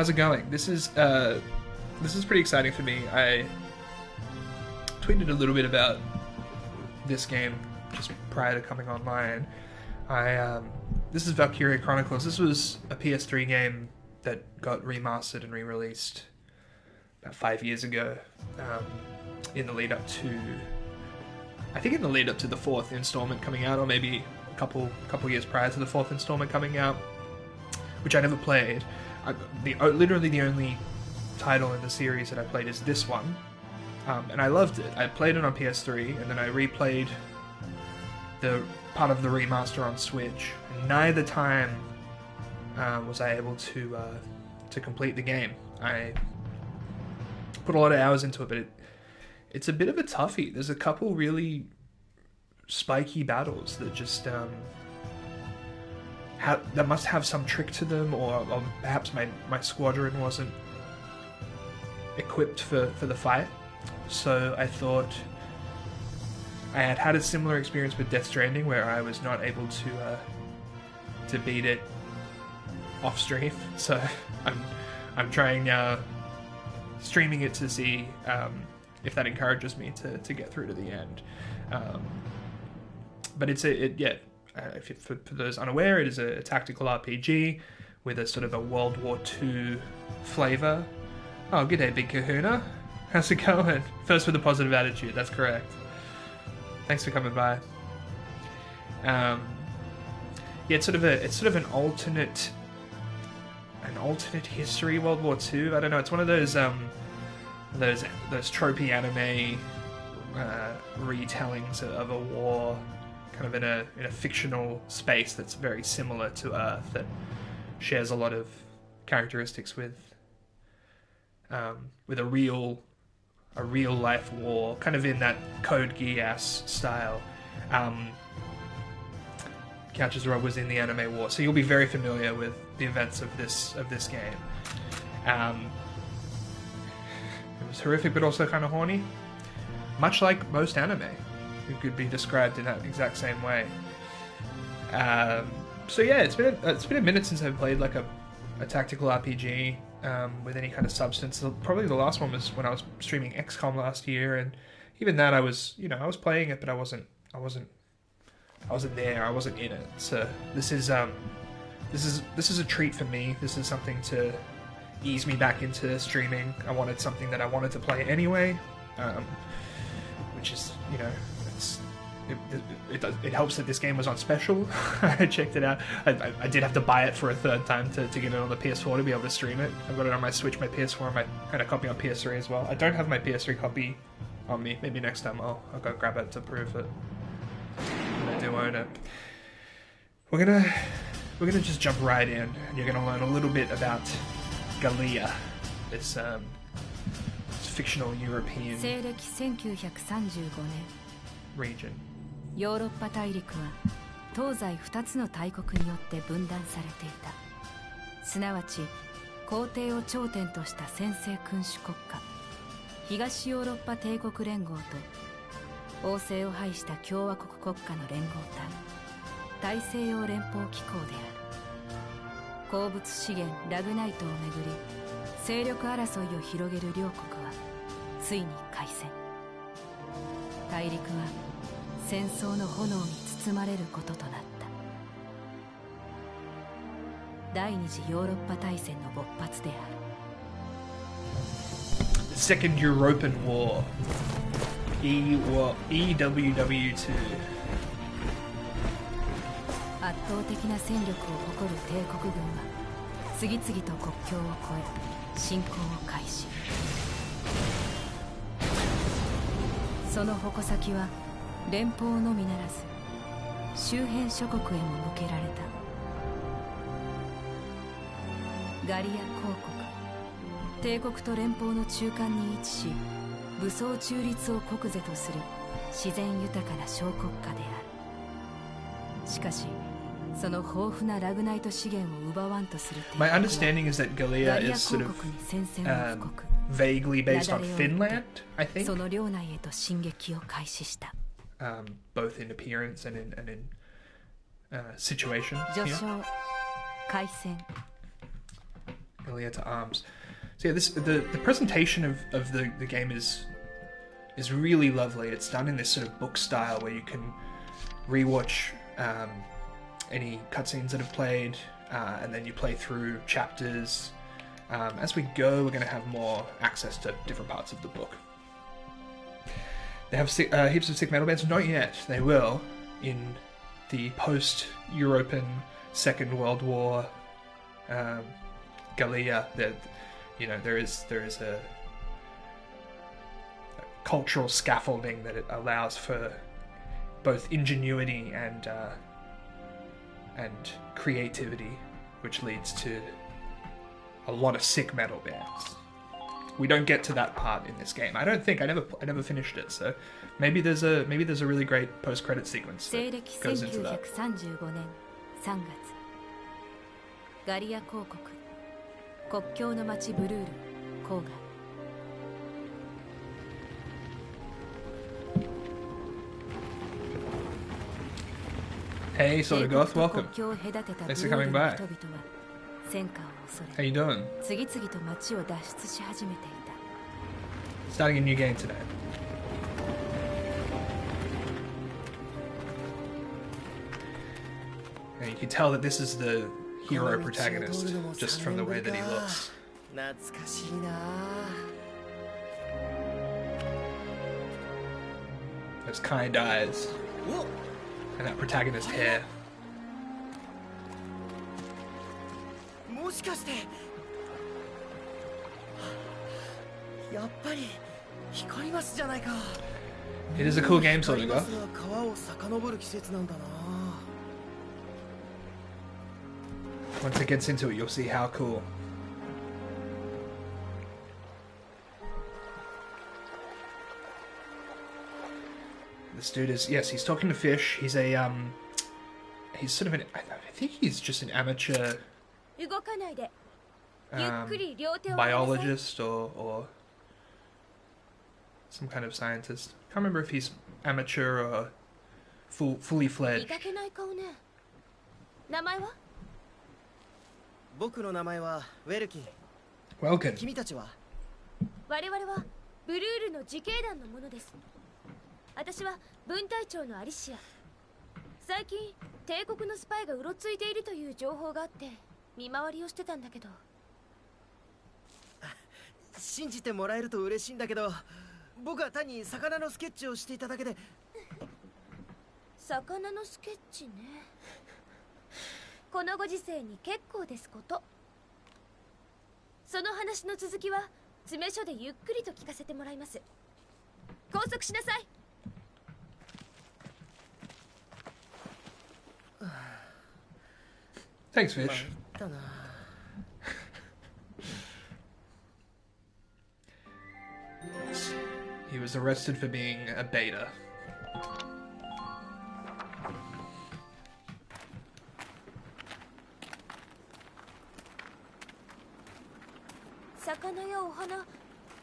How's it going? This is pretty exciting for me. I tweeted a little bit about this game just prior to coming online. This is Valkyria Chronicles. This was a PS3 game that got remastered and re-released about 5 years ago, in the lead up to the fourth installment coming out, or maybe a couple years prior to the fourth installment coming out, which I never played. Literally the only title in the series that I played is this one, and I loved it. I played it on PS3, and then I replayed the part of the remaster on Switch. And neither time was I able to complete the game. I put a lot of hours into it, but it's a bit of a toughie. There's a couple really spiky battles that just that must have some trick to them, or perhaps my squadron wasn't equipped for the fight. So I thought I had a similar experience with Death Stranding, where I was not able to beat it off stream. So I'm trying now, streaming it to see if that encourages me to get through to the end. But for those unaware, it is a tactical RPG with a sort of a World War II flavor. Oh, g'day, Big Kahuna. How's it going? First with a positive attitude, that's correct. Thanks for coming by. It's sort of an alternate history World War II. I don't know. It's one of those tropey anime retellings of a war, kind of in a fictional space that's very similar to Earth, that shares a lot of characteristics with a real life war, kind of in that Code Geass style. Couch as Rob was in the anime war, so you'll be very familiar with the events of this game. It was horrific, but also kind of horny, much like most anime. It could be described in that exact same way. So yeah, it's been a minute since I've played like a tactical RPG with any kind of substance. Probably the last one was when I was streaming XCOM last year, and even that I was playing it, but I wasn't there. I wasn't in it. So this is a treat for me. This is something to ease me back into streaming. I wanted something that I wanted to play anyway, which is, it helps that this game was on special. I checked it out. I did have to buy it for a third time to get it on the PS4 to be able to stream it. I've got it on my Switch, my PS4, and a copy on PS3 as well. I don't have my PS3 copy on me. Maybe next time I'll go grab it to prove that I do own it. We're gonna just jump right in, and you're gonna learn a little bit about Gallia, this fictional European region. ヨーロッパ大陸は東西2つの大国によって分断されていた。すなわち皇帝を頂点とした専制君主国家、東ヨーロッパ帝国連合と王政を排した共和国国家の連合体、大西洋連邦機構である。鉱物資源ラグナイトをめぐり勢力争いを広げる両国はついに開戦。大陸は戦争の炎に包まれることとなった。第二次ヨーロッパ大戦の勃発である。 The Second European War, EWW2. 圧倒的な戦力を誇る帝国軍は次々と国境を越え侵攻を開始。その矛先は連邦のみならず周辺諸国へも向けられた。ガリア公国、帝国と連邦の中間に位置し武装中立を国是とする自然豊かな小国家である。しかしその豊富なラグナイト資源を奪わんとする。 My understanding is that Gallia is sort of vaguely based on Finland, I think. その領内へと進撃を開始した。 both in appearance and in situation. 序章、開戦。Gallia to arms. So yeah, the presentation of the game is really lovely. It's done in this sort of book style where you can rewatch any cutscenes that have played, and then you play through chapters. As we go, we're going to have more access to different parts of the book. They have heaps of sick metal bands. Not yet. They will in the post-European Second World War Gallia. That there is a cultural scaffolding that it allows for both ingenuity and creativity, which leads to a lot of sick metal bands. We don't get to that part in this game. I don't think I never finished it. So maybe there's a really great post-credit sequence that goes into that. 1935年3月ガリア公国国境の町ブルール郊外 Hey, Sort of Goth, welcome. Thanks for coming by. How you doing? Starting a new game today. And you can tell that this is the hero protagonist just from the way that he looks. Those kind eyes. And that protagonist hair. It is a cool game, Sort of Goth. Once it gets into it, you'll see how cool. This dude is, yes, he's talking to fish. He's a he's sort of I think he's just an amateur biologist or some kind of scientist. Can't remember if he's amateur or fully fledged. 僕の名前はウェルキン。Welcome. 君たちは？我々はブルールの自警団の者です。私は分隊長のアリシア。最近帝国のスパイがうろついているという情報があって見回りをしてたんだけど。信じてもらえると嬉しいんだけど、僕は単に魚のスケッチをしていただけで。魚のスケッチね。このご時世に結構ですこと。その話の続きは詰め所でゆっくりと聞かせてもらいます。拘束しなさい。Thanks, Fish. He was arrested for being a beta. 魚やお花、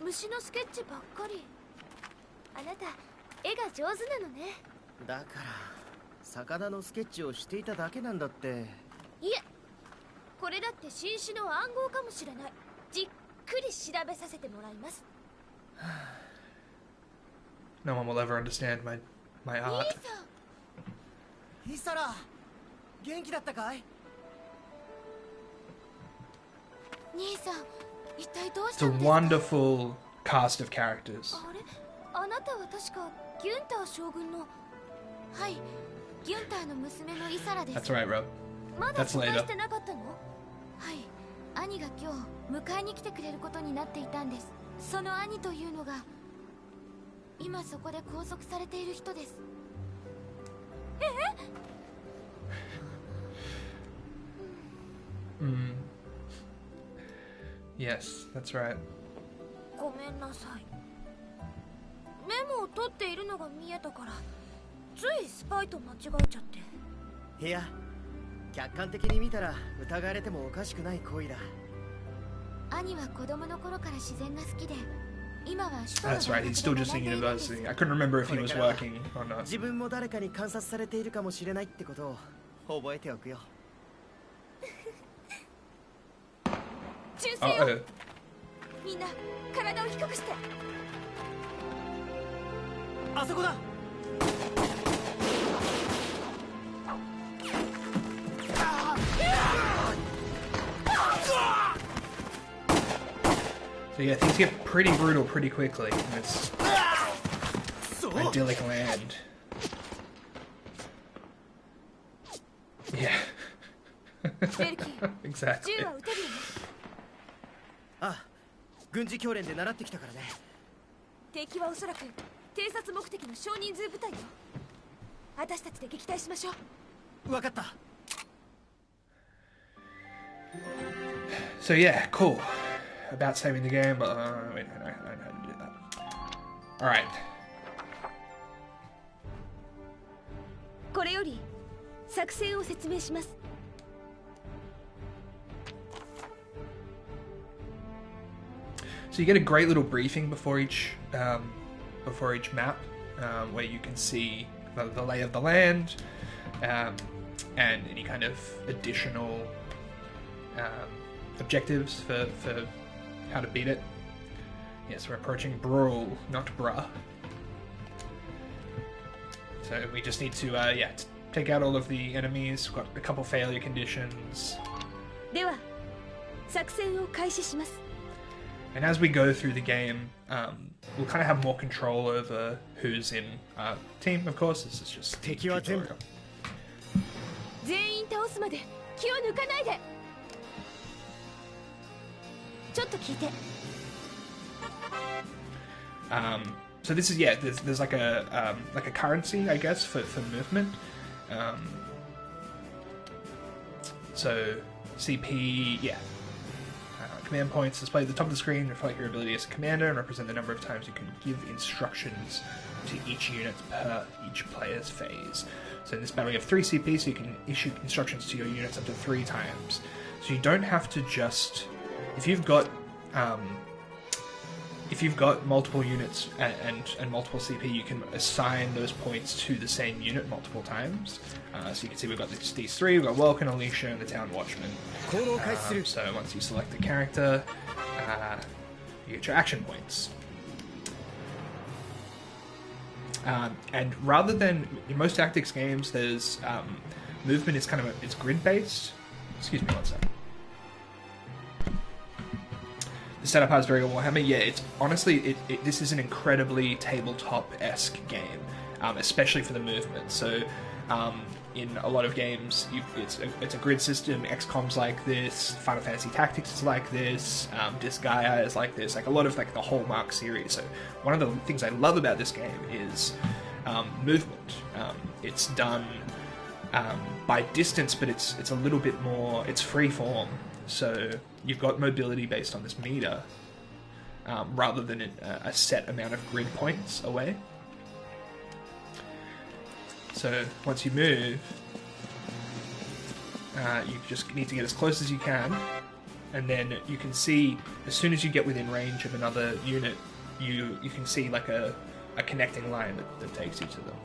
虫のスケッチばっかり。あなた、絵が上手なのね。だから、魚のスケッチをしていただけなんだって。いえ、これだって新種の暗号かもしれない。じっくり調べさせてもらいます。No one will ever understand my art. イサラ、元気だったかい？兄さん。It's a wonderful cast of characters. あれ、あなたは確かギュンター将軍の。はい、ギュンターの娘のイサラです。That's right, Rob. まだ紹介してなかったの？はい、兄が今日迎えに来てくれることになっていたんです。その兄というのが今そこで拘束されている人です。Yes, that's right. ごめんなさい。メモを取っているのが見えたから、ついスパイと間違えちゃって。いや、客観的に見たら疑われてもおかしくない行為だ。兄は子供の頃から自然が好きで、今は首都の That's right, he's still just in university. I couldn't remember if he was working or not. 自分も誰かに観察されているかもしれないってことを覚えておくよ。銃声よ。 Uh-oh. みんな体を低くして。あそこだ。 So yeah, things get pretty brutal pretty quickly in this idyllic land. Yeah. ベルキー、 Exactly. 銃は撃てるよね。ああ、軍事教練で習ってきたからね。敵はおそらく偵察目的の少人数部隊よ。私たちで撃退しましょう。わかった。 So yeah, cool. About saving the game, but wait, I know how to do that. Alright. これより作戦を説明します。 So you get a great little briefing before each map, where you can see the lay of the land, and any kind of additional objectives for how to beat it. Yes, we're approaching Brawl, not Bruh. So we just need to take out all of the enemies. We've got a couple failure conditions. では作戦を開始します。 And as we go through the game, we'll kind of have more control over who's in our team, of course. This is just a tutorial. 全員倒すまで気を抜かないで。ちょっと聞いて。 So this is there's like a currency, I guess, for movement. So CP, command points displayed at the top of the screen reflect your ability as a commander and represent the number of times you can give instructions to each unit per each player's phase. So in this battle you have 3 CP, so you can issue instructions to your units up to 3 times. So you don't have to just... If you've got multiple units and multiple CP, you can assign those points to the same unit multiple times. So you can see we've got these 3, we've got Welkin, Alicia, and the Town Watchman. So once you select the character, you get your action points. And rather than, in most tactics games, there's movement is kind of it's grid-based. Excuse me one second. The setup has very Warhammer. Yeah, it's honestly, this is an incredibly tabletop-esque game, especially for the movement. So, in a lot of games, it's a grid system. XCOM's like this. Final Fantasy Tactics is like this. Disgaea is like this. Like a lot of like the Hallmark series. So, one of the things I love about this game is movement. It's done by distance, but it's a little bit more. It's free form. So you've got mobility based on this meter, rather than a set amount of grid points away. So once you move, you just need to get as close as you can, and then you can see, as soon as you get within range of another unit, you can see like a connecting line that takes you to them.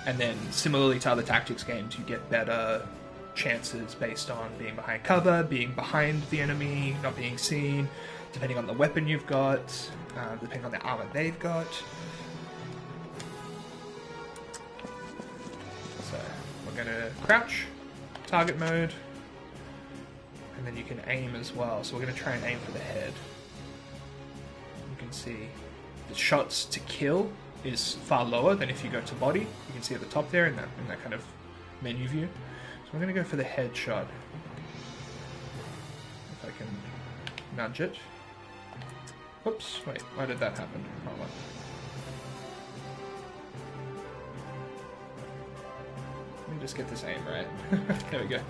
And then, similarly to other tactics games, you get better chances based on being behind cover, being behind the enemy, not being seen, depending on the weapon you've got, depending on the armor they've got. So, we're going to crouch, target mode, and then you can aim as well. So we're going to try and aim for the head. You can see the shots to kill is far lower than if you go to body. You can see at the top there in that kind of menu view. So I'm going to go for the head shot. If I can nudge it. Whoops, wait, why did that happen? Hold on. Let me just get this aim right. There we go.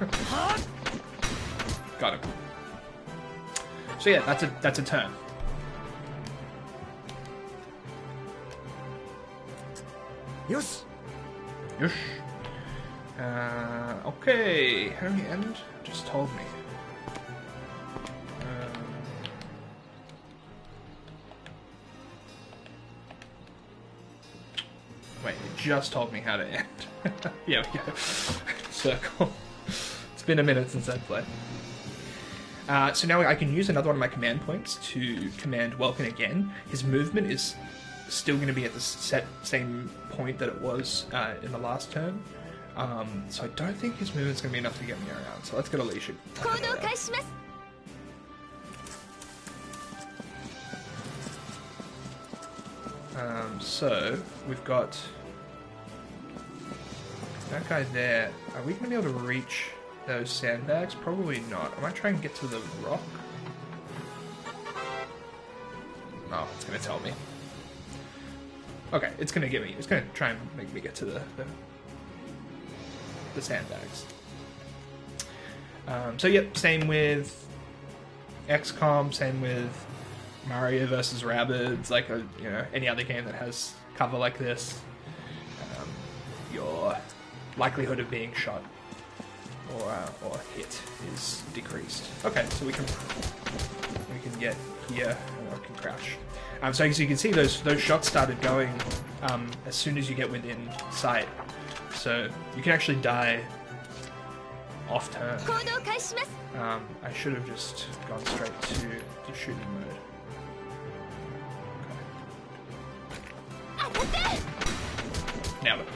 Got him. So yeah, that's a turn. Yosh. Yosh. Okay. How did he end? Just told me. Wait, it just told me how to end. Yeah, we go. Circle. It's been a minute since I played. So now I can use another one of my command points to command Welkin again. His movement is still going to be at the same point that it was in the last turn. So I don't think his movement's going to be enough to get me around. So let's get Alicia. So we've got that guy there. Are we going to be able to reach those sandbags? Probably not. I might try and get to the rock. Oh, it's going to tell me. Okay, it's going to get me. It's going to try and make me get to the sandbags. So yep, same with XCOM, same with Mario vs. Rabbids, like any other game that has cover like this. Your likelihood of being shot or hit is decreased. Okay, so we can get here and I can crouch. So as you can see, those shots started going as soon as you get within sight. So you can actually die off turn. I should have just gone straight to shooting mode. Okay. Nailed it.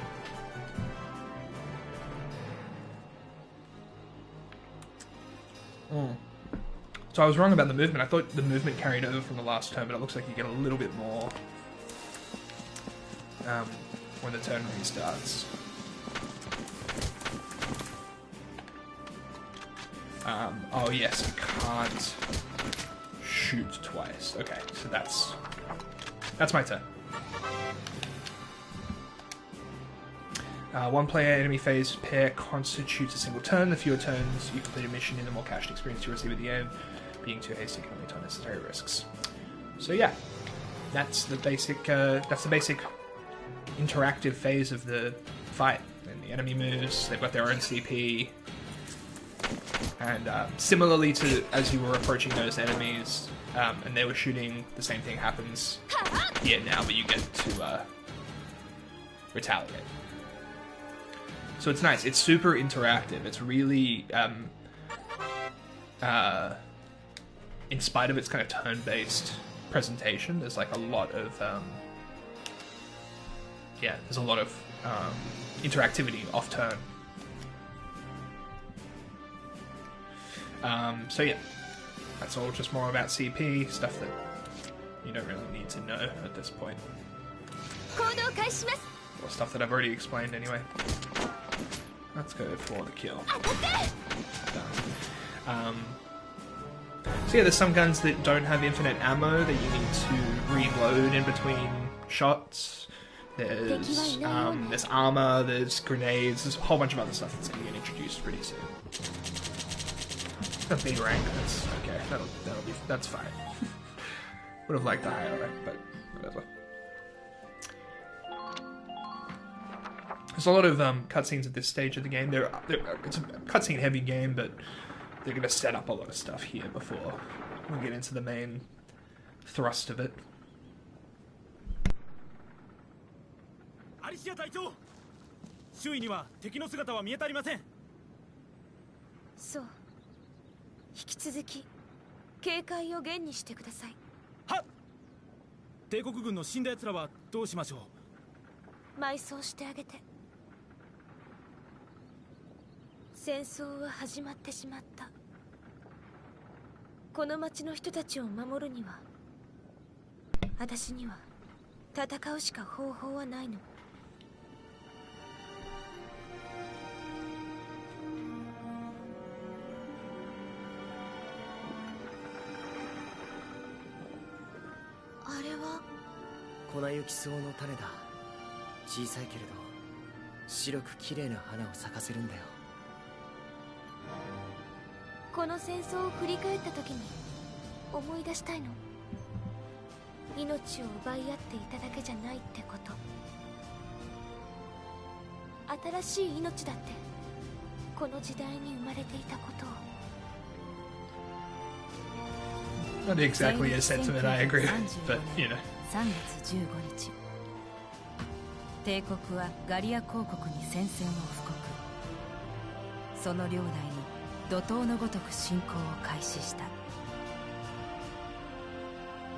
So I was wrong about the movement. I thought the movement carried over from the last turn, but it looks like you get a little bit more when the turn restarts. Oh yes, you can't shoot twice. Okay, so that's my turn. One player enemy phase pair constitutes a single turn. The fewer turns you complete a mission in, the more cached experience you receive at the end. Being too hasty can lead to unnecessary risks. So yeah, that's the basic interactive phase of the fight. And the enemy moves, they've got their own CP. And similarly to as you were approaching those enemies and they were shooting, the same thing happens here now, but you get to retaliate. So it's nice. It's super interactive. It's really, in spite of its kind of turn-based presentation, there's like a lot of, there's a lot of interactivity off turn. So yeah, that's all just more about CP, stuff that you don't really need to know at this point. Or stuff that I've already explained anyway. Let's go for the kill. So yeah, there's some guns that don't have infinite ammo that you need to reload in between shots. There's armor, there's grenades, there's a whole bunch of other stuff that's going to get introduced pretty soon. A big rank, that's okay. That's fine. Would have liked the higher rank, but whatever. There's a lot of cutscenes at this stage of the game. It's a cutscene heavy game, but they're going to set up a lot of stuff here before we get into the main thrust of it. So, 引き続き警戒を厳にしてください。はっ。帝国軍の死んだ奴らはどうしましょう。埋葬してあげて。戦争は始まってしまった。この町の人たちを守るには、私には戦うしか方法はないの。あれは粉雪草の種だ。小さいけれど白く綺麗な花を咲かせるんだよ。この戦争を振り返った時に思い出したいの。命を奪い合っていただけじゃないってこと。新しい命だってこの時代に生まれていたことを。Not exactly a sentiment I agree with, but you know. 3月15日帝国はガリア公国に宣戦を布告。その領内に怒涛のごとく侵攻を開始した。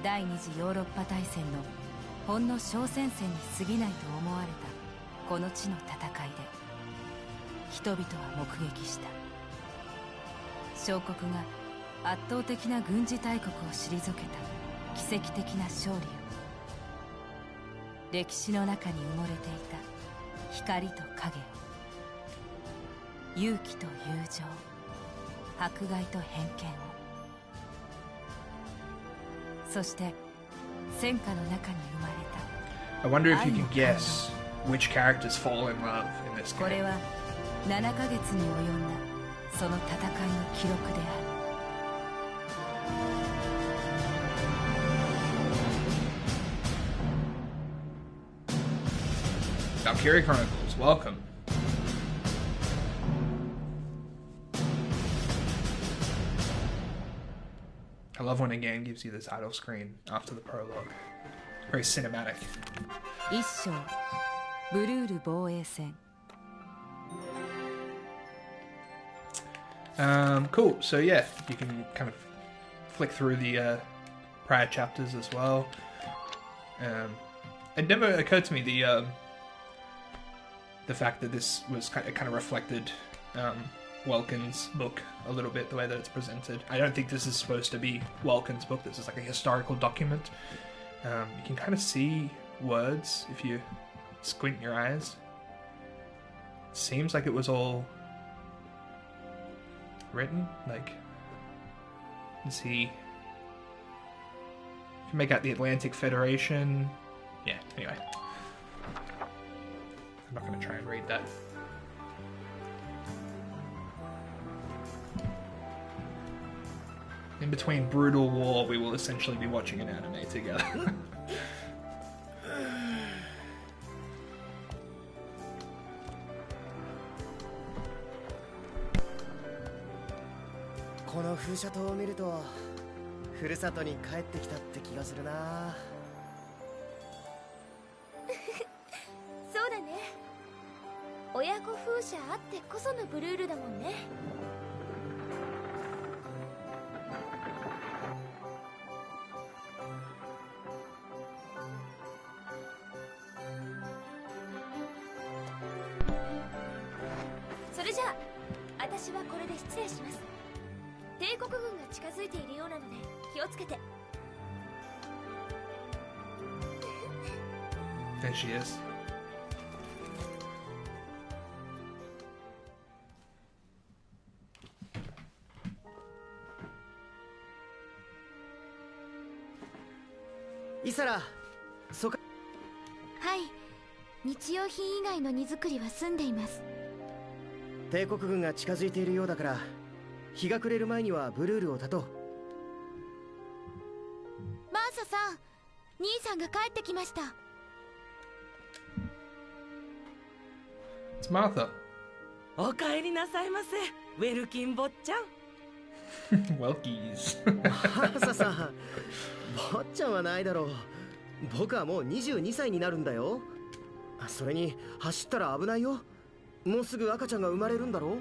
第二次ヨーロッパ大戦のほんの小戦線に過ぎないと思われたこの地の戦いで、人々は目撃した。小国が圧倒的な軍事大国を退けた奇跡的な勝利を。歴史の中に埋もれていた光と影を、勇気と友情、迫害と偏見を、そして戦火の中に生まれた。 I wonder if you can guess which characters fall in love in this これ game. は7ヶ月に及んだその戦いの記録である。Valkyria Chronicles, welcome. I love when a game gives you the title screen after the prologue. Very cinematic. 一章ブルール防衛戦。Cool. So yeah, you can kind of flick through the prior chapters as well. It never occurred to me the fact that this was kind of reflected Welkin's book a little bit, the way that it's presented. I don't think this is supposed to be Welkin's book. This is like a historical document. You can kind of see words if you squint your eyes. It seems like it was all written, like, let's see, you can make out the Atlantic Federation. Yeah, anyway, I'm not going to try and read that. In between brutal war, we will essentially be watching an anime together. この風車塔を見るとふるさとに帰ってきたって気がするな。そうだね。親子風車あってこそのブルールだもんね。それじゃあ私はこれで失礼します。帝国軍が近づいているようなので気をつけて。There she is. イサラ、そか。はい、日用品以外の荷造りは済んでいます。帝国軍が近づいているようだから日が暮れる前にはブルールを断とう。マーサさん、兄さんが帰ってきました。It's Martha. おかえりなさいませ、ウェルキン坊ちゃん。Welkies. マーサさん、坊ちゃんはないだろう。僕はもう22歳になるんだよ。それに走ったら危ないよ。もうすぐ赤ちゃんが生まれるんだろう。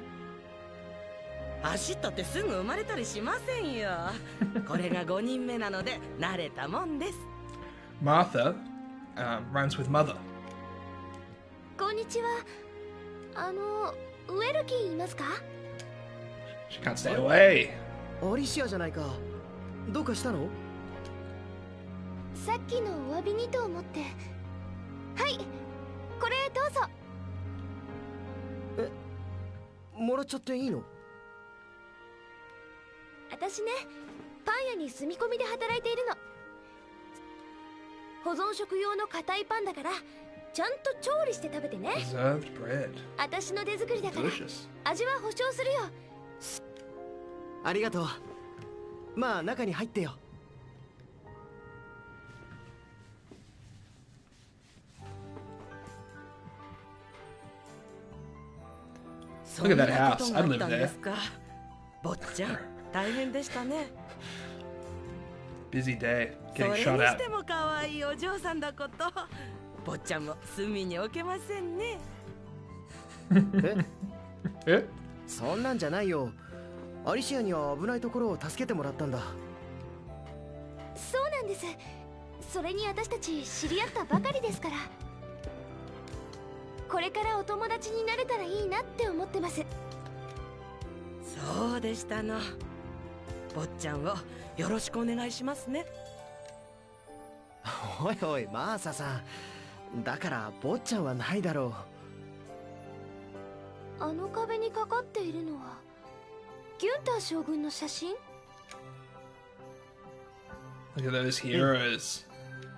走ったってすぐ生まれたりしませんよ。これが5人目なので慣れたもんです。Martha rhymes with mother. こんにちは。ウェルキンいますか？ She can't stay away. アリシアじゃないか。どうかしたの？さっきのお詫びにと思って。はい、これどうぞ。もらっちゃっていいの？私ね、パン屋に住み込みで働いているの。保存食用の硬いパンだからちゃんと調理して食べてね。 Preserved bread. 私の手作りだから Delicious. 味は保証するよ。ありがとう。まあ中に入ってよ。Look at that house. I'd live そんなことがあったんで there. すか。坊ちゃん、大変でしたね。 Busy day. そ Getting れに shot し at. ても可愛いお嬢さんだこと。坊ちゃんも隅に置けませんね。えそんなんじゃないよ。アリシアには危ないところを助けてもらったんだ。そうなんです。それに私たち知り合ったばかりですから。これからお友達になれたらいいなって思ってます。そうでしたの。坊ちゃんをよろしくお願いしますね。おいおい、マーサさん。だから坊ちゃんはないだろあの壁にかかっているのはギュンター将軍の写真？ Look at those heroes.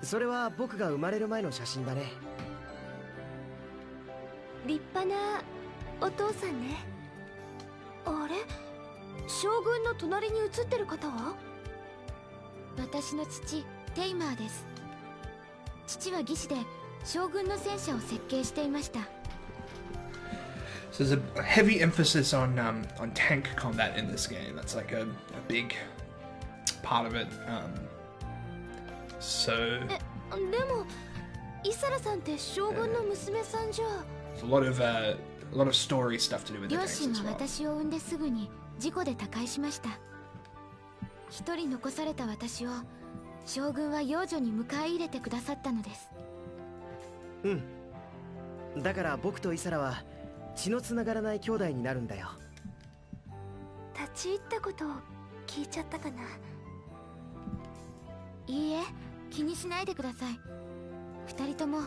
う。それは僕が生まれる前の写真だね。立派なお父さんね。あれ、将軍の隣に写ってる方は？私の父テイマーです。父は技師で将軍の戦車を設計していました。 So there's a heavy emphasis on tank combat in this game. That's like a big part of it. So でもイサラさんって将軍の娘さんじゃ。there's a lot of story stuff to do with the 両 tanks 親 as は well. 私を産んですぐに事故で他界しました。一人残された私を将軍は養女に迎え入れてくださったのです。うん。だから僕とイサラは血のつながらない兄弟になるんだよ。立ち入ったことを聞いちゃったかな。いいえ、気にしないでください。二人とも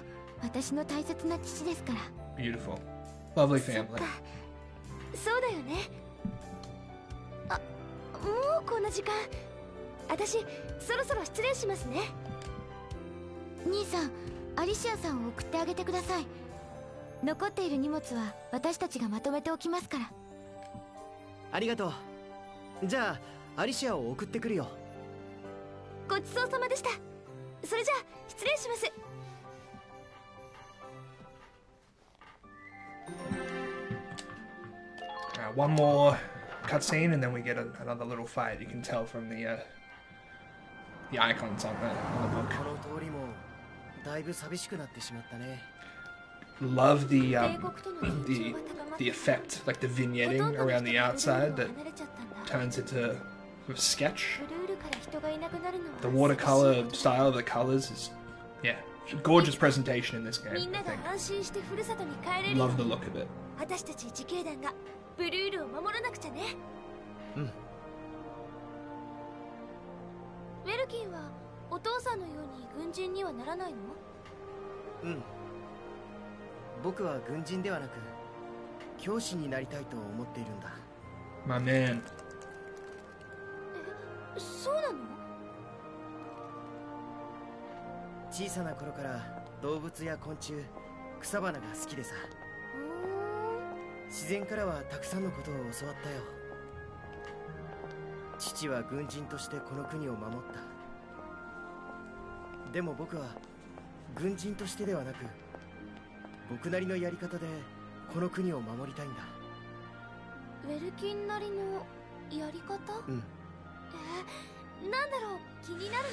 私の大切な父ですから。 Beautiful, lovely そっ family. か、そうだよね。あ、もうこんな時間。私そろそろ失礼しますね。兄さん、アリシアさんを送ってあげてください。残っている荷物は私たちがまとめておきますから。ありがとう。じゃあアリシアを送ってくるよ。ごちそうさまでした。それじゃあ失礼します。One more cutscene, and then we get another little fight. You can tell from the icons on the book. この通りもだいぶ寂しくなってしまったね。Love the 帝国との緊張が高まって the effect, like the vignetting around the outside that turns into a sketch. ブルールから人がいなくなるのは The watercolor style of the colors is, yeah, gorgeous presentation in this game. みん I なが think. 安心してふるさとに帰れるよう Love the に look of it. 私たち自警団がブルールを守らなくちゃね。うん。ウェルキンはお父さんのように軍人にはならないの？うん。僕は軍人ではなく教師になりたいと思っているんだ。 My man. そうなの？小さな頃から動物や昆虫、草花が好きでさ。自然からはたくさんのことを教わったよ。父は軍人としてこの国を守った。でも僕は軍人としてではなく僕なりのやり方でこの国を守りたいんだ。ウェルキンなりのやり方？うん。なんだろう、気になるな。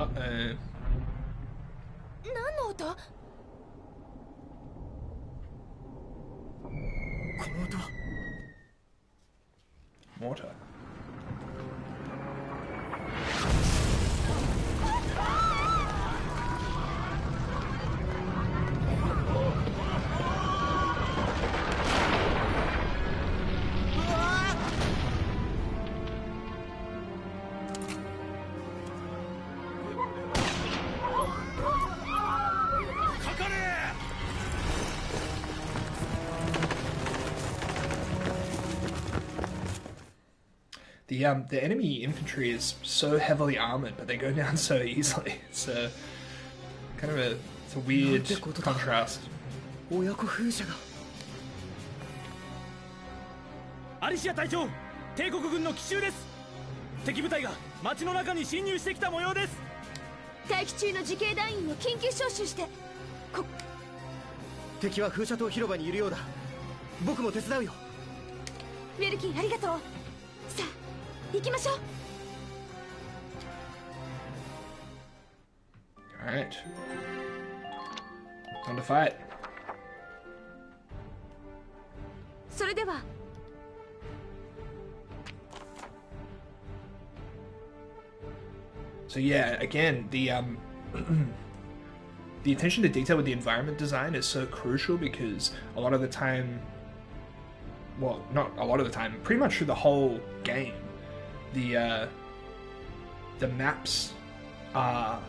何の音？この音は Mortar. The enemy infantry is so heavily armored, but they go down so easily. It's kind of it's a weird contrast. 親子風車が。アリシア隊長、帝国軍の奇襲です。敵部隊が町の中に侵入してきた模様です。待機中の自警団員を緊急招集して。敵は風車塔広場にいるようだ。僕も手伝うよ。ウェルキン、ありがとう。さあ行きましょう。 Alright. Time to fight. それでは So yeah, again, the the attention to detail with the environment design is so crucial because a lot of the time, well, not a lot of the time, pretty much through the whole game, the maps are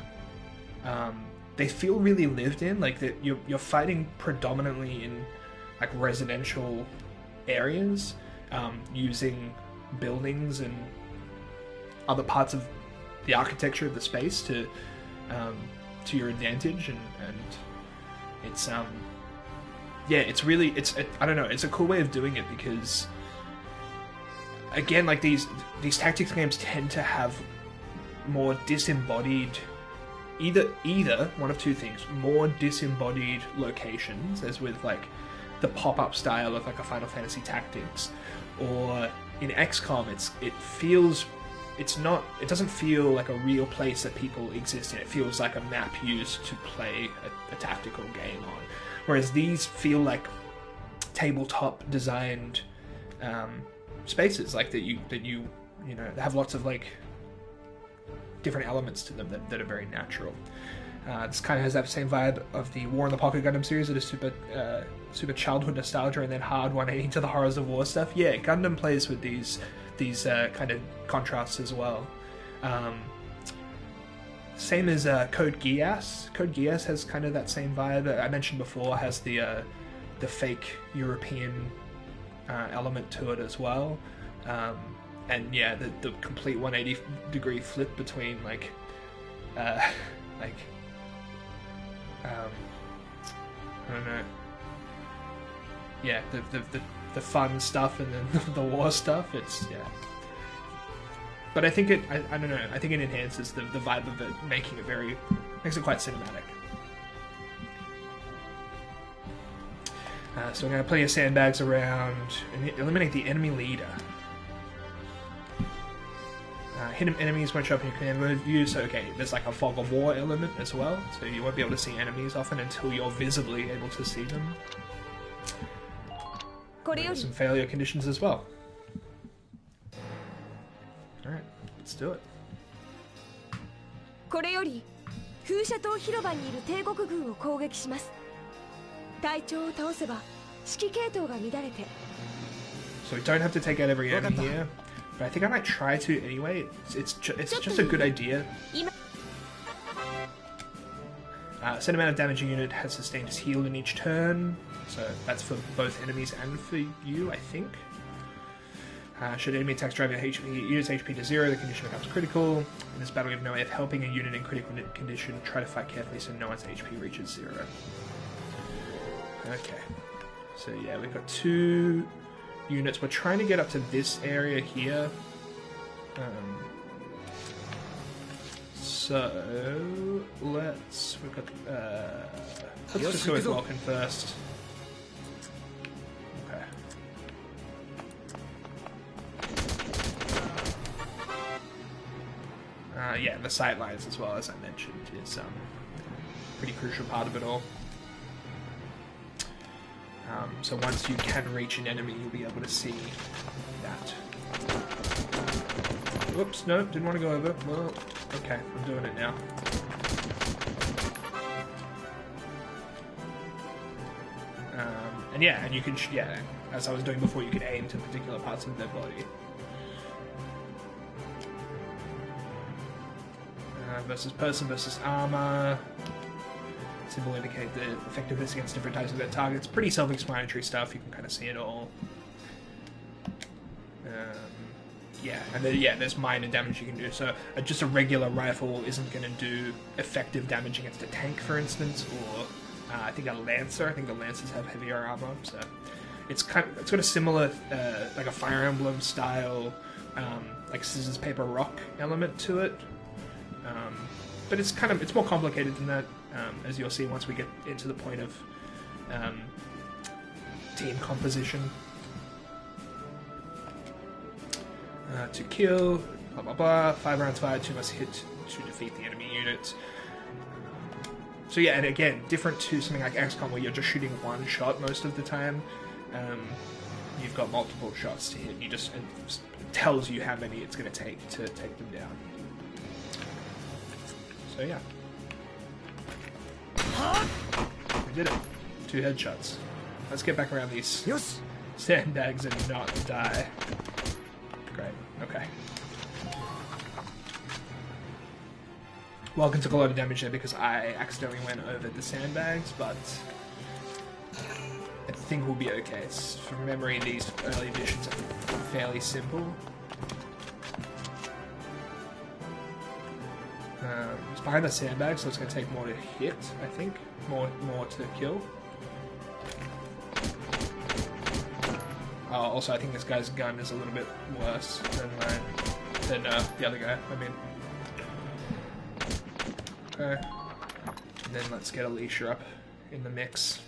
they feel really lived in. Like that, you're fighting predominantly in like residential areas, using buildings and other parts of the architecture of the space to your advantage, and it's yeah, it's really I don't know, it's a cool way of doing it because again, like these tactics games tend to have more disembodied, either one of two things: more disembodied locations, as with like the pop-up style of like a Final Fantasy Tactics, or in XCOM it doesn't feel like a real place that people exist in. It feels like a map used to play a tactical game on. Whereas these feel like tabletop designed spaces, like that you know have lots of like different elements to them that are very natural. This kind of has that same vibe of the War in the Pocket Gundam series that is super childhood nostalgia and then hard 180 to the horrors of war stuff. Yeah, Gundam plays with these kind of contrasts as well. Same as Code Geass. Code Geass has kind of that same vibe. I mentioned before, has the fake European element to it as well. And yeah, the complete 180 degree flip between I don't know. Yeah, the fun stuff and then the war stuff. It's yeah. But I think I don't know. I think it enhances the vibe of it, makes it quite cinematic. So we're going to play your sandbags around and eliminate the enemy leader. Hidden enemies won't show up in your command mode view, so okay, there's like a fog of war element as well, so you won't be able to see enemies often until you're visibly able to see them. There's some failure conditions as well. Alright, let's do it. これより風車島広場にいる帝国軍を攻撃します。隊長を倒せば指揮系統が乱れて。 So we don't have to take out every enemy here, but I think I might try to anyway. It's just a good idea. Set amount of damage a unit has sustained is healed in each turn, so that's for both enemies and for you, I think. Should enemy attacks drive your unit's HP to 0, the condition becomes critical. In this battle, you have no way of helping a unit in critical condition. Try to fight carefully so no one's HP reaches 0. Okay. So yeah, we've got 2 units. We're trying to get up to this area here. So let's just go with Vulcan first. Okay. Yeah, the sight lines as well, as I mentioned, is pretty crucial part of it all. So once you can reach an enemy, you'll be able to see that. Whoops, no, didn't want to go over. Well, okay, I'm doing it now. And yeah, and you can, yeah, as I was doing before, you can aim to particular parts of their body. Versus person versus armor. Symbol indicate the effectiveness against different types of their targets. Pretty self-explanatory stuff. You can kind of see it all. Yeah, and then, yeah, there's minor damage you can do. So just a regular rifle isn't going to do effective damage against a tank, for instance, or I think a lancer. I think the lancers have heavier armor, so it's got a similar like a Fire Emblem style like scissors paper rock element to it. But it's more complicated than that, as you'll see once we get into the point of team composition. to kill, blah blah blah. 5 rounds fired, 2 must hit to defeat the enemy unit. So yeah, and again, different to something like XCOM where you're just shooting one shot most of the time. You've got multiple shots to hit. It tells you how many it's going to take them down. So yeah. We did it. 2 headshots. Let's get back around these sandbags and not die. Great. Okay. Welcome took a lot of damage there because I accidentally went over the sandbags, but I think we'll be okay. From memory, these early missions are fairly simple. It's behind the sandbag, so it's going to take more to hit, I think. More to kill. Also, I think this guy's gun is a little bit worse than mine. Than the other guy, I mean. Okay. And then let's get Alicia up in the mix.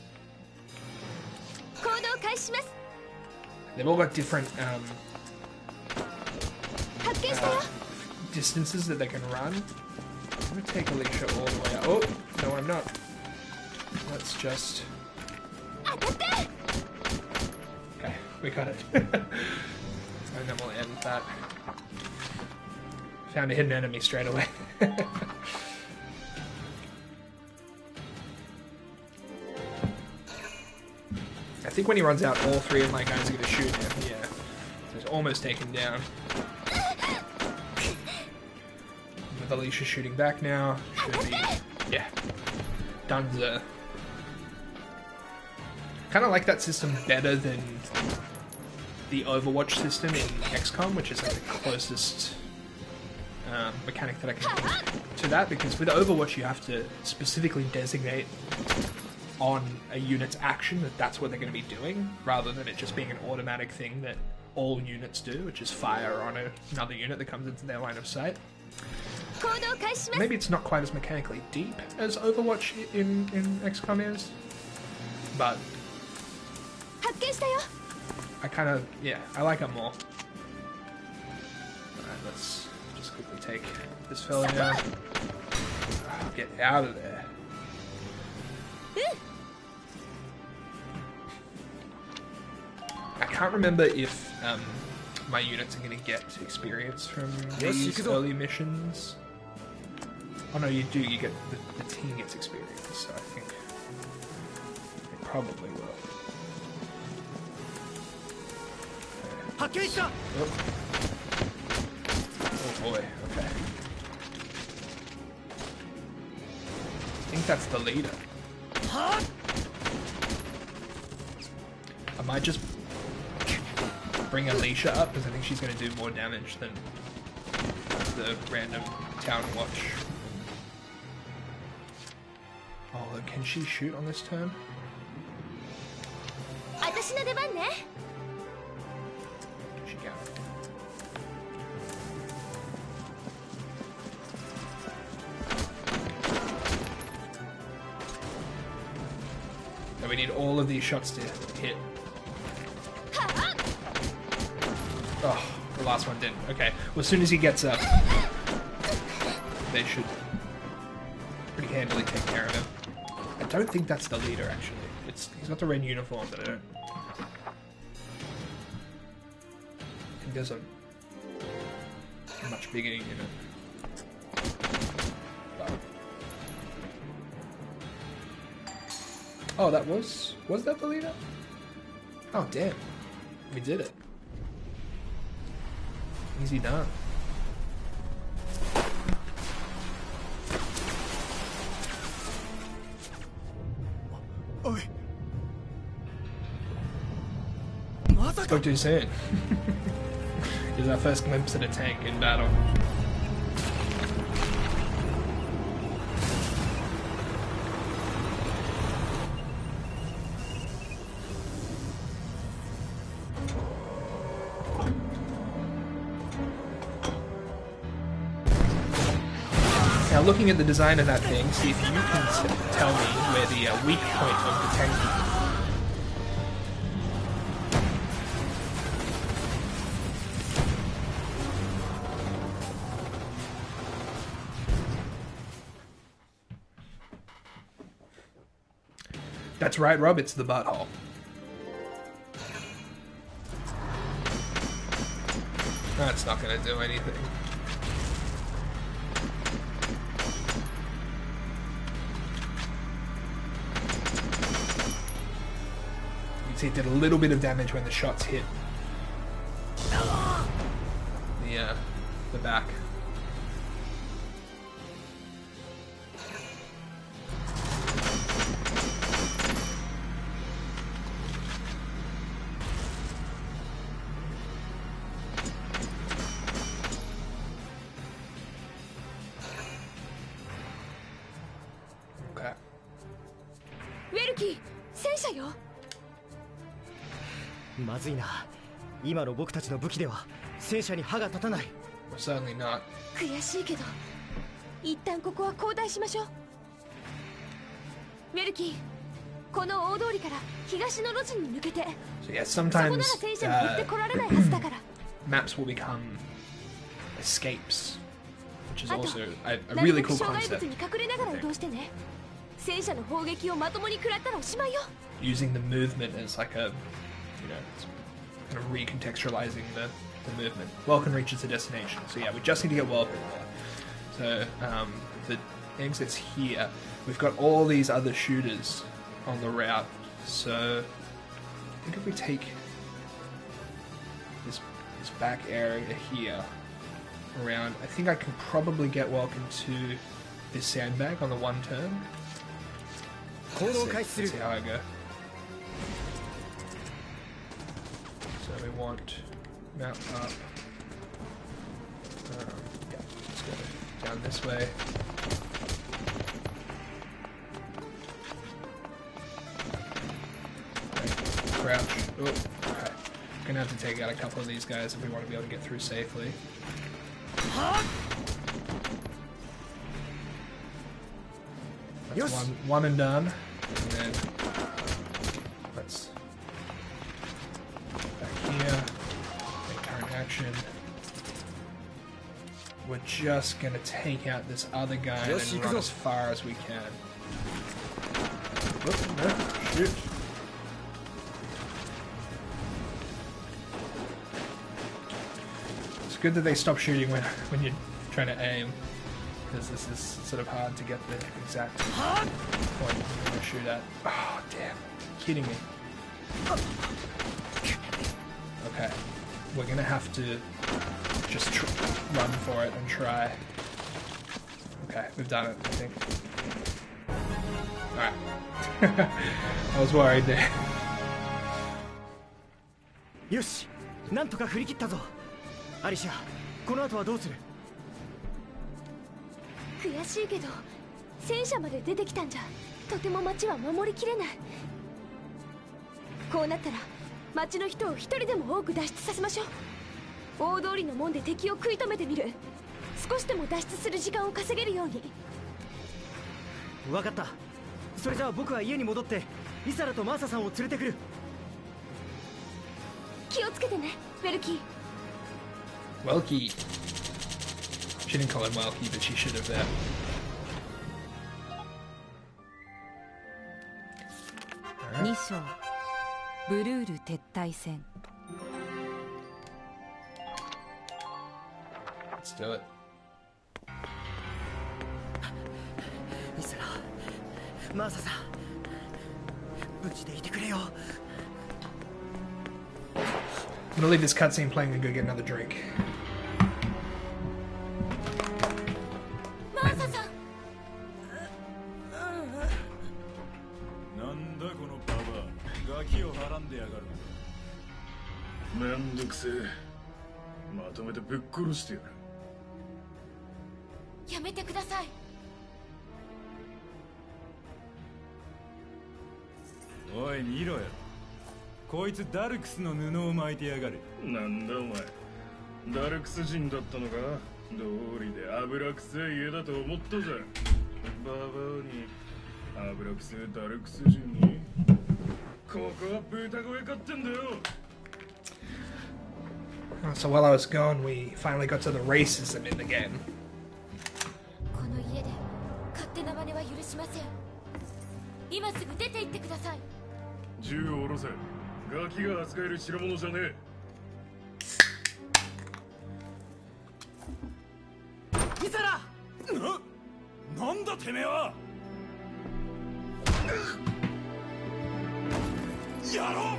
They've all got different distances that they can run. I'm going to take Alicia all the way up. Oh, no I'm not. Let's just... Okay, we got it. And then we'll end that. Found a hidden enemy straight away. I think when he runs out, all 3 of my guys are going to shoot him. Yeah. So he's almost taken down. With Alicia shooting back now, should be, yeah, Dunzo. Kind of like that system better than the Overwatch system in XCOM, which is like the closest mechanic that I can think to that, because with Overwatch you have to specifically designate on a unit's action that's what they're going to be doing, rather than it just being an automatic thing that all units do, which is fire on another unit that comes into their line of sight. Maybe it's not quite as mechanically deep as Overwatch in XCOM is, but I kind of, yeah, I like it more. Alright, let's just quickly take this fella down. Get out of there. I can't remember if my units are going to get experience from these early missions. Oh no, you do. You get the team gets experience, so I think it probably will. Okay. Oh boy. Okay. I think that's the leader. I might just bring Alicia up because I think she's going to do more damage than the random town watch. Oh, can she shoot on this turn? She can. So we need all of these shots to hit. Oh, the last one didn't. Okay. Well, as soon as he gets up, they should pretty handily take care of him. I don't think that's the leader, actually. He's got the red uniform, but I don't... I think there's a much bigger unit. Wow. Oh, that was that the leader? Oh, damn. We did it. Easy done. Spoke too soon. Here's our first glimpse at a tank in battle. Now, looking at the design of that thing, see if you can tell me where the weak point of the tank is. That's right, Rob, it's the butthole. That's not going to do anything. You can see it did a little bit of damage when the shots hit the back. Okay. ウェルキー、戦車よ。まずいな。今の僕たちの武器では戦車に歯が立たない。Well, certainly not. 悔しいけど、一旦ここは交代しましょう。ウェルキー、この大通りから東の路地に抜けて。So yeah, そこなら sometimes 戦車も追ってこられないはずだから。 maps will become escapes, which is あと、 also a なる really べく cool 障害 concept. 物に隠れながら移動してね。戦車の砲撃をまともに食らったらおしまいよ。 Using the movement as like a, it's kind of recontextualizing the movement. Welcome reaches the destination. So yeah, we just need to get Welcome there. So the exit's here. We've got all these other shooters on the route. So I think if we take this back area here around, I think I can probably get Welcome to this sandbag on the one turn. Let's see how I go. So we want mount up. Yeah, let's go down this way. Okay, crouch. Oh, okay. Gonna have to take out a couple of these guys if we want to be able to get through safely. That's one and done. And then let's back here. Make current action. We're just gonna take out this other guy and run as far as we can. Whoops, no, shoot. It's good that they stop shooting when you're trying to aim, because this is sort of hard to get the exact point you're going to shoot at. Oh, damn. Kidding me. Okay. We're going to have to just run for it and try. Okay, we've done it, I think. Alright. I was worried there. よし、なんとか振り切ったぞ。アリシア、この後はどうする？悔しいけど、戦車まで出てきたんじゃとても町は守りきれない。こうなったら町の人を一人でも多く脱出させましょう。大通りの門で敵を食い止めてみる。少しでも脱出する時間を稼げるように。分かった。それじゃあ僕は家に戻ってイサラとマーサさんを連れてくる。気をつけてね、ベルキー。Welky. She didn't call him Welky, but she should have there. Alright. 2章ブルール撤退戦。 Let's do it. イサラ、マーサさん、無事でいてくれよ。I'm gonna leave this cutscene playing and go get another drink. マーサさん。なんだこのババア、ガキをはらんでやがる。めんどくせえ。まとめてぶっ殺してやる。やめてください。おい見ろよ。こいつダルクスの布を巻いてやがる。なんだお前、ダルクス人だったのか。道理で油くせえ家だと思ったぜ。ババアに油くせえダルクス人に。ここは豚小屋買ってんだよ。So while I was gone, we finally got to the racism in the game. この家で勝手な真似は許しません。今すぐ出て行ってください。銃を下ろせ。ガキが扱える代物じゃねえ。イサラ！なんだてめえは。やろう。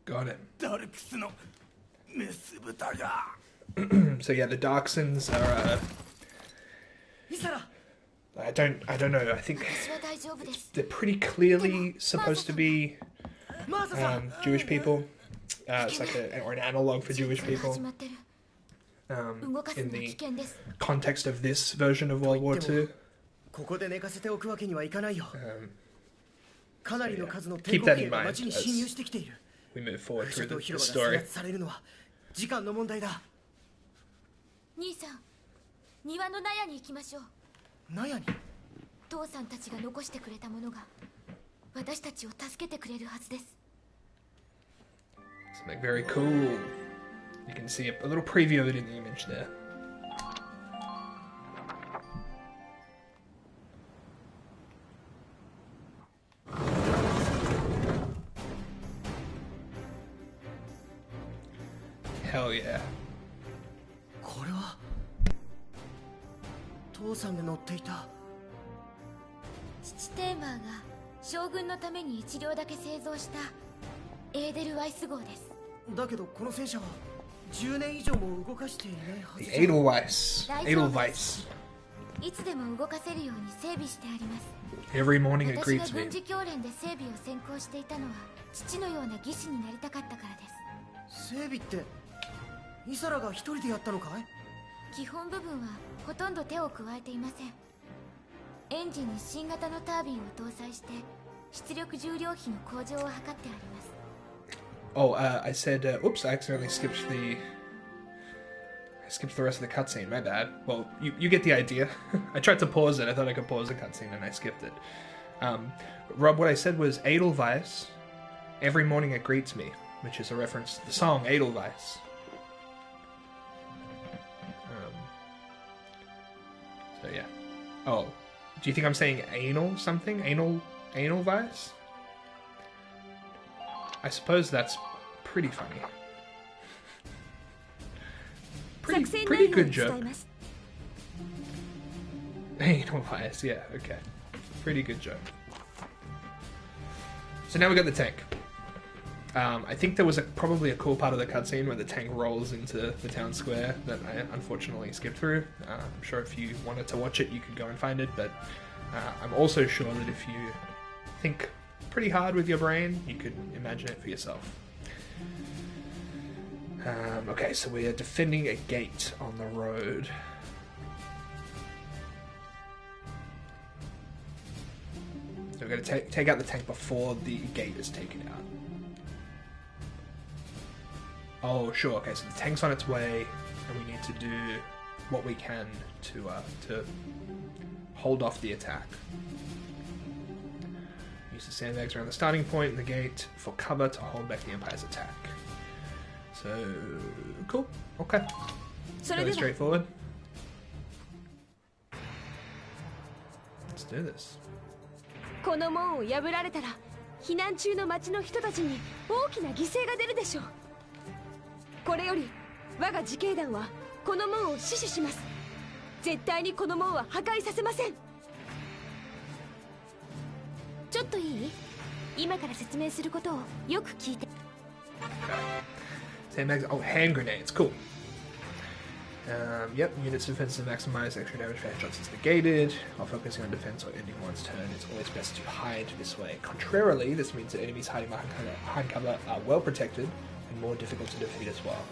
Got it. ダルクスのメス豚が。So yeah, the Darksons are. イサラ！ I don't know. I think 私は大丈夫です。 they're pretty clearly supposed to be マーサさん！ Jewish people. It's like or an analog for Jewish people. 始まってる。動かす In のは危 the 険です。 context of this version of World War II. ここで寝かせておくわけにはいかないよ。かなりの数の keep 帝 that 国 in 兵が mind 町に侵入してきている。 We move forward シャ through トー the 広場が制 story. 圧されるのは時間の問題だ。兄さん、庭の納屋に行きましょう。納屋に？父さんたちが残してくれたものが私たちを助けてくれるはずです。 Something very cool. You can see a little preview of it in the image there. Hell yeah. これは父さんが乗っていた。父テーマーが将軍のために1両だけ製造したエーデルワイス号です。だけどこの戦車は10年以上も動かしていないは The ず。 Edelweiss. Edelweiss. いつでも動かせるように整備してあります。 Every morning it 私 greets が me. 軍事教練で整備を専攻していたのは父のような技師になりたかったからです。整備ってイサラが一人でやったのかい？基本部分はほとんど手を加えていません。エンジンに新型のタービンを搭載して出力重量比の向上を図ってあります。 Oh, I said, oops, I accidentally skipped the rest of the cutscene, my bad. Well, you get the idea. I tried to pause it, I thought I could pause the cutscene and I skipped it. Rob, what I said was Edelweiss, every morning it greets me, which is a reference to the song Edelweiss. So yeah. Oh, do you think I'm saying anal something? Anal vice? I suppose that's pretty funny. Pretty good joke. Anal vice, yeah, okay. Pretty good joke. So now we got the tank. I think there was probably a cool part of the cutscene where the tank rolls into the town square that I unfortunately skipped through. I'm sure if you wanted to watch it, you could go and find it, but I'm also sure that if you think pretty hard with your brain, you could imagine it for yourself. Okay, so we are defending a gate on the road. So we're going to take out the tank before the gate is taken out. Oh, sure. Okay, so the tank's on its way, and we need to do what we can to hold off the attack. Use the sandbags around the starting point and the gate for cover to hold back the Empire's attack. So, cool. Okay. Fairly straightforward. Let's do this. この門を破られたら避難中の町の人たちに大きな犠牲が出るでしょう。これより我が自警団はこの門を死守します。絶対にこの門は破壊させません。ちょっといい？今から説明することをよく聞いて。Sandbags. Oh, hand grenades. Cool. Yep, units defense to maximize extra damage for headshots is negated. While focusing on defense or ending one's turn, it's always best to hide this way. Contrarily, this means that enemies hiding behind cover are well protected and more difficult to defeat as well.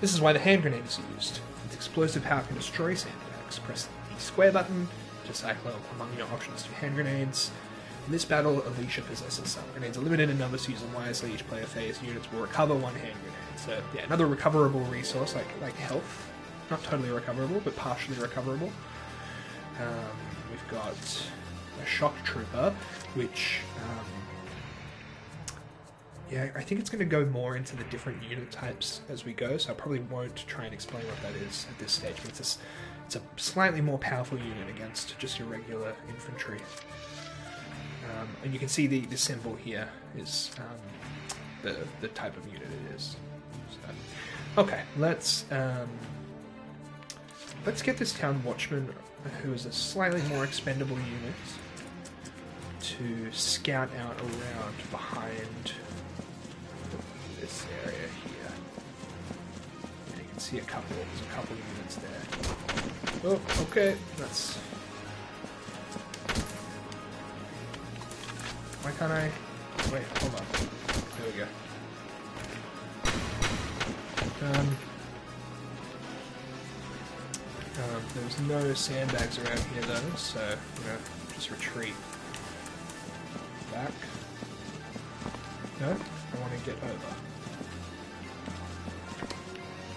This is why the hand grenade is used. Its explosive power can destroy sandbags. Press the square button to cycle among your options to hand grenades. In this battle, Alicia possesses some. Grenades are limited in numbers, so use them wisely. Each player phase units will recover one hand grenade. So, yeah, another recoverable resource, like health. Not totally recoverable, but partially recoverable. We've got a shock trooper, which, yeah, I think it's going to go more into the different unit types as we go, so I probably won't try and explain what that is at this stage, but It's a slightly more powerful unit against just your regular infantry. And you can see the symbol here is the type of unit it is. So, okay, let's get this town watchman, who is a slightly more expendable unit, to scout out around behind this area here. And you can see there's a couple units there. Oh, okay, that's... Why can't I... Wait, hold on. There we go. There's no sandbags around here though, so I'm gonna just retreat back. No, I want to get over.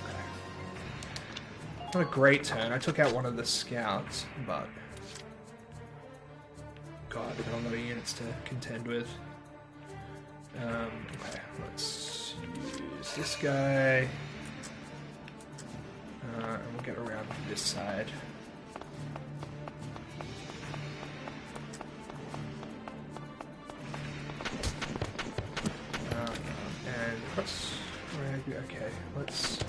Okay. Not a great turn. I took out one of the scouts, but God, I've got a lot of units to contend with. Okay, let's use this guy. And we'll get around to this side. And let's... Okay, let's...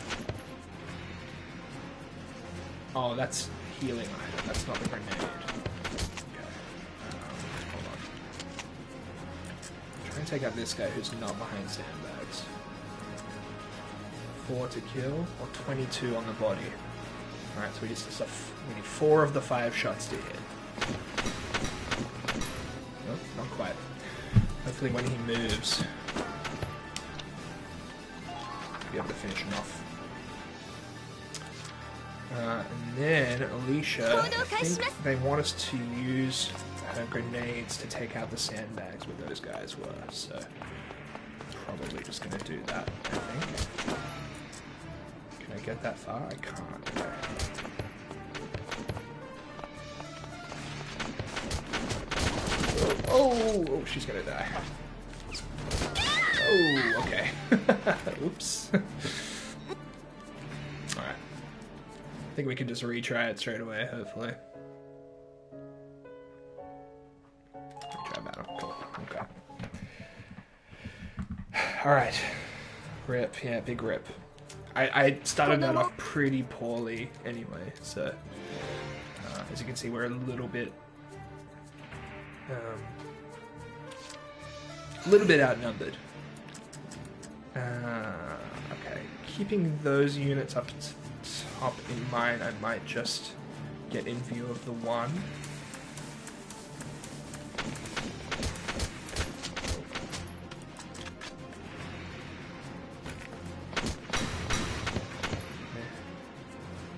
Oh, that's healing item. That's not the grenade. Okay. Hold on. Try and take out this guy who's not behind sandbags. 4 to kill, or 22 on the body. Alright, so we need 4 of the 5 shots to hit. Nope, not quite. Hopefully when he moves, we'll be able to finish him off. And then Alicia, I think they want us to use her grenades to take out the sandbags where those guys were, so probably just going to do that, I think. Can I get that far? I can't. Okay. Oh, she's gonna die. Oh, okay. Oops. Alright. I think we can just retry it straight away, hopefully. Retry battle. Cool. Okay. Alright. Rip. Yeah, big rip. I started that off pretty poorly anyway, so as you can see, we're a little bit outnumbered. Okay, keeping those units up top in mind, I might just get in view of the one.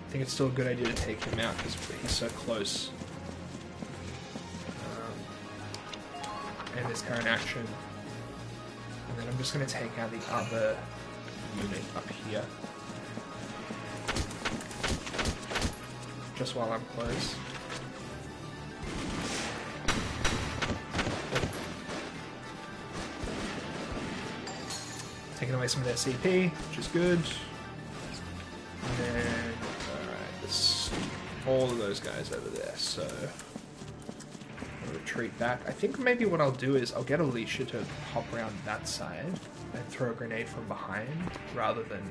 I think it's still a good idea to take him out because he's so close. And his current action. And then I'm just going to take out the other unit up here. Just while I'm close. Taking away some of their CP, which is good. And then all of those guys over there, so I'll retreat back. I think maybe what I'll do is I'll get Alicia to hop around that side and throw a grenade from behind rather than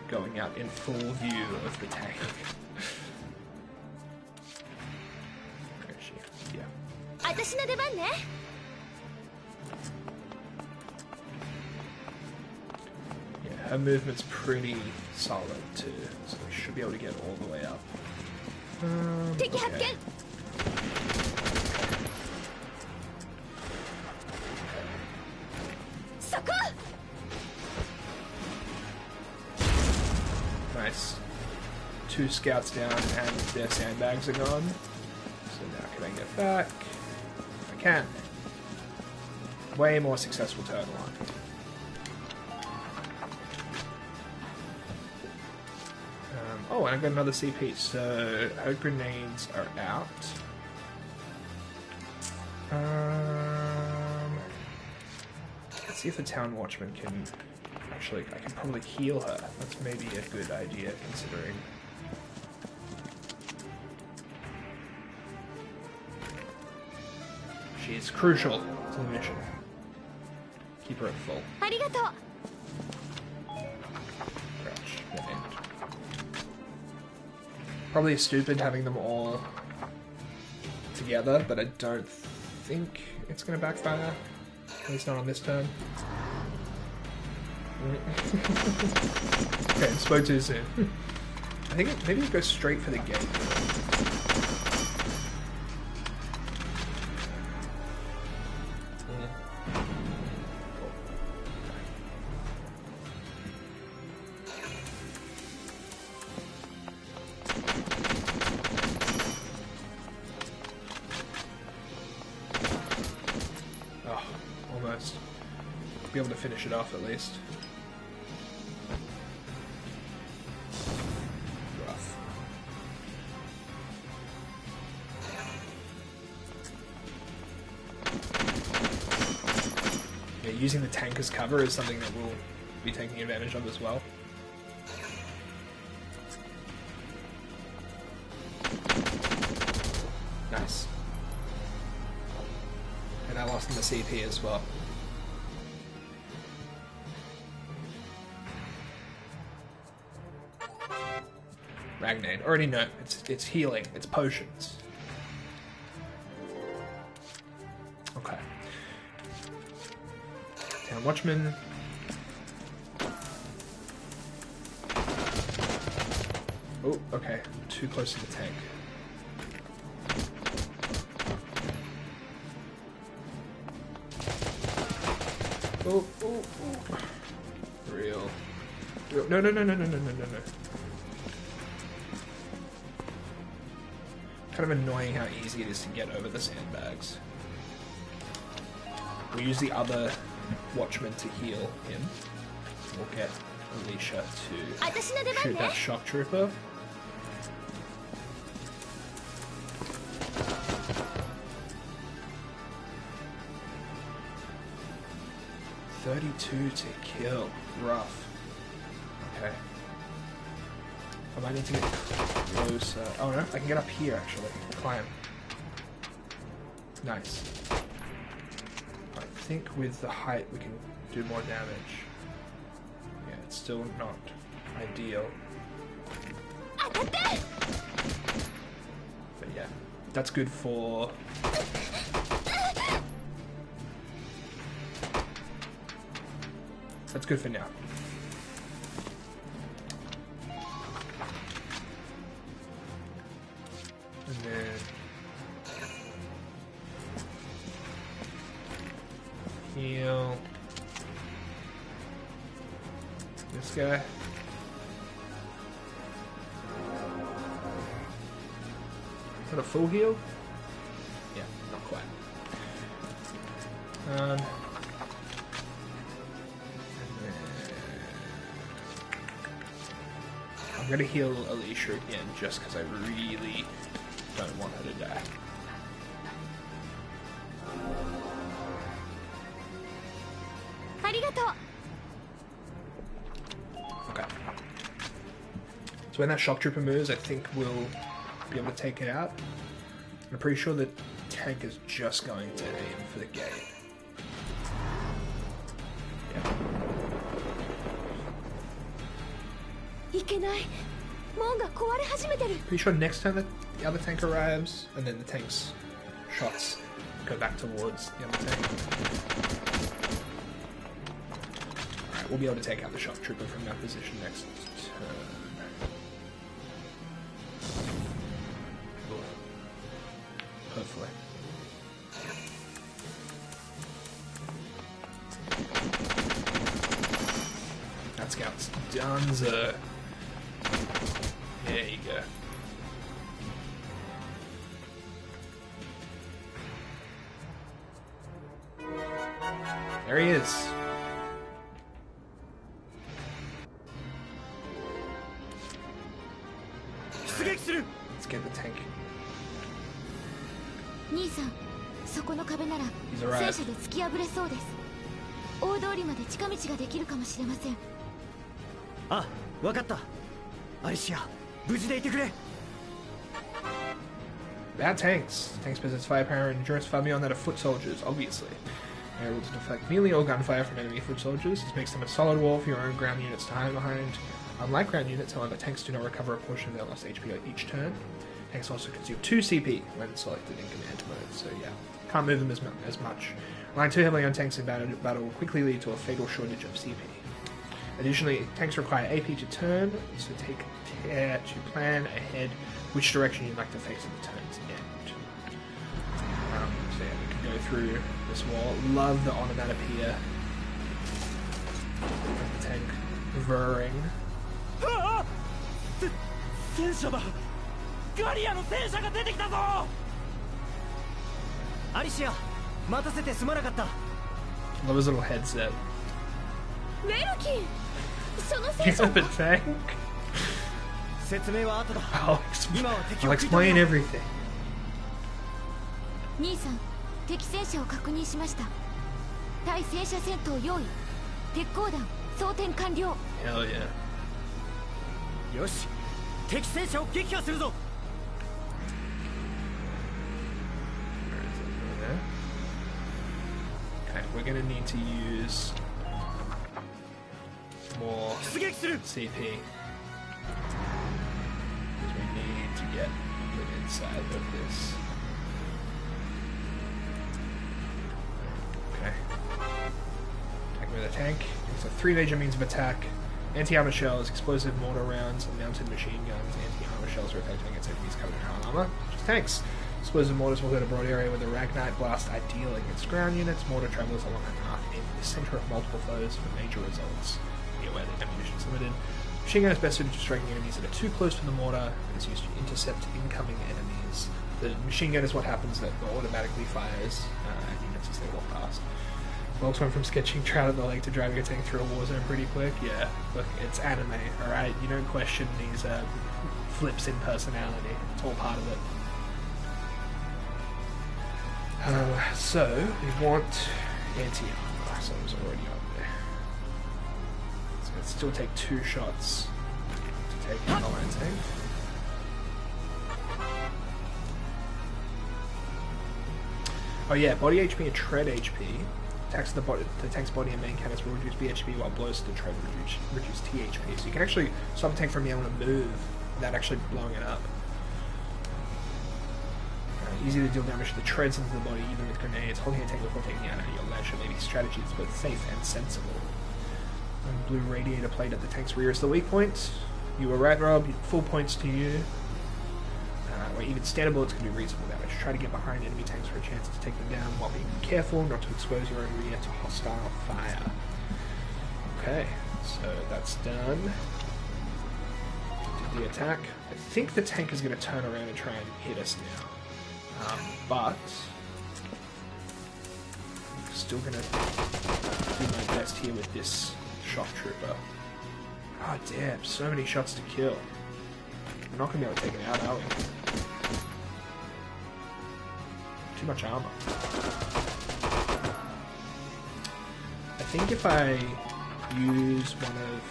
going out in full view of the tank. Where is she? Yeah. Yeah, her movement's pretty solid too, so we should be able to get all the way up. Okay. Nice. 2 scouts down and their sandbags are gone. So now can I get back? I can. Way more successful turn one. Oh, and I've got another CP, so her grenades are out. Let's see if the town watchman can... Actually, I can probably heal her. That's maybe a good idea, considering She's crucial to the mission. Keep her at full. ありがとう。 Crouch. And probably stupid having them all together, but I don't think it's going to backfire. At least not on this turn. Okay, I spoke too soon. I think maybe it goes straight for the gate. Oh, almost. Be able to finish it off at least. Rough. Yeah, using the tank as cover is something that we'll be taking advantage of as well. Nice. And I lost in the CP as well. Ragnade. Already know. It's healing. It's potions. Okay. Town Watchman. Oh, okay. Too close to the tank. Oh, oh, oh. Real. No, no, no, no, no, no, no, no, no. Kind of annoying how easy it is to get over the sandbags. We'll use the other Watchman to heal him. We'll get Alicia to shoot that shock trooper. $32 to kill. Rough. Okay. I might need to get closer. Oh no, I can get up here actually. Climb. Nice. I think with the height we can do more damage. Yeah, it's still not ideal. But yeah, that's good for... That's good for now. And then heal this guy. Is that a full heal? Yeah, not quite. I'm gonna heal Alicia again just because I really don't want her to die. Okay. So when that shock trooper moves, I think we'll be able to take it out. I'm pretty sure the tank is just going to aim for the gate. Yeah. Pretty sure next time that the other tank arrives, and then the tank's shots go back towards the other tank. Alright, we'll be able to take out the shock trooper from that position next turn. Hopefully. That scout's donezo. There you go. There he is. Let's get the tank. 兄さん、そこの壁なら He's arrived. 戦車で突き破れそうです。大通りまで近道ができるかもしれません。あ、わかった。アリシア、無事でいてくれ。About tanks. Tanks possess firepower and endurance far beyond that of foot soldiers, obviously. They're able to deflect melee or gunfire from enemy foot soldiers. This makes them a solid wall for your own ground units to hide behind. Unlike ground units, however, tanks do not recover a portion of their lost HP each turn. Tanks also consume 2 CP when selected in command mode, so yeah, can't move them as much. Relying too heavily on tanks in battle will quickly lead to a fatal shortage of CP. Additionally, tanks require AP to turn, so take care to plan ahead which direction you'd like to face at the turn's end. So yeah, we can go through this wall. Love the onomatopoeia of the tank whirring. 戦車だ。ガリアの戦車が出てきたぞ。アリシア、待たせてすまなかった。 Love his little headset. ウェルキン、その You 戦車 have a tank? 説明は後だ。 I'll explain everything. 兄さん、敵戦車を確認しました。対戦車戦闘用意。鉄鋼弾装填完了。 Hell yeah. よし、敵戦車を撃破するぞ。 Okay, we're gonna need to use more CP. Because we need to get the inside of this. Okay. Attack with a tank. It's a 3 major means of attack. Anti-armor shells, explosive mortar rounds, and mounted machine guns. Anti-armor shells are effective against enemies covered in hard armor, which is tanks. Explosive mortars will hit a broad area with a Ragnite blast, ideal against ground units. Mortar travels along an arc in the center of multiple foes for major results. Be aware that ammunition is limited. Machine gun is best suited to striking enemies that are too close to the mortar, and is used to intercept incoming enemies. The machine gun is what happens that automatically fires at units as they walk past. Volks went from sketching trout at the lake to driving a tank through a war zone pretty quick. Yeah, look, it's anime, alright? You don't question these flips in personality. It's all part of it. So, we want anti-armor, so it was already up there. So let's still take 2 shots to take out the line tank. Oh yeah, body HP and tread HP. Attacks the tank's body and main cannons will reduce BHP, while blows to the tread will reduce THP. So you can actually stop a tank from being able to move without actually blowing it up. Easy to deal damage to the treads into the body, even with grenades. Holding a tank before taking it out at your leisure may be strategy that's both safe and sensible. And blue radiator plate at the tank's rear is the weak point. You were right, Rob. Full points to you. Or even standard bullets can do reasonable damage. Try to get behind enemy tanks for a chance to take them down while being careful not to expose your own rear to hostile fire. Okay, so that's done. Did the attack. I think the tank is going to turn around and try and hit us now. But I'm still going to do my best here with this shock trooper. Oh damn, so many shots to kill. We're not going to be able to take it out, are we? Too much armor. I think if I use one of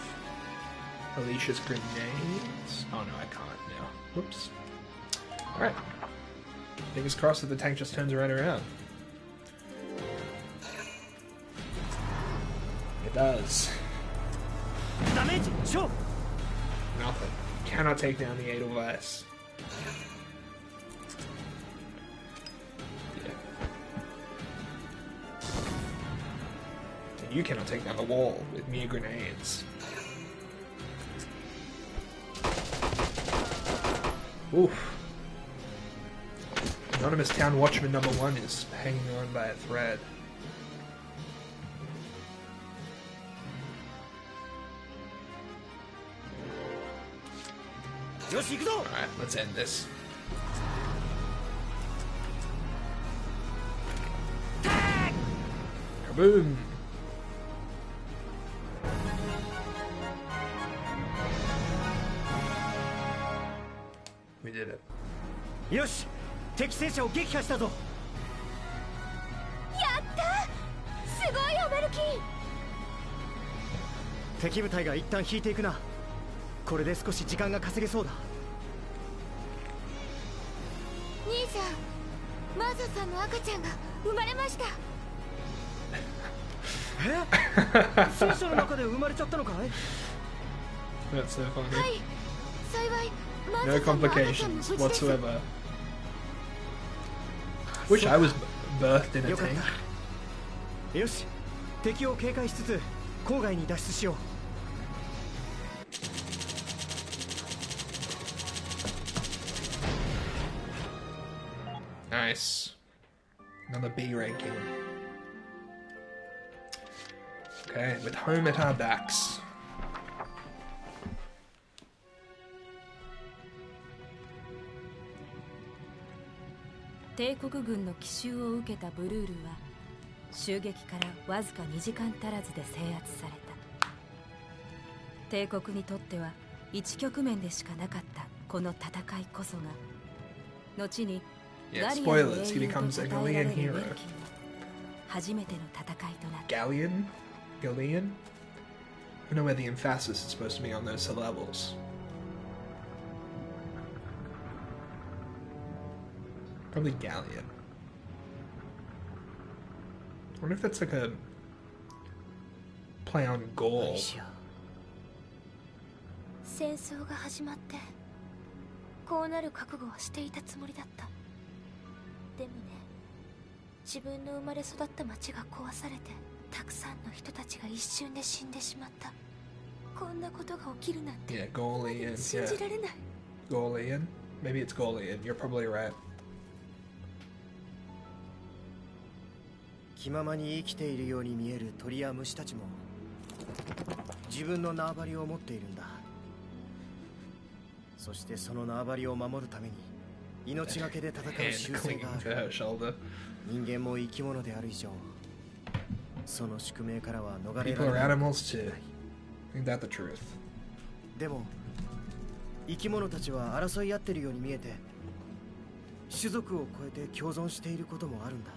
Alicia's grenades... Oh no, I can't now. Whoops. Alright. Fingers crossed that the tank just turns right around. It does. Nothing. Cannot take down the Edelweiss. Yeah. And you cannot take down the wall with mere grenades. Oof. Anonymous Town Watchman #1 is hanging on by a thread. Alright, let's end this. Kaboom! We did it. よし、敵戦車を撃破したぞ。やった！すごいよ、メルキン。敵部隊が一旦引いていくな。これで少し時間が稼げそうだ。兄さん、マーサさんの赤ちゃんが生まれました。戦車の中で生まれちゃったのかい？ That's so funny. はい、幸いマー No サさんの赤ちゃんも complications 無事です。 whatsoever. Wish I was birthed in a よかっ tank. た。よし、敵を警戒しつつ郊外に脱出しよう。Nice. Another B ranking. Okay, with home at our backs. 帝国軍の奇襲を受けたブルールは襲撃からわずか2時間足らずで制圧された。帝国にとっては一局面でしかなかったこの戦いこそが後に Yeah, ガリアンの spoilers, he 英雄と becomes a 称えられ Galilean るベ hero. ルキンの初めての戦いとなった。 Galleon? Galilean? I don't know where the emphasis is supposed to be on those syllables. Probably Galleon. I wonder if that's like a play on Gaul. 戦争が始まってこうなる覚悟はしていたつもりだった。でもね、自分の生まれ育った町が壊されてたくさんの人たちが一瞬で死んでしまった。こんなことが起きるなんて Yeah, Gaulian. 信 Yeah, じられない。 Gaulian. Maybe it's Gaulian. You're probably right. 気ままに生きているように見える鳥や虫たちも自分の縄張りを持っているんだ。そしてその縄張りを守るために命がけで戦う And 習性 clinging があ to her る。 shoulder. 人間も生き物である以上、その宿命からは逃れら People れ are ない。 animals too. Ain't that the truth? でも生き物たちは争い合ってるように見えて種族を超えて共存していることもあるんだ。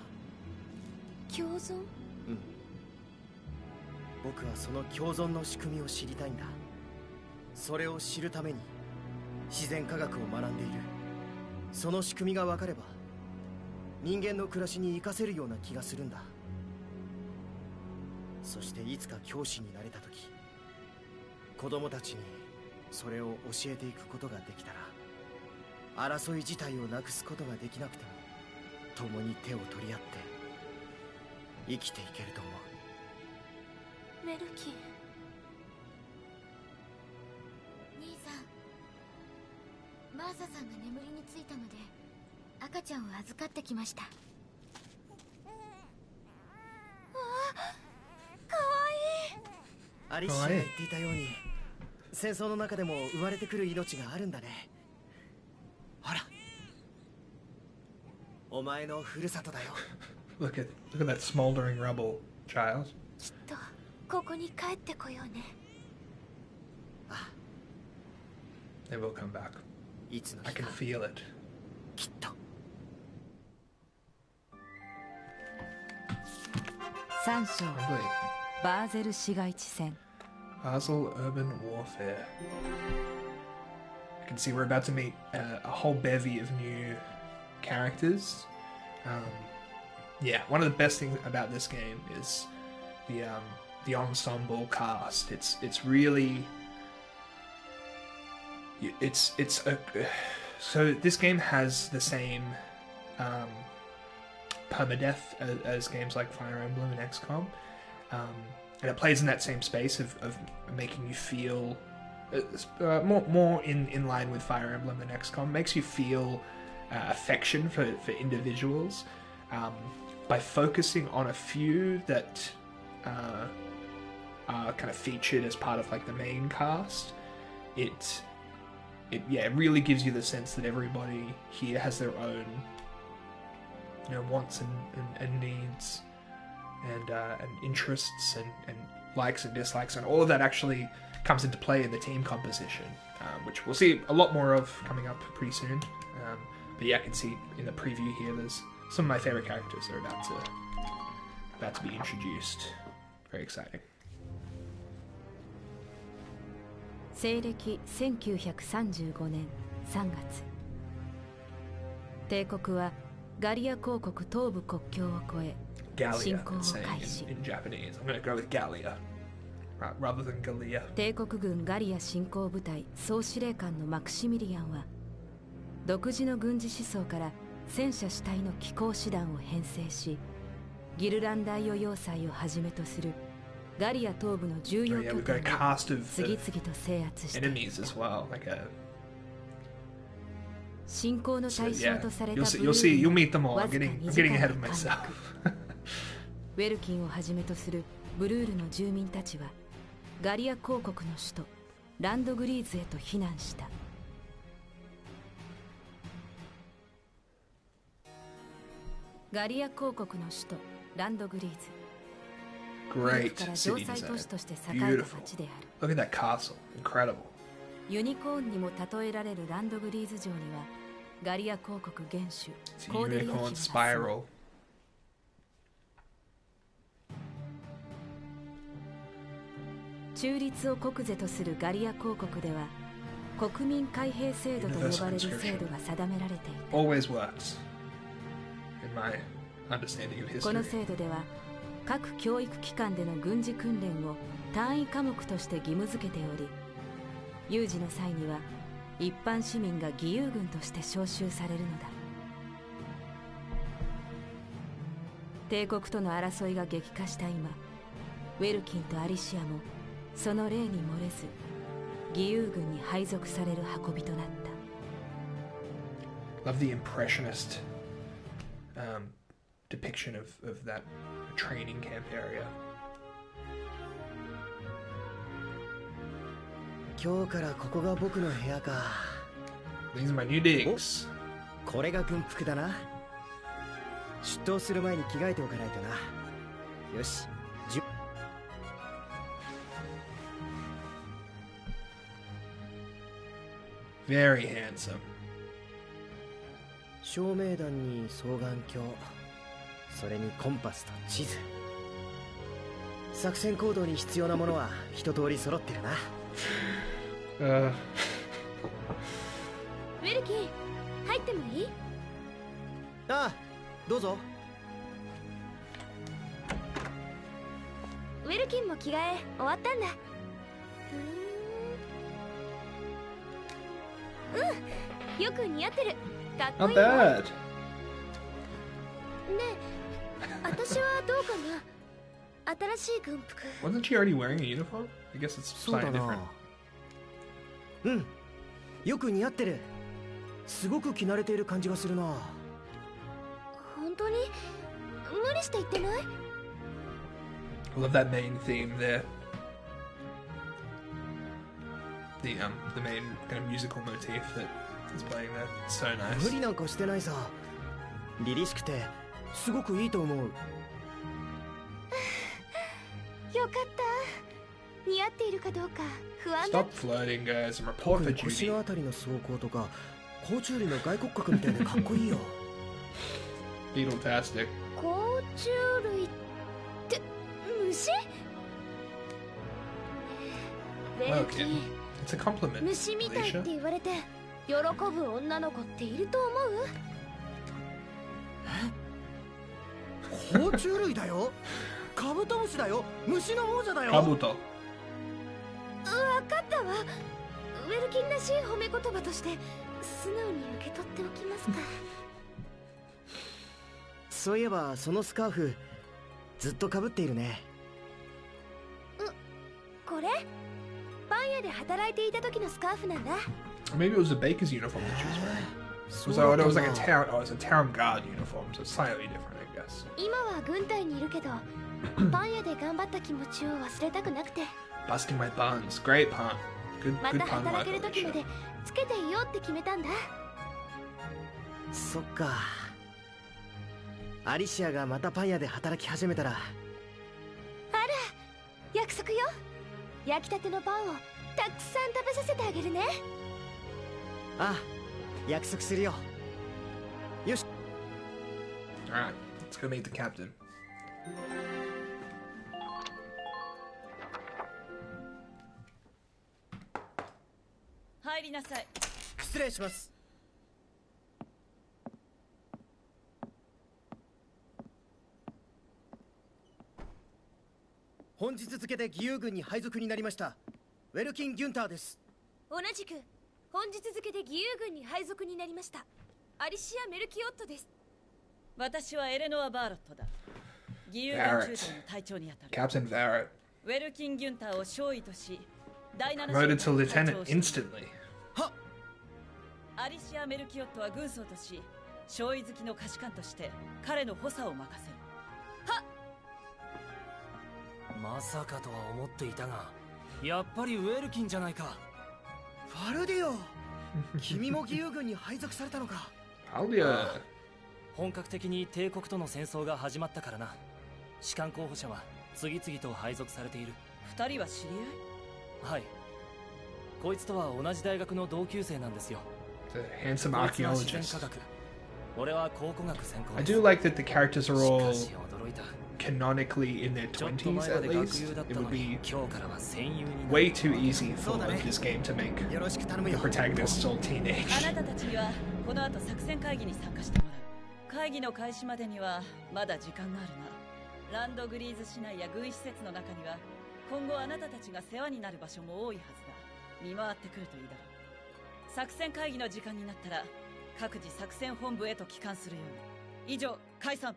共存？うん。僕はその共存の仕組みを知りたいんだ。それを知るために自然科学を学んでいる。その仕組みが分かれば人間の暮らしに活かせるような気がするんだ。そしていつか教師になれた時、子供たちにそれを教えていくことができたら、争い自体をなくすことができなくても共に手を取り合って生きていけると思う。メルキン。兄さん、マーサさんが眠りについたので赤ちゃんを預かってきました。アリシアが言っていたように戦争の中でも生まれてくる命があるんだね。ほら、お前のふるさとだよ。Look at that smoldering rubble, child. きっとここに帰ってこようね。あ、 They will come back. いつの I 日 can か feel it. きっと。3章 Probably バーゼル市街地戦。 Basel Urban Warfare. I can see we're about to meet a whole bevy of new characters. Yeah, one of the best things about this game is the ensemble cast. It's really so this game has the same permadeath as games like Fire Emblem and XCOM, and it plays in that same space of making you feel more in line with Fire Emblem than XCOM. Makes you feel affection for individuals by focusing on a few that are kind of featured as part of like the main cast. It really gives you the sense that everybody here has their own, wants and needs and interests and likes and dislikes, and all of that actually comes into play in the team composition, which we'll see a lot more of coming up pretty soon. But yeah, I can see in the preview here there's some of my favorite characters that are about to be introduced. Very exciting. 西暦1935年3月、帝国はガリア公国東部国境を越え Gallia, 侵攻を it's 開 saying 始。 in Japanese. I'm going to go with Gallia rather than Gallia. 帝国軍ガリア侵攻部隊総司令官のマクシミリアンは独自の軍事思想から戦車主体の機甲師団を編成し、ギルランダイオ要塞をはじめとするガリア東部の重 Oh 要 yeah, 拠 we've got a 点を cast of 次々と制圧してい enemies っ as た。 well. Like a 侵攻の so 対象 yeah, とされた you'll ブル see, ー you'll ム meet them all. わ I'm ずか getting 2 I'm 時 getting 間 ahead で of 陥 myself. 落。ウェルキンをはじめとするブルールの住民たちはガリア公国の首都ランドグリーズへと避難した。ガリア公国の首都ランドグリーズ。 Great から城 cities 塞 there. 都市として栄えた Beautiful. 町である。 Look at that castle. Incredible. ユニコーンにも例えられるランドグリーズ城にはガリア公国元首 It's a コーデリア妃 unicorn が住む。 spiral. 中立を国是とするガリア公国では国民開閉制度と呼ばれる制度が定められていた。 Always works. In my understanding of この history. 制度では各教育機関での軍事訓練を単位科目として義務付けており、有事の際には一般市民が義勇軍として招集されるのだ。帝国との争いが激化した今、ウェルキンとアリシアもその例に漏れず義勇軍に配属される運びとなった。 Love the impressionist depiction of that training camp area. 今日からここが僕の部屋か。 These are my new digs. これが軍服だな。出頭する前に着替えておかないとな。よし。Very handsome. 照明弾に双眼鏡、それにコンパスと地図。作戦行動に必要なものは一通り揃ってるな。ウェルキン、入ってもいい？ああ、どうぞ。ウェルキンも着替え終わったんだ。よく似合ってる。かっこ Not いいよ。 bad. ねえ、私はどうかな。新しい軍服。 Wasn't she already wearing a uniform? I guess it's そうだ slightly な different.。うん、よく似合ってる。すごく着慣れている感じがするな。本当に無理して言ってない？ I love that main theme there. The main kind of musical motif that is playing there. It's so 無 nice. 理なんかしてないさ。凛々しくてすごくいいと思う。よかった。似合っているかどうか不安だ。 Stop flirting, guys, and report 特 for に腰 duty. のあたりの装甲とか甲虫類の外骨格みたいでかっこいいよ。Beetle-tastic. 甲虫類って虫？ウェルキ Okay. ン、 It's a compliment. 虫みたいって Alicia. 言われて喜ぶ女の子っていると思う？甲虫類だよ。カブトムシだよ。虫の王者だよ。 Kabuto. わかったわ。ウェルキンらしい褒め言葉として素直に受け取っておきますか。そういえばそのスカーフずっと被っているね。これパン屋で働いていた時のスカーフなんだ。 Maybe it was a baker's uniform that she was wearing. そ So うだ it った was like a な。 town. Oh, it's a town guard uniform, so it's slightly different, I guess. 今は軍隊にいるけどパン屋で頑張った気持ちを忘れたくなくて Busting my buns. Great pun. Good, ま good た pun 働ける work, 時ま Alicia. でつけていようって決めたんだ。そっか。アリシアがまたパン屋で働き始めたら。約束よ。焼きたてのパンをたくさん食べさせてあげるね。ああ、約束するよ。よし。 Alright, let's go meet the captain. 入りなさい。失礼します。本日付で義勇軍に配属になりましたウェルキン・ギュンターです。同じく本日付で義勇軍に配属になりましたアリシア・メルキオットです。私はエレノア・バーロットだ。義勇軍中隊の隊長にあたる Captain Varrett. ウェルキン・ギュンターを少尉とし第7 Promoted to 小隊の隊長 lieutenant をして instantly. アリシア・メルキオットは軍曹とし少尉好きの下士官として彼の補佐を任せる。まさかとは思っていたが、やっぱりウェルキンじゃないか。ファルディオ君も義勇軍に配属されたのか。Haldia. 本格的に帝国との戦争が始まったからな。士官候補者は次々と配属されている。二人は知り合い？はい。こいつとは同じ大学の同級生なんですよ。The handsome こいつは自然 archaeologist. 科学。俺は考古学専攻 I です。 do like that the characters are し all かし驚いた。 canonically in their ちょっと 20s 前ま at で学 least. 友だっ It た would のに be 今日からは戦友になる。 way too easy for this game to make よろしく頼む the よ。 protagonists all あ teenage. なたたちにはこの後作戦会議に参加してもらう。会議の開始までにはまだ時間があるな。ランドグリーズ市内や軍施設の中には今後あなたたちが世話になる場所も多いはずだ。見回ってくるといいだろう。作戦会議の時間になったら各自作戦本部へと帰還するように。以上、解散。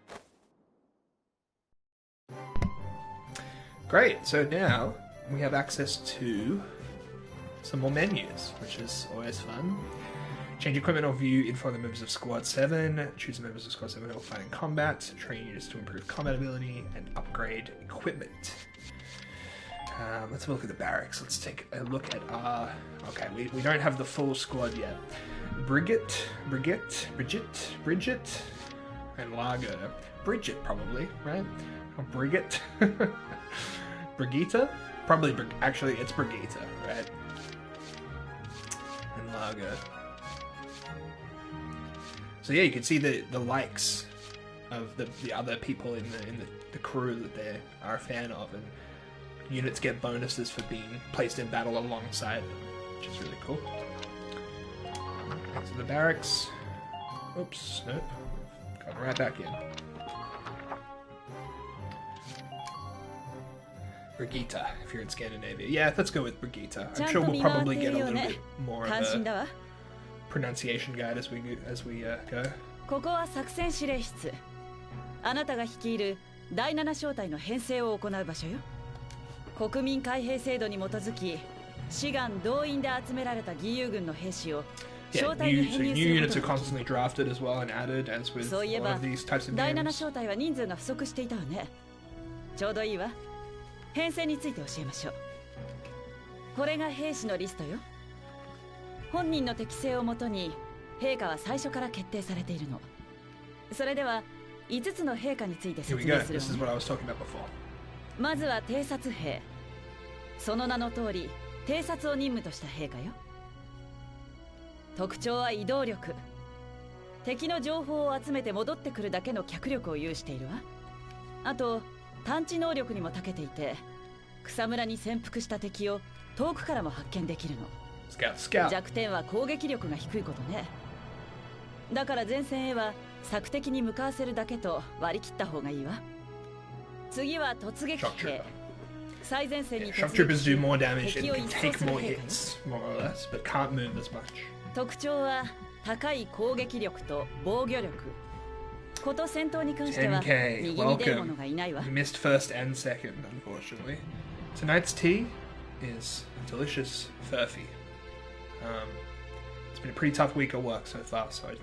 Great, so now we have access to some more menus, which is always fun. Change equipment or view info of the members of Squad 7. Choose the members of Squad 7 who will fight in combat. Train units to improve combat ability and upgrade equipment. Let's have a look at the barracks. Let's take a look at our... Okay, we don't have the full squad yet. Bridget, and Largo. Bridget, probably, right? Or Brigitte. Brigitte? Probably, actually, it's Brigitte, right? And Largo. So yeah, you can see the likes of the other people in the crew that they are a fan of, and units get bonuses for being placed in battle alongside them, which is really cool. So the barracks. Oops, nope. Got right back in. Brigitte, if you're in Scandinavia. Yeah, let's go with Brigitte. I'm sure we'll probably get a little bit more of a pronunciation guide as we go. ここは作戦司令室。あなたが率いる第7小隊の編成を行う場所よ。国民海兵制度に基づき、志願動員で集められた義勇軍の兵士を Yeah, new units are constantly drafted as well and added, as with all of these types of 第7 games. 小隊は人数が不足していたわね。ちょうどいいわ。編成について教えましょう。これが兵士のリストよ。本人の適性をもとに陛下は最初から決定されているの。それでは5つの陛下について Here 説 we 明 go. する This is what I was talking about before. まずは偵察兵。その名の通り偵察を任務とした陛下よ。特徴は移動力。敵の情報を集めて戻ってくるだけの脚力を有しているわ。あと探知能力にも長けていて、草むらに潜伏した敵を遠くからも発見できるの。弱点は攻撃力が低いことね。だから前線へは索敵に向かわせるだけと割り切った方がいいわ。次は突撃兵。最前線に Shock troopers do more damage and can take more hits, more or less, but can't move as much. 特徴は高い攻撃力と防御力。こと戦闘に関しては右に出る者がいないわ。 You missed first and second, unfortunately. Tonight's tea is delicious furphy. It's been a pretty tough week of work so far, so I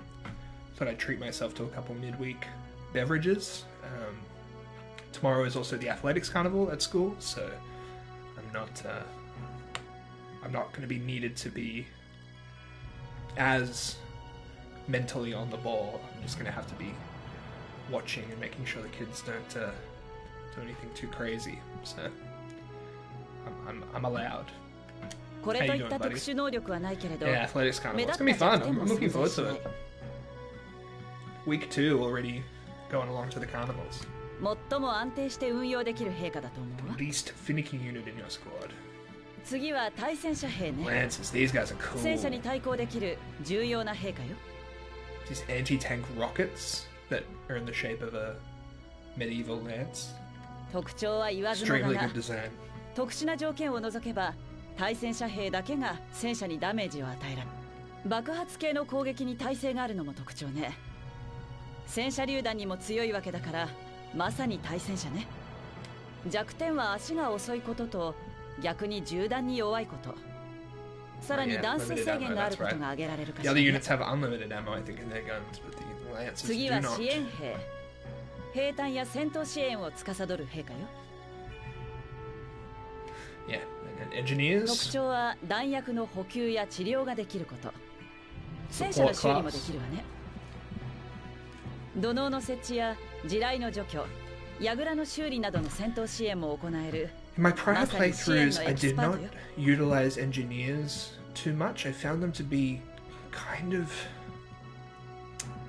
thought I'd treat myself to a couple midweek beverages. Tomorrow is also the athletics carnival at school, so I'm not going to be needed to be as mentally on the ball. I'm just going to have to be watching and making sure the kids don't do anything too crazy. So I'm allowed. これといった特殊能力はないけれど、 Yeah, athletics carnival. It's going to be fun. I'm looking forward to it. Week 2 already going along to the carnivals. 最も安定して運用できる陛下だと思うわ。 Least finicky unit in your squad. 次は対戦車兵ね。 Lances, these guys are cool. 戦車に対抗できる重要な兵下よ。 These anti-tank rockets that are in the shape of a medieval lance. 特徴は言わずも Extremely がな good design. 特殊な条件を除けば対戦車兵だけが戦車にダメージを与えられる。爆発系の攻撃に耐性があるのも特徴ね。戦車榴弾にも強いわけだからまさに対戦車ね。弱点は足が遅いことと逆に銃弾に弱いこと、さらに弾数制限があることが挙げられるかし The ら、 other ね、 units have unlimited ammo, I think, in their guns, but the Lancers 次 do は not. 支援兵、兵隊や戦闘支援を司る兵かよ。 Yeah, and engineers. 特徴は弾薬の補給や治療ができること、戦車の修理もできるわね。土のうの設置や地雷の除去、櫓の修理などの戦闘支援も行える。 In my prior まさに支援の playthroughs, エ I キス did パー not トよ。 utilize engineers too much. I found them to be kind of.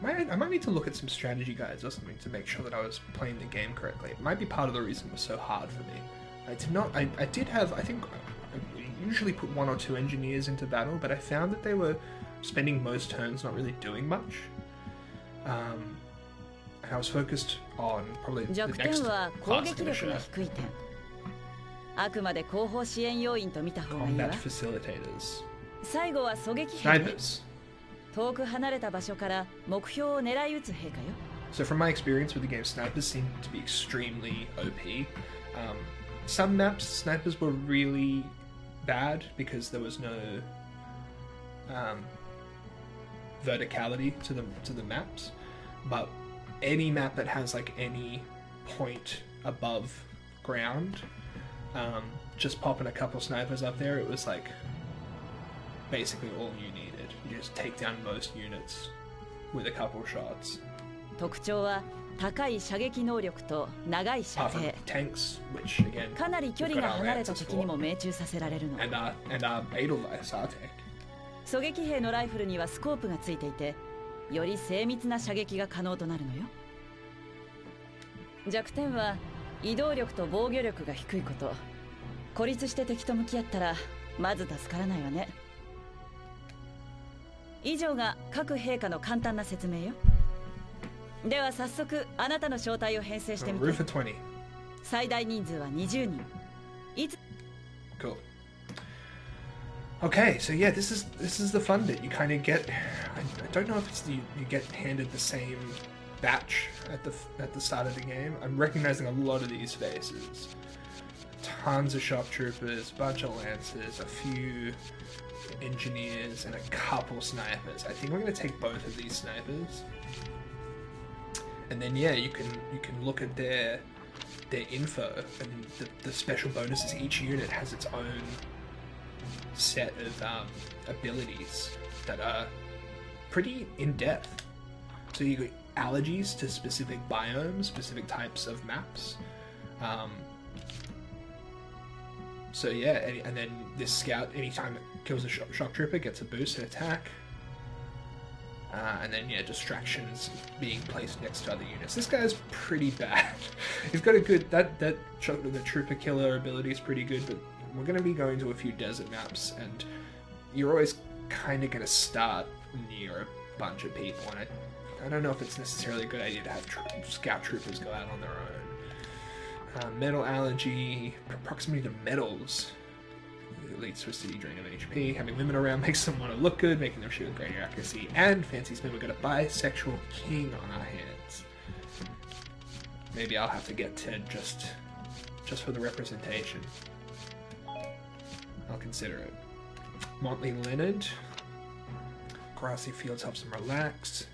I might need to look at some strategy guides or something to make sure that I was playing the game correctly. It might be part of the reason it was so hard for me. I did not. I did have. I think I usually put 1 or 2 engineers into battle, but I found that they were spending most turns not really doing much. And I was focused on probably the 弱点 next は攻 class 撃力が finisher, 低い点。あくまで後方支援要員と見た方がいいわ。 combat facilitators, 最後は狙撃兵ね。 snipers. 遠く離れた場所から目標を狙い撃つ兵かよ。 So from my experience with the game, snipers seem to be extremely OP. Some maps, snipers were really bad because there was no verticality to the maps. But any map that has like any point above ground, just popping a couple snipers up there, it was like basically all you needed. You just take down most units with a couple shots. 特徴は高い射撃能力と長い射 Apart 程。 from tanks, which again, かなり距離が離れた敵にも for. 命中させられるの。 And our Edelweiss Artec. 狙撃兵のライフルにはスコープがついていて、より精密な射撃が可能となるのよ。弱点は移動力と防御力が低いこと。孤立して敵と向き合ったらまず助からないわね。以上が各兵科の簡単な説明よ。では早速あなたの正体を編成してみ Root て。 for 20. 最大人数は20人。いつ Cool. Okay, so yeah, this is the fun bit. You kind of get. I don't know if it's you get handed the same batch at the start of the game. I'm recognizing a lot of these faces. Tons of shock troopers, a bunch of lancers, a few engineers, and a couple snipers. I think we're going to take both of these snipers. And then yeah, you can look at their info and the special bonuses. Each unit has its own set of abilities that are pretty in-depth. So you got allergies to specific biomes, specific types of maps. So yeah, and then this scout, anytime it kills a shock trooper, gets a boost in attack. And then yeah, distractions being placed next to other units. This guy's pretty bad. He's got a good the trooper killer ability is pretty good, but we're going to be going to a few desert maps, and you're always kind of going to start near a bunch of people, and I don't know if it's necessarily a good idea to have scout troopers go out on their own. Metal allergy, proximity to metals leads to a city drain of HP. Having women around makes them want to look good, making them shoot with greater accuracy. And fancy spin, we've got a bisexual king on our hands. Maybe I'll have to get Ted just for the representation. I'll consider it. Motley Leonard. Grassy fields helps them relax.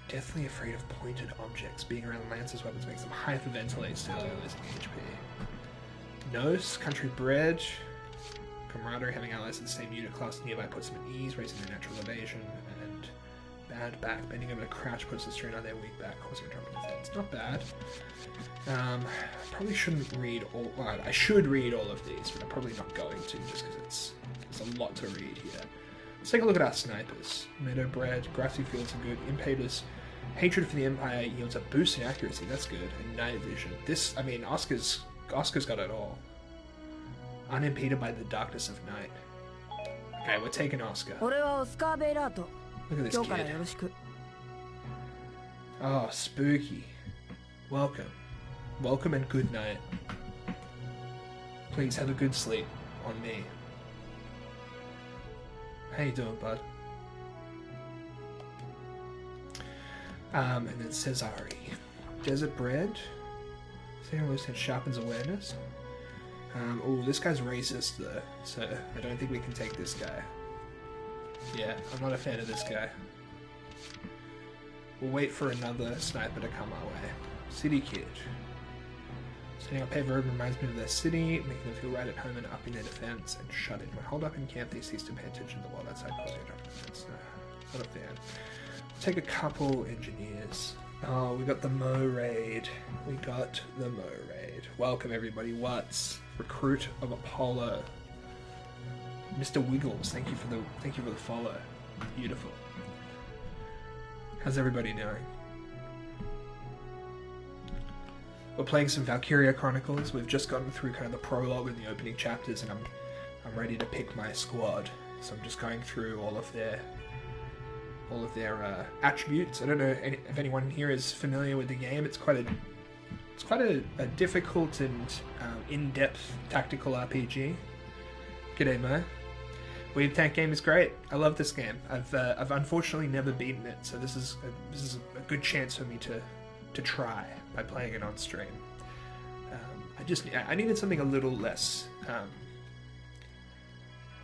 Deathly afraid of pointed objects. Being around Lance's weapons makes them hyperventilate, slowly losing HP. Nose, country bred. Camaraderie, having allies of the same unit class nearby puts them at ease, raising their natural evasion. And bad back, bending over to crouch puts a strain on their weak back, causing a drop in defense. Not bad. Probably shouldn't read all. Well, I should read all of these, but I'm probably not going to, just because there's a lot to read here. Let's take a look at our snipers. Meadowbred, grassy fields are good. Impaters, hatred for the Empire yields a boost in accuracy. That's good. And night vision. This, I mean, Oscar's got it all. Unimpeded by the darkness of night. Okay, we're taking Oscar. Look at this kid. Oh, spooky. Welcome. welcome and good night. Please have a good sleep on me. How you doing, bud? And then Cesari. Desert bread. Saying loose head sharpens awareness. Oh, this guy's racist though, so I don't think we can take this guy. Yeah, I'm not a fan of this guy. We'll wait for another sniper to come our way. City Kid. Setting up paved road reminds me of their city, making them feel right at home and upping their defense and shut in. When holed up in camp, they cease to pay attention to the world outside, causing a drop of defense. No, not a fan. We'll take a couple engineers. Oh, we got the Mo raid. We got the Mo raid. Welcome everybody. What's recruit of Apollo? Mr. Wiggles, thank you for the follow. Beautiful. How's everybody doing? We're playing some Valkyria Chronicles. We've just gotten through kind of the prologue and the opening chapters, and I'm ready to pick my squad. So I'm just going through all of their attributes. I don't know if anyone here is familiar with the game. It's quite a difficult and in-depth tactical RPG. G'day, Mo. Weeb Tank game is great. I love this game. I've unfortunately never beaten it, so this is a good chance for me to try by playing it on stream. I needed something a little less kind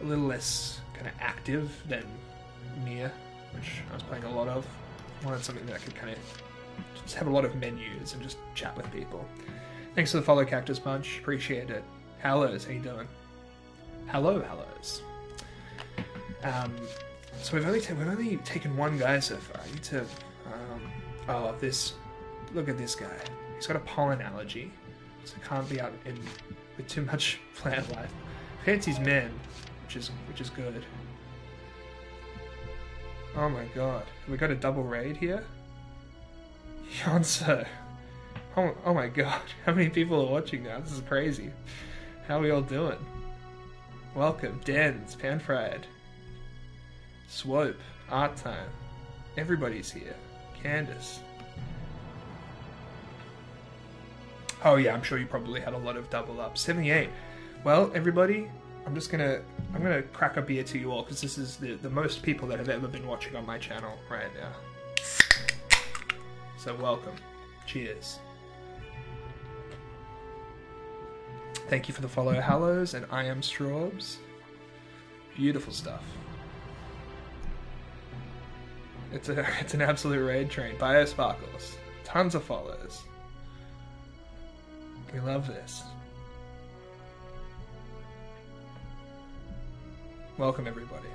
of active than Nier, which I was playing a lot of. I wanted something that I could kind of just have a lot of menus and just chat with people. Thanks for the follow, Cactus Punch. Appreciate it. Hallows, how you doing? Hello, Hallows. So we've only taken one guy so far. I need to. Look at this guy. He's got a pollen allergy, so can't be out with too much plant life. Fancy's men, which is good. Oh my god, we got a double raid here. Yonso. Oh my god, how many people are watching now? This is crazy. How are we all doing? Welcome, Dens, Pan Fried, Swope, Art Time. Everybody's here. Candace. Oh yeah, I'm sure you probably had a lot of double up. 78. Well, everybody, I'm gonna crack a beer to you all because this is the most people that have ever been watching on my channel right now. So welcome. Cheers. Thank you for the follow, Hallows, and I am Straubs. Beautiful stuff. It's an absolute raid train. Biosparkles. Tons of follows. We love this. Welcome everybody.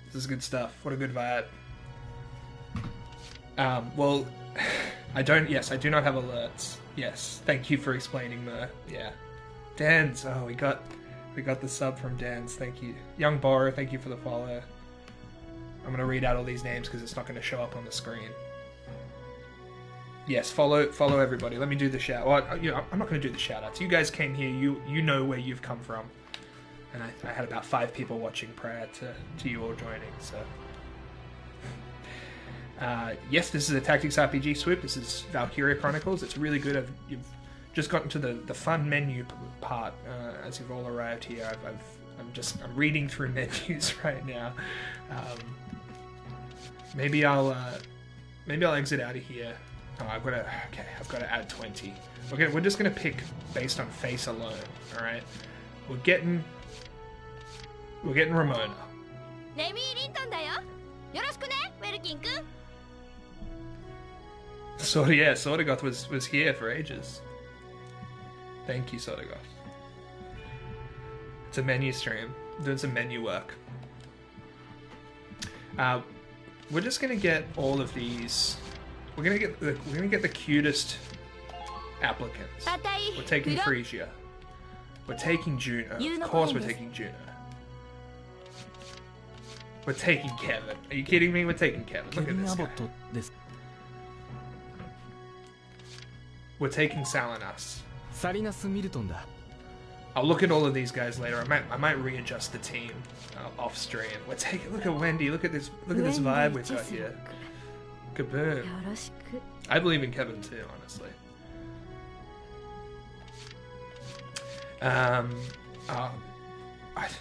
This is good stuff. What a good vibe. Well, I do not have alerts. Yes, thank you for explaining the, yeah. Dans, oh, we got the sub from Dans, thank you. Young Borrow, thank you for the follow. I'm going to read out all these names because it's not going to show up on the screen. Yes, follow everybody. Let me do the shout. Well, I'm not going to do the shout outs. You guys came here. You know where you've come from, and I had about 5 people watching prior to you all joining. So, yes, this is a tactics RPG swoop. This is Valkyria Chronicles. It's really good. You've just gotten to the fun menu part as you've all arrived here. I'm reading through menus right now. Maybe I'll exit out of here. Oh, I've got to add 20. We're just gonna pick based on face alone. All right, we're getting Ramona. Sordagoth was here for ages. Thank you, Sordagoth. It's a menu stream. Doing some menu work. We're just gonna get all of these. We're gonna get the cutest applicants. We're taking Frisia. We're taking Juno. Of course, we're taking Juno. We're taking Kevin. Are you kidding me? We're taking Kevin. Look at this guy. We're taking Salinas. I'll look at all of these guys later. I might readjust the team off stream. Look at Wendy. Look at this vibe we've got here. Kaboom. I believe in Kevin too, honestly.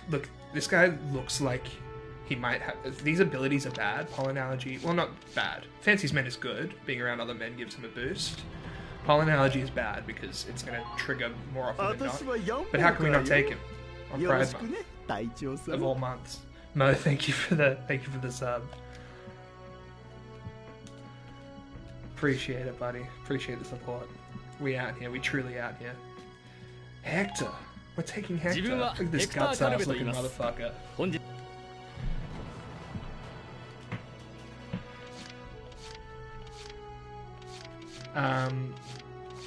Look, this guy looks like he might have... These abilities are bad. Pollen allergy... Well, not bad. Fancy's Men is good. Being around other men gives him a boost. Pollen allergy is bad because it's going to trigger more often than not. But how can we not take him on Pride Month of all months? Mo, thank you for the sub. Appreciate it, buddy. Appreciate the support. We out here. We truly out here. Hector. We're taking Hector. Look at this guts-ass looking motherfucker.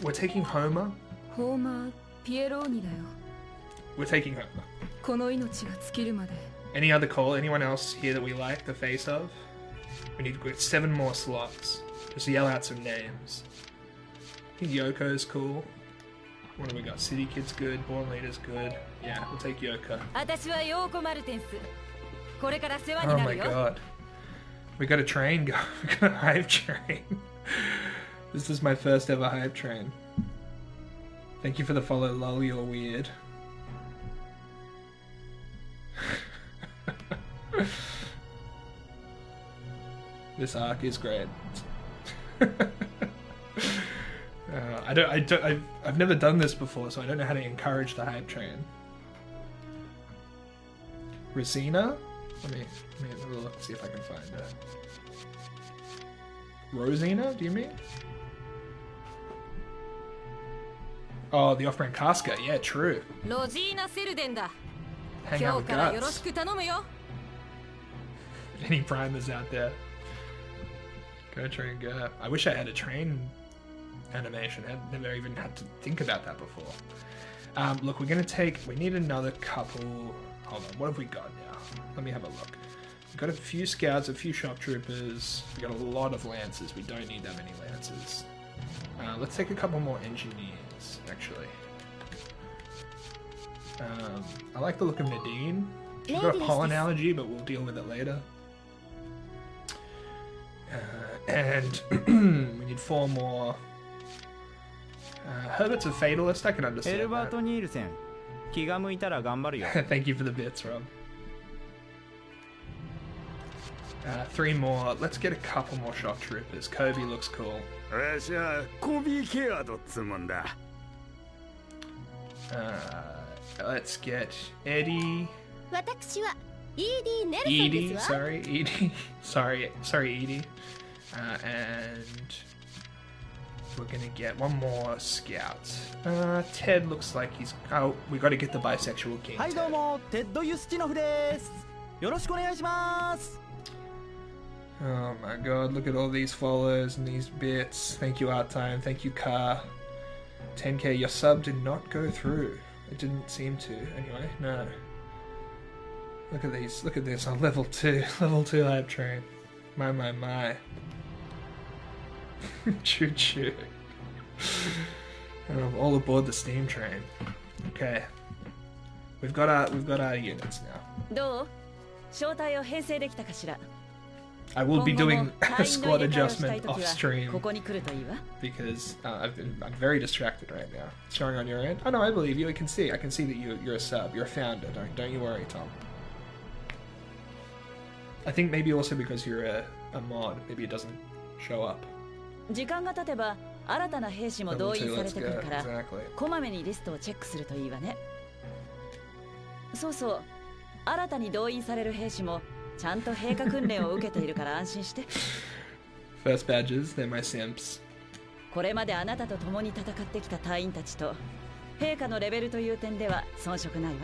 We're taking Homer. Homer, Pieroni だよ。 We're taking Homer. この命が尽きるまで。 Any other call? Anyone else here that we like the face of? We need 7 more slots. Just yell out some names. I think Yoko's cool. What do we got? City Kid's good. Born Leader's good. Yeah, we'll take Yoko. 私はヨーコ・マルテンス。これから世話 Oh にな my るよ。 god. We got a train go. We got a hype train. This is my first ever hype train. Thank you for the follow, lol, you're weird. This arc is great. I've never done this before, so I don't know how to encourage the hype train. Rosina? Let me have a look, see if I can find her. Rosina, do you mean? Oh, the off-brand Casca, yeah, true. ロジーナ・セルデンだ。 Hang 今 out 日 with からよろし guts. く頼むよ。 Any primers out there? Go train, go. I wish I had a train animation. I'd never even had to think about that before. Look, we're gonna take... We need another couple... Hold on, what have we got now? Let me have a look. We've got a few scouts, a few shock troopers. We've got a lot of lancers. We don't need that many lancers. Let's take a couple more engineers, actually. I like the look of Nadine. She's got a pollen allergy, but we'll deal with it later. And we need 4 more. Herbert's a fatalist, I can understand that. Thank you for the bits, Rob. 3 more. Let's get a couple more shock troopers. Kobe looks cool. Let's get Eddie. 私は ED ネルソン Edie, ですわ。 sorry, Edie. sorry, Edie. And we're gonna get 1 more scout. Ted looks like he's... Oh, we gotta get the bisexual king. はいどうも、テッド・ユスティノフです。よろしくお願いします。 Oh my god, look at all these follows and these bits. Thank you, Art Time. Thank you, Car. 10k, your sub did not go through. It didn't seem to. Anyway, no. Look at these. Look at this on level 2. Level 2 hype train. My. Choo choo. All aboard the steam train. Okay. We've got our units now. どう？正体を編成できたかしら。 I will be doing a squad adjustment off こ stream こに来るといいわ。 because I'm very distracted right now. It's showing on your end. Oh no, I believe you. I can see that you're a sub. You're a founder. Don't you worry, Tom. I think maybe also because you're a mod, maybe it doesn't show up. 時間が経てば新たな兵士も動員されてくるから、 Exactly. こまめにリストをチェックするといいわね。そうそう、新たに動員される兵士もちゃんと陛下訓練を受けているから安心して。First badges, they're my simps. これまであなたと共に戦ってきた隊員たちと陛下のレベルという点では遜色ないわ。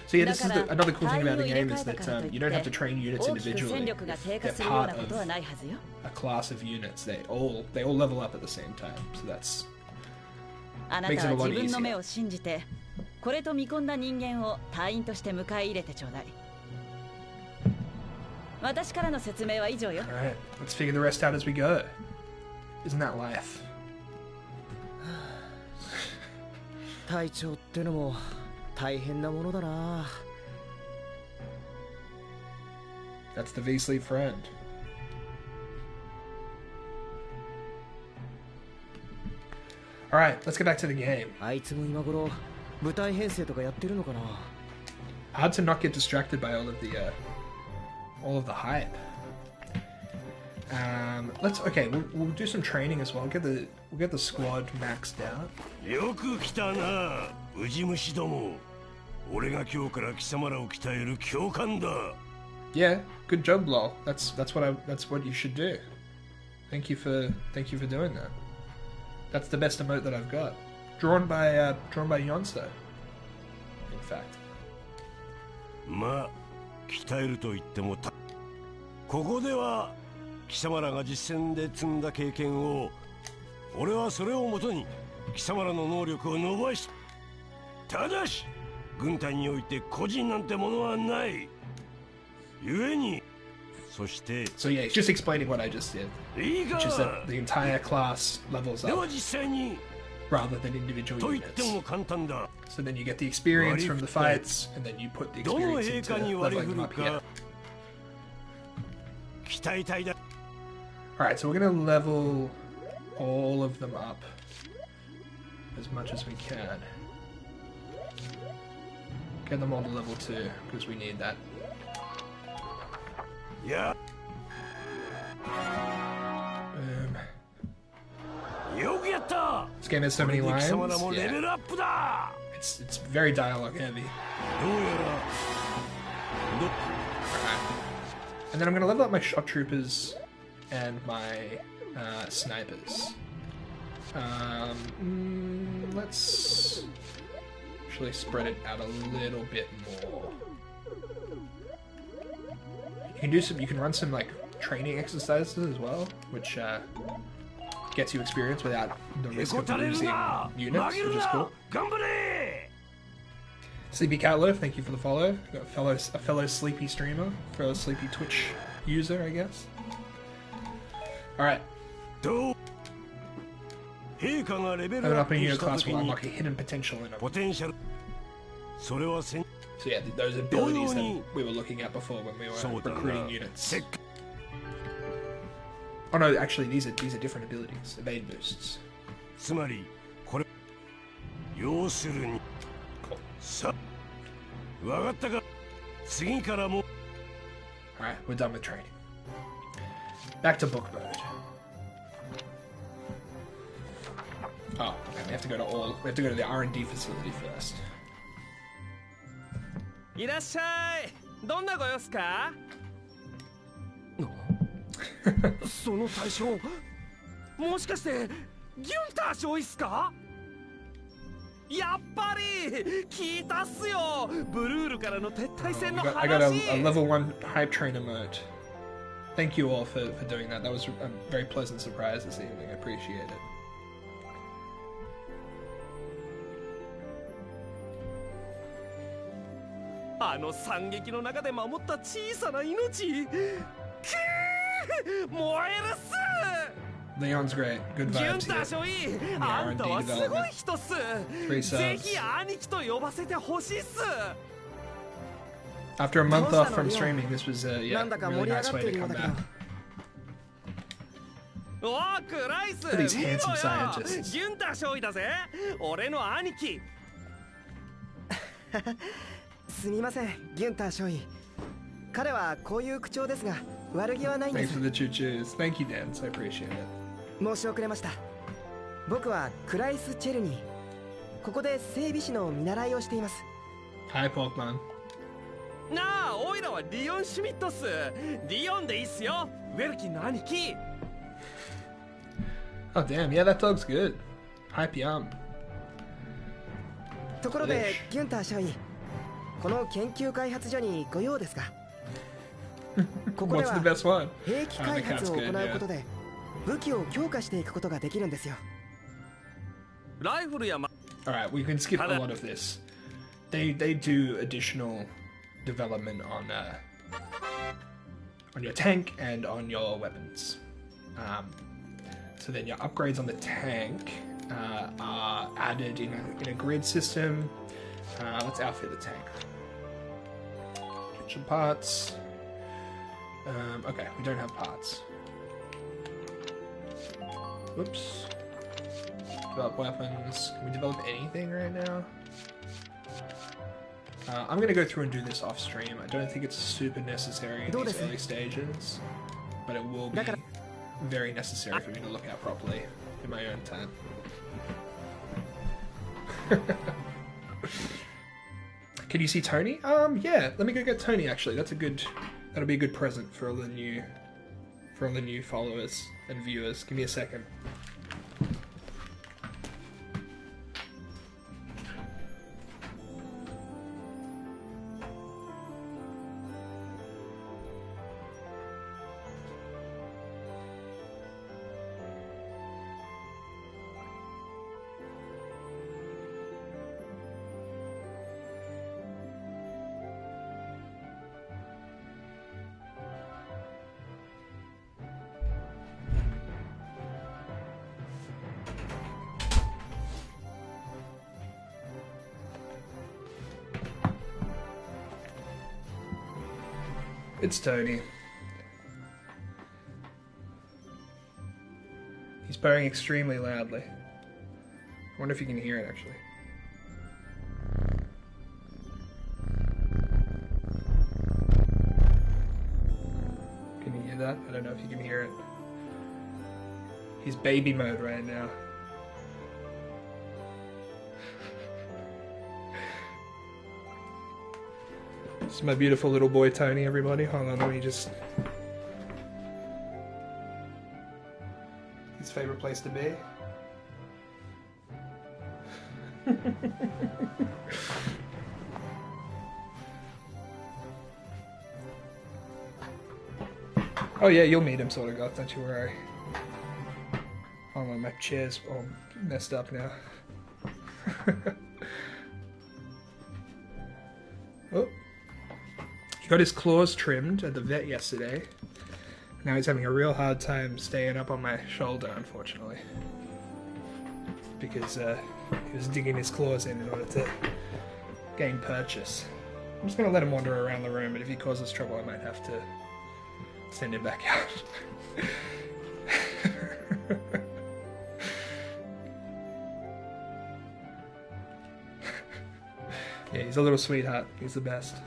So yeah, this is another cool thing about the game is that you don't have to train units 大きく戦 individually. 力が低下 They're するよう part なことは of ないはずよ。 a class of units. They all level up at the same time. So that's あなたは自分の目を信じて、これと見込んだ人間を隊員として迎え入れてちょうだい。私からの説明は以上よ。 Alright, let's figure the rest out as we go. Isn't that life? 隊長ってのも大変なものだな。 That's the V-Sleep friend. Alright, let's get back to the game. あいつも今頃舞台編成とかやってるのかな。 Hard to not get distracted by all of the hype. We'll do some training as well. We'll get the squad maxed out. よく来たな、ウジ虫ども。俺が今日から貴様らを鍛える教官だ。 Yeah, good job, lol. That's what you should do. Thank you for doing that. That's the best emote that I've got. Drawn by Yonster. In fact. まあ、鍛えると言ってもここでは貴様らが実戦で積んだ経験を、俺はそれをもとに貴様らの能力を伸ばし、ただし軍隊において個人なんてものはない。故に、そして So yeah, he's just explaining what I just did, いいか、 which is that the entire class levels で up は実際に rather than individual と言っても units. 簡単だ。 So then you get the experience from the fights, and then you put the どの experience 陛下に into 割り leveling 振 them る up here. か鍛えたいだ。 Alright, so we're gonna level all of them up as much as we can. Get them all to level 2, because we need that. いや、 Boom. よくやった。 This game has so many これで貴 lines. 様らもレベ Yeah. ルアップだ。 It's very dialogue heavy. どうやら And then I'm gonna level up my shock troopers and my snipers. Let's actually spread it out a little bit more. You can run some like training exercises as well, which gets you experience without the risk of losing units, which is cool. Sleepy Catloaf, thank you for the follow. Got a fellow sleepy streamer, fellow sleepy Twitch user, I guess. Alright. Leveling up a unit class will unlock a hidden potential in them. So yeah, those abilities that we were looking at before when we were recruiting units. Oh no, actually these are different abilities. Evade boosts. Cool. Alright, we're done with training. Back to book mode. Oh, okay, we have to go to the R&D facility first. いらっしゃい。どんなご様子か？その対象、もしかしてギュンター少尉っすか？やっぱり聞いたっすよ。ブルールからの撤退戦の I got a 話。 level 1 hype train emote. Thank you all for doing that. That was a very pleasant surprise this evening. I appreciate it. あの惨劇の中で守った小さな命。くー、燃えるっす。 Leon's great. Good ギュン vibes ター here. 少尉、 The あんた R&D はすごい development. 人っす。 Three ぜ subs. ひ兄貴と呼ばせてほしいっす。 After a month off from streaming, this was yeah, なんだか a 盛 really り上 nice がっ way てい to るよう come だけど。 back. おー、クライス、 Look at these 見ろよ。 handsome scientists. ギュンター少尉だぜ。俺の兄貴。すみません、ギュンター少尉。彼はこういう口調ですが、悪気はないんで Thanks す。 for the choo-choos. Thank you, Dance. I appreciate it. 申し遅れました。僕はクライス・チェルニー。ここで整備士の見習いをしています。Hi, Pokemon. なあ、オイラはリオン・シュミットっす。リオンでいいっすよ。ウェルキンの兄貴。 Oh, damn. Yeah, that dog's good. Hype yum. ところで、ギュンター少尉。この研究開発所にご用ですか？ここで What's は the best one? 兵器開発を行 good, う yeah. ことで武器を強化していくことができるんですよ。ライフルやま。 Alright, we can skip a lot of this. They do additional development on your tank and on your weapons. So then your upgrades on the tank are added in a grid system. Let's outfit the tank. Get some parts. Okay, we don't have parts. Whoops. Develop weapons. Can we develop anything right now? I'm going to go through and do this off stream. I don't think it's super necessary in these early stages, but it will be very necessary for me to look at properly in my own time. Can you see Tony? Yeah, let me go get Tony actually. That'll be a good present for all the new followers and viewers. Give me a second. It's Tony. He's purring extremely loudly. I wonder if you can hear it, actually. Can you hear that? I don't know if you can hear it. He's baby mode right now. This is my beautiful little boy Tony, everybody. Hold on, let me just... His favorite place to be. Oh yeah, you'll meet him, sort of, God, don't you worry. Hold on, my chair's all messed up now. Oh. He got his claws trimmed at the vet yesterday. Now he's having a real hard time staying up on my shoulder, unfortunately. Because he was digging his claws in order to gain purchase. I'm just going to let him wander around the room, but if he causes trouble I might have to send him back out. Yeah, he's a little sweetheart. He's the best.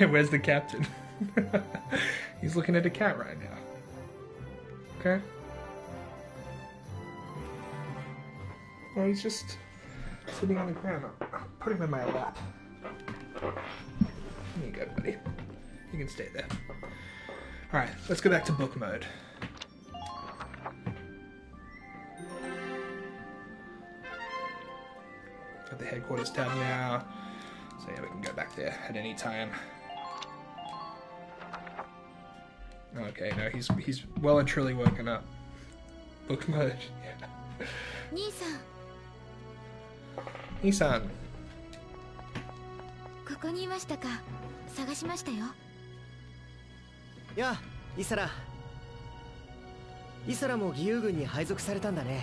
Yeah, where's the captain? He's looking at a cat right now. Okay. Well, he's just sitting on the ground. I'll put him in my lap. There you go, buddy. You can stay there. Alright, let's go back to book mode. Got the headquarters tab now. So yeah, we can go back there at any time. Okay, no, he's well and truly woken up. Book mode, yeah. Nii-san. ここにいましたか。探しましたよ。やあ、イサラ。イサラも義勇軍に配属されたんだね。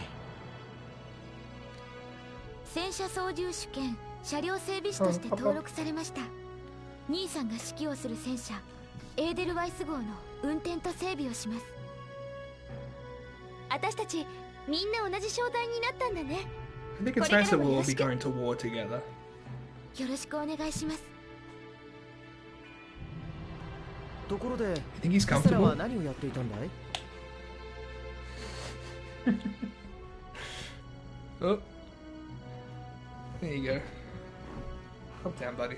戦車操縦手兼車両整備士として登録されました。兄さんが指揮をする戦車エーデルワイス号の運転と整備をします。私たちみんな同じ小隊になったんだね。I think it's nice that we'll all be going to war together. よろしくお願いします。ところで、イサラは何をやっていたんだい？Oh. There you go. Calm down, buddy.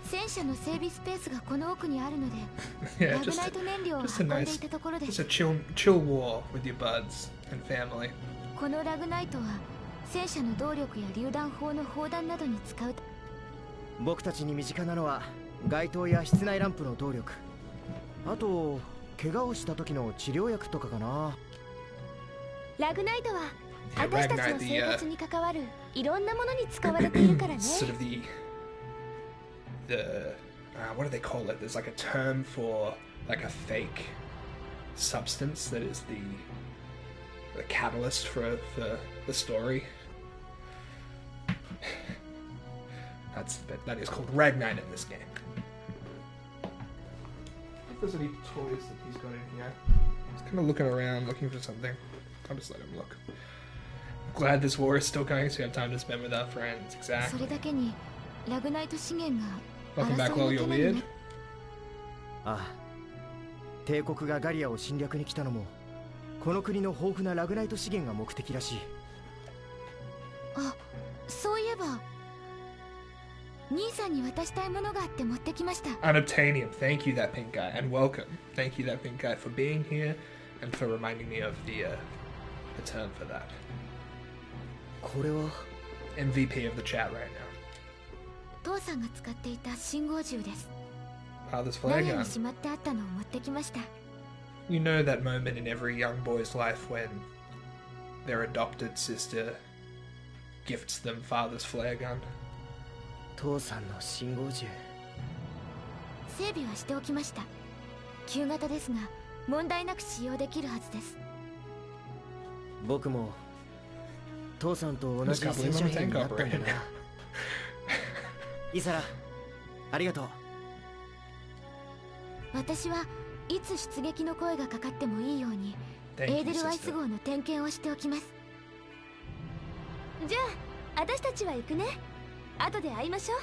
戦車の整備スペースがこの奥にあるので、yeah, ラグナイト燃料を運んでいたところです。Just a chill war with your buds and family. このラグナイトは戦車の動力や榴弾砲の砲弾などに使う。僕たちに身近なのは街灯や室内ランプの動力。あと怪我をした時の治療薬とかかな。ラグナイトは私たちの生活に関わるいろんなものに使われているからね。Sort of what do they call it? There's like a term for like a fake substance that is the catalyst for the story. That is called Ragnite in this game. If there's any toys that he's got in here. He's kind of looking around, looking for something. I'll just let him look. Glad this war is still going, so we have time to spend with our friends. Exactly. それだけにラグナイト資源が Welcome back, 争 while いの you're ために weird. な。ああ、帝国がガリアを侵略に来たのもこの国の豊富なラグナイト資源が目的らしい。あ、そういえば兄さんに渡したいものがあって持ってきました。 Unobtainium. Thank you, that pink guy, and welcome. Thank you, that pink guy, for being here and for reminding me of the term for that. これは MVP of the chat right now. 父さんが使っていた信号銃です。 Father's 納 flare 屋に gun. しまってあったのを持ってきました。 You know that moment in every young boy's life when their adopted sister gifts them father's flare gun. 父さんの信号銃。整備はしておきました。旧型ですが問題なく使用できるはずです。僕も父さんと同じ戦車兵になったんだな。イサラ、ありがとう。私はいつ出撃の声がかかってもいいように Thank you, エーデルワイ sister. ス号の点検をしておきます。じゃあ私たちは行くね。後で会いましょう。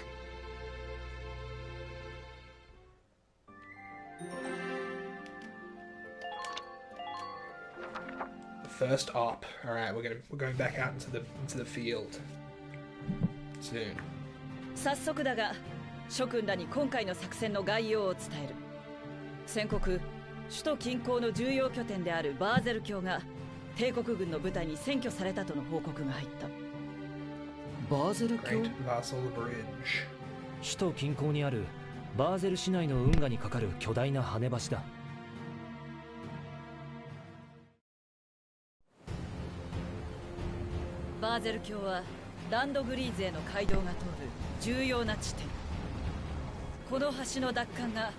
The first op. All right, we're going back out into the field soon. 早速だが諸君らに今回の作戦の概要を伝える。先国首都近郊の重要拠点であるバーゼル郷が帝国軍の部隊に占拠されたとの報告が入った。バーゼル Great 卿。 Vassal Bridge. 首都近郊にあるバーゼル市内の運河に架かる巨大な跳ね橋だ。バーゼル郷はランドグリーズへの街道が通る重要な地点。この橋の奪還が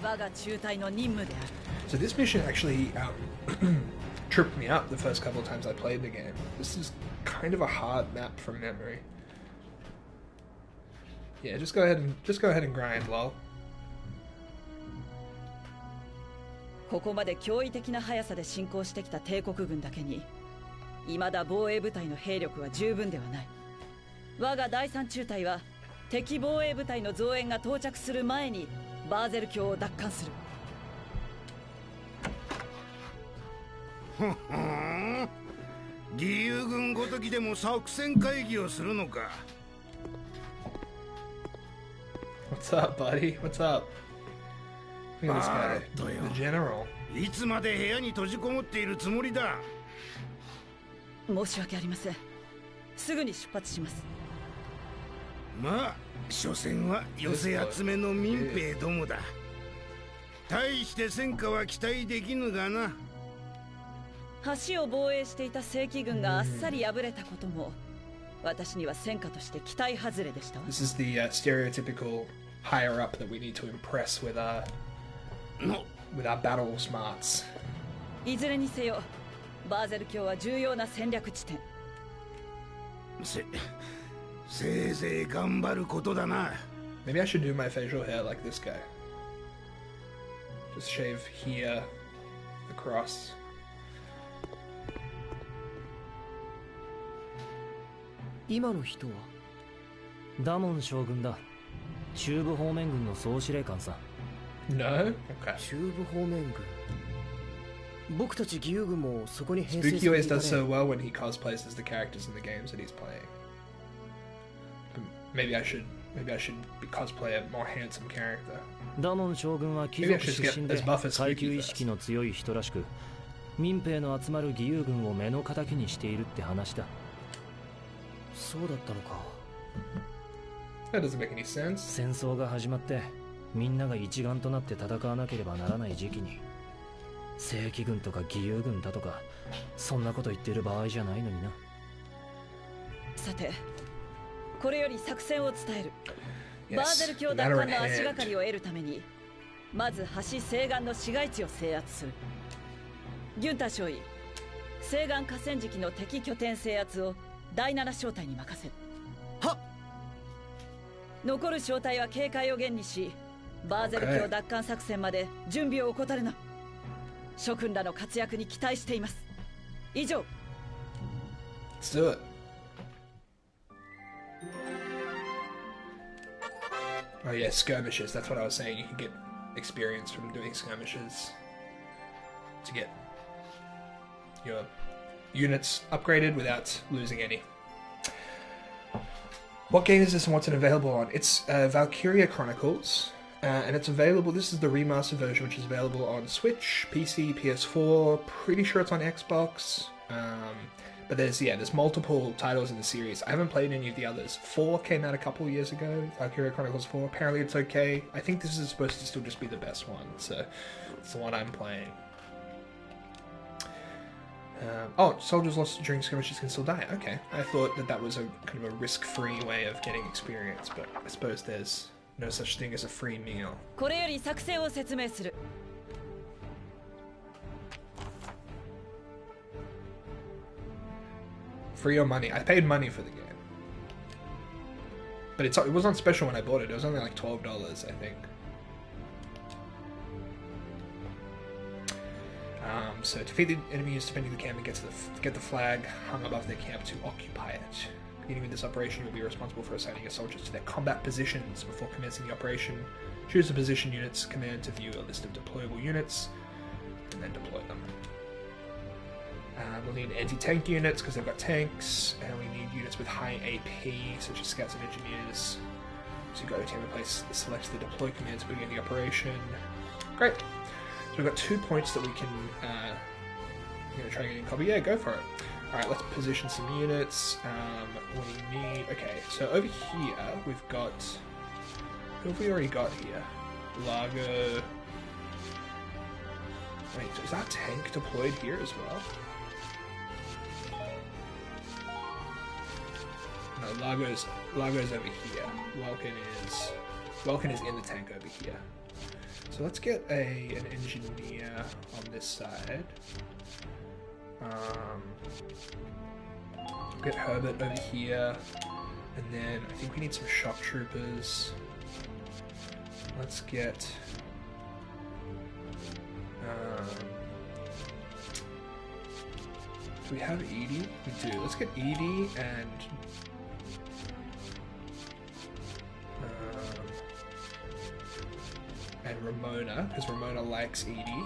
我が中隊の任務である。 So this mission actually tripped me up the first couple of times I played the game. This is kind of a hard map from memory. Yeah, just go ahead and grind, lol. ここまで驚異的な速さで進行してきた帝国軍だけに未だ防衛部隊の兵力は十分ではない。我が第三中隊は敵防衛部隊の増援が到着する前にバーゼル郷を奪還する。義勇軍ごときでも作戦会議をするのか。 What's up, buddy? What's up? Look at this guy, the general. いつまで部屋に閉じこもっているつもりだ。申し訳ありません。すぐに出発します。まあ、所詮は寄せ集めの民兵どもだ。大して戦果は期待できぬがな。橋を防衛していた正規軍があっさり敗れたことも私には戦果として期待外れでしたわ。 This is the stereotypical higher up that we need to impress with our battle smarts. いずれにせよバーゼル郷は重要な戦略地点。せいぜい頑張ることだな。 Maybe I should do my facial hair like this guy. Just shave here, across. 今の人はダモン将軍だ。中部方面軍の総司令官さ。 No? Okay. 中部方面軍。僕たち義勇軍もそこに編成 Spooky され always ていた does ね。 so well when he cosplays as the characters in the games that he's playing. But maybe I should cosplay a more handsome character. ダモン将軍は貴族出身で階級意識の強い人らしく、民兵の集まる義勇軍を目の敵にしているって話だ。そうだったのか。That doesn't make any sense. 戦争が始まってみんなが一丸となって戦わなければならない時期に正規軍とか義勇軍だとかそんなこと言ってる場合じゃないのにな。さてこれより作戦を伝える。 Yes, バーゼル郷 the 奪 matter 還 at の足 hand. がかりを得るためにまず橋西岸の市街地を制圧する。ギュンター少尉、西岸河川敷の敵拠点制圧を第7小隊に任せる。はっ。残る小隊は警戒を厳にしバーゼル郷奪還作戦まで準備を怠るな。諸君らの活躍に期待しています。以上。Let's do it. Oh yeah, skirmishes. That's what I was saying. You can get experience from doing skirmishes to get your units upgraded without losing any. What game is this and what's it available on? It's Valkyria Chronicles, and it's available. This is the remastered version, which is available on Switch, PC, PS4. Pretty sure it's on Xbox. But there's multiple titles in the series. I haven't played any of the others. 4 came out a couple years ago. Valkyria Chronicles 4. Apparently it's okay. I think this is supposed to still just be the best one, so it's the one I'm playing. Soldiers lost during skirmishes can still die. Okay, I thought that was a kind of a risk-free way of getting experience, but I suppose there's no such thing as a free meal. これより作戦を説明する。Free or money? I paid money for the game, but it was on special when I bought it. It was only like $12, I think. So defeat the enemies defending the camp and get the flag hung above their camp to occupy it. Beginning with this operation, you'll be responsible for assigning your soldiers to their combat positions. Before commencing the operation, choose the position units command to view a list of deployable units, and then deploy them. We'll need anti-tank units because they've got tanks, and we need units with high AP, such as scouts and engineers. So you go to team and place, select the deploy command to begin the operation. Great. So we've got 2 points that we can try and get in copy. Yeah, go for it. Alright, let's position some units. We need... Okay, so over here we've got... Who have we already got here? Largo... Wait, is that tank deployed here as well? No, Largo's over here. Welkin is in the tank over here. So let's get an engineer on this side. Get Herbert over here, and then I think we need some shock troopers. Let's get do we have Edie? We do. Let's get Edie and Ramona, because Ramona likes Edie.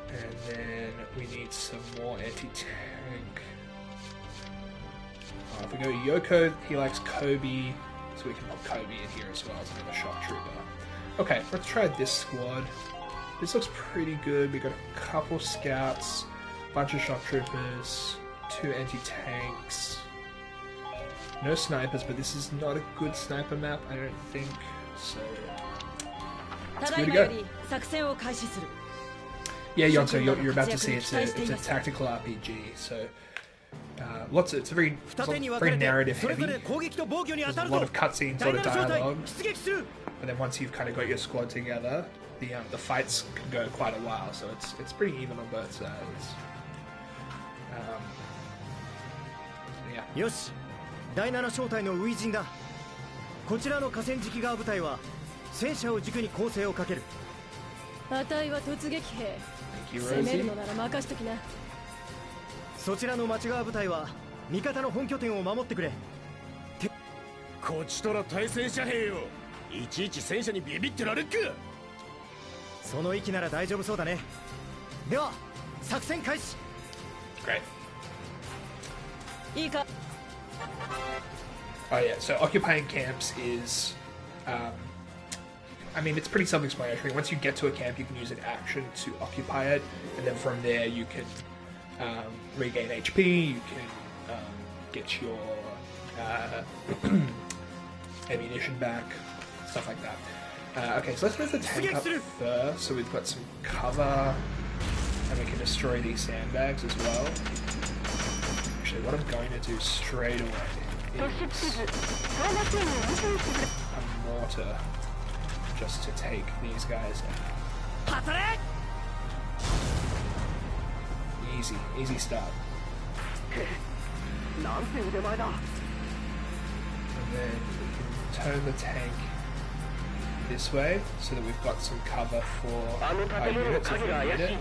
And then we need some more anti-tank. If we go Yoko, he likes Kobe, so we can put Kobe in here as well as another shock trooper. Okay, let's try this squad. This looks pretty good. We got a couple scouts, bunch of shock troopers, 2 anti-tanks. No snipers, but this is not a good sniper map, I don't think. So let's give it a go. Yeah, Yonto, you're about to see it's a tactical RPG, so it's very narrative heavy. There's a lot of cutscenes, a lot of dialogue, but then once you've kind of got your squad together, the fights can go quite a while, so it's pretty even on both sides. Yeah. よし、第7小隊の初陣だ。こちらの河川敷側部隊は戦車を軸に攻勢をかける。あたいは突撃兵。攻めるのなら任しときな。そちらの町側部隊は味方の本拠点を守ってくれ。こちとら対戦車兵よ。いちいち戦車にビビってられっか。その息なら大丈夫そうだね。では作戦開始。Great. いいか。Oh yeah, so occupying camps is, I mean, it's pretty self-explanatory. Once you get to a camp, you can use an action to occupy it, and then from there you can regain HP, you can get your ammunition back, stuff like that. Okay, so let's move the tank up first, so we've got some cover, and we can destroy these sandbags as well. Actually, what I'm going to do straight away is a mortar, just to take these guys out. Easy start. And then we can turn the tank this way so that we've got some cover for our units if we need it.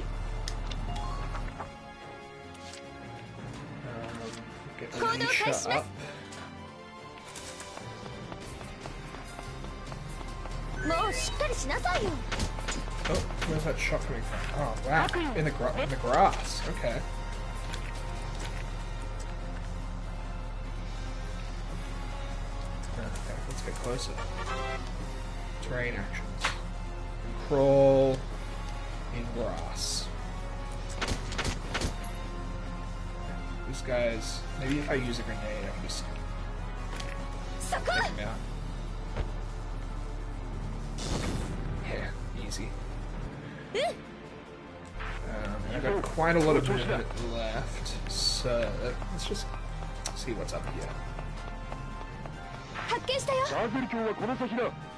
Get Alicia up. Oh, where's that shot coming from? Oh, wow. In the grass. Okay. Okay, let's get closer. Terrain actions. Crawl in grass. This guy's... Maybe if I use a grenade, I can just... take him out. Yeah, easy. I've got quite a lot of movement left, so let's just see what's up here.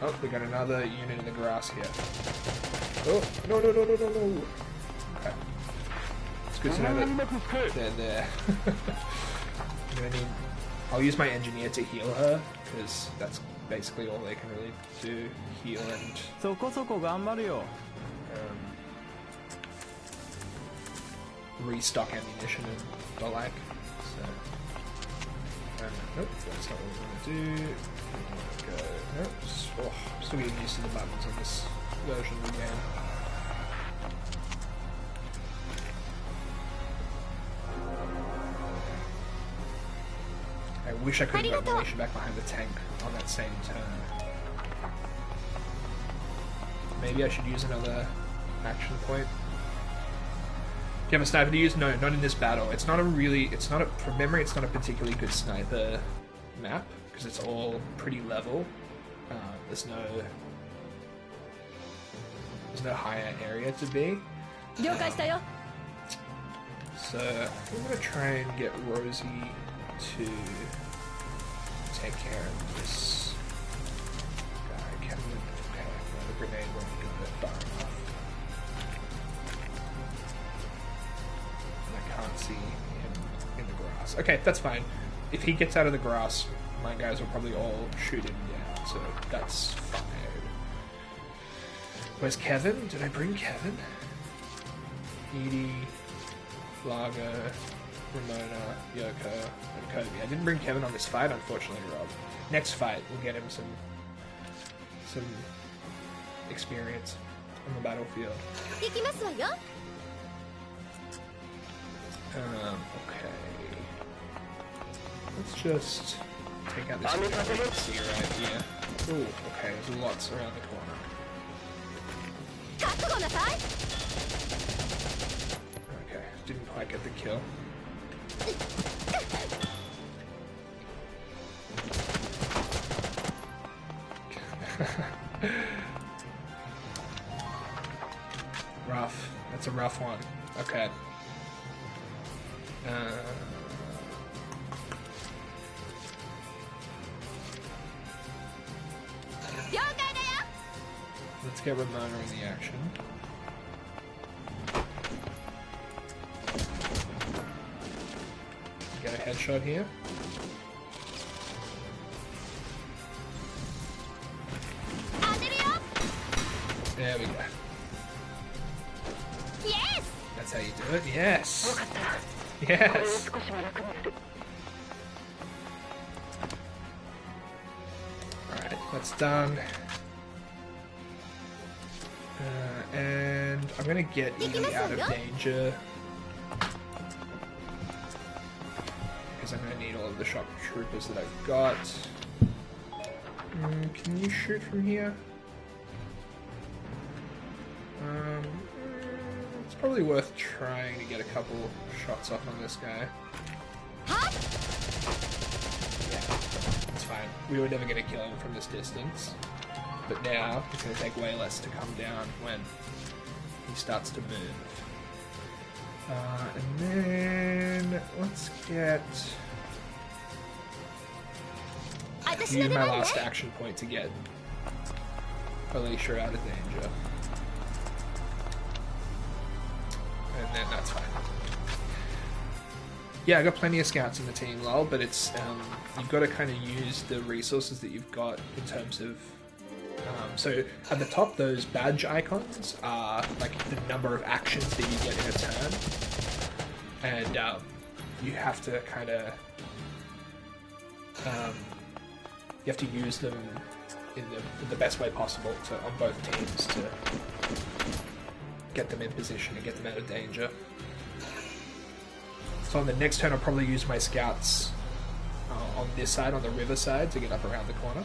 Oh, we got another unit in the grass here. Oh, no. Okay. It's good to know that they're there. I'll use my engineer to heal her, because that's basically all they can really do. Heal and... restock ammunition and the like. So, nope, that's not what we're going to do. Go. Nope. Oh, I'm still getting used to the buttons on this version of the game. I wish I could have got Alicia back behind the tank on that same turn. Maybe I should use another action point. Do you have a sniper to use? No, not in this battle. It's not a, from memory, it's not a particularly good sniper map, because it's all pretty level. There's no higher area to be. So, I'm going to try and get Rosie to take care of this guy. Kevin, okay, well, the grenade won't go far enough. Can't see him in the grass. Okay, that's fine. If he gets out of the grass, my guys will probably all shoot him down, so that's fine. Where's Kevin? Did I bring Kevin? Edie, Flaga, Ramona, Yoko, and Kobe. I didn't bring Kevin on this fight, unfortunately, Rob. Next fight, we'll get him some experience on the battlefield. Okay. Let's just take out this see right here. Ooh, okay, there's lots around the corner. Okay, didn't quite get the kill. Rough. That's a rough one. Okay. Let's get Ramona in the action. Get a headshot here. There we go. Yes! That's how you do it. Yes! Yes! Alright, that's done. And I'm gonna get Edie out of danger. Because I'm gonna need all of the shock troopers that I've got. Can you shoot from here? It's probably worth trying to get a couple shots off on this guy. Yeah, it's fine. We were never going to kill him from this distance. But now, it's going to take way less to come down when he starts to move. And then, let's get... use my last action point to get Alicia out of danger. And then that's fine. Yeah, I got plenty of scouts in the team, lol, but it's you've got to kind of use the resources that you've got in terms of So at the top, those badge icons are like the number of actions that you get in a turn, and you have to kind of you have to use them in the best way possible on both teams to get them in position and get them out of danger. So on the next turn, I'll probably use my scouts on this side, on the river side, to get up around the corner.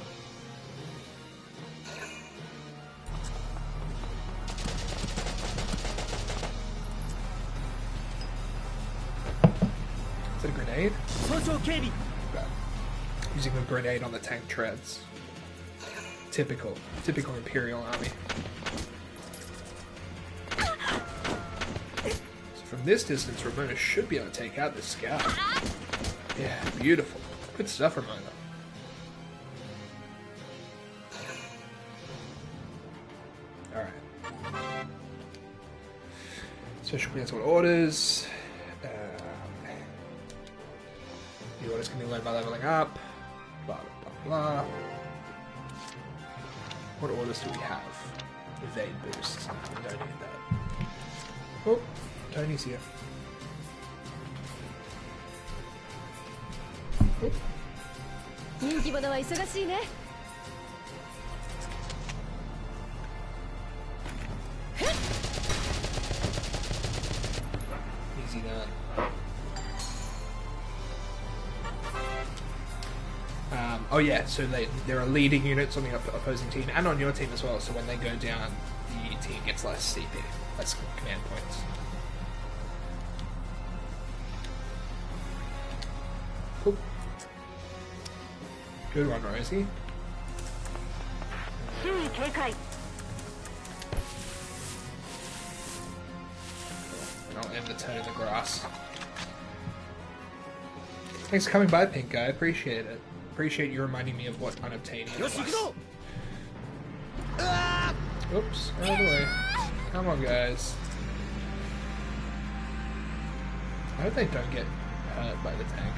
Is it a grenade? Okay. Using a grenade on the tank treads. Typical Imperial army. So from this distance, Ramona should be able to take out this scout. Yeah, beautiful. Good stuff, Ramona. Alright. Special cancelled orders. The orders can be learned by leveling up. Blah, blah, blah, blah. What orders do we have? Evade boosts. We don't need that. Oh, Tony's here. Oh. 人気者は忙しいね。Easy that. Oh yeah, so there are leading units on the opposing team and on your team as well, so when they go down, the team gets less CP, less command points. Cool. Good one, Rosie. And I'll end the turn in the grass. Thanks for coming by, Pink Guy. I appreciate it. Appreciate you reminding me of what unobtainium was. Oops, out of the way. Come on, guys. I hope they don't get hurt by the tank.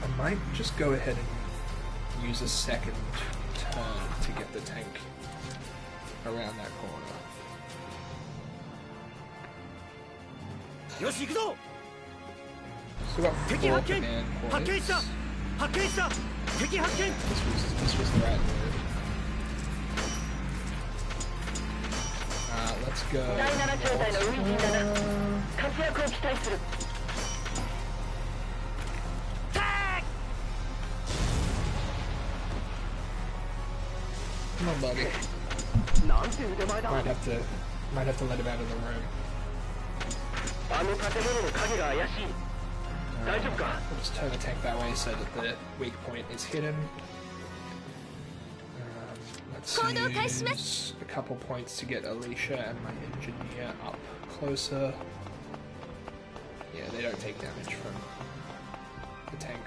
I might just go ahead and use a second turn to get the tank around that corner. So about 4 command points. This was the right move. Let's go. Come on, buddy. Might have to let him out of the room. We'll just turn the tank that way so that the weak point is hidden. Let's use a couple points to get Alicia and my engineer up closer. Yeah, they don't take damage from the tank.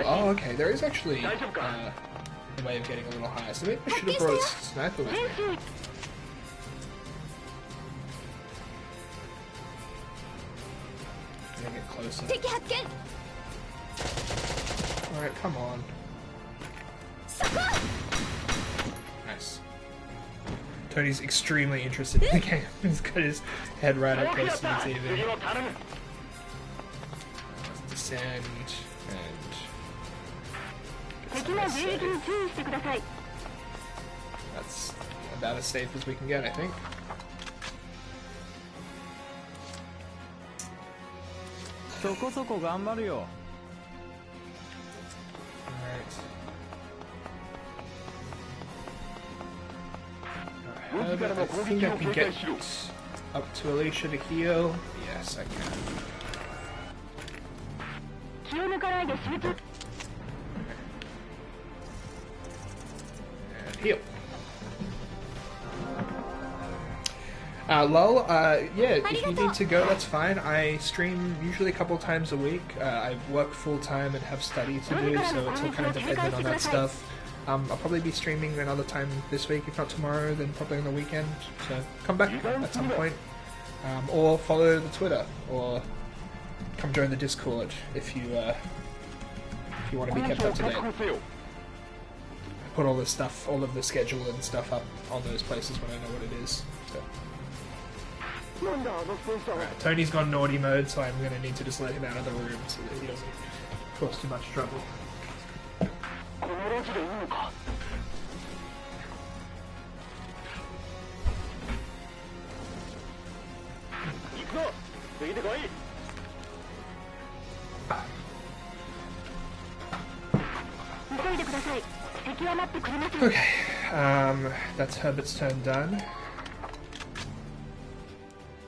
Oh, okay, there is actually a way of getting a little higher, so maybe I should have brought a sniper with me. Get closer. Alright, come on. Nice. Tony's extremely interested in the game. He's got his head right up close to the TV. Descend and that's about as safe as we can get, I think. Alright. I think I can get up to Alicia to heal. Yes, I can. And heal. Lol, yeah, if you need to go, that's fine. I stream usually a couple times a week. I work full-time and have study to do, so it's all kind of dependent on that stuff. I'll probably be streaming another time this week, if not tomorrow, then probably on the weekend. So come back at some point. Or follow the Twitter, or come join the Discord if you want to be kept up to date. I put all this stuff, all of the schedule and stuff up on those places when I know what it is. So. Alright, Tony's gone naughty mode, so I'm going to need to just let him out of the room so that he doesn't cause too much trouble. Okay, that's Herbert's turn done.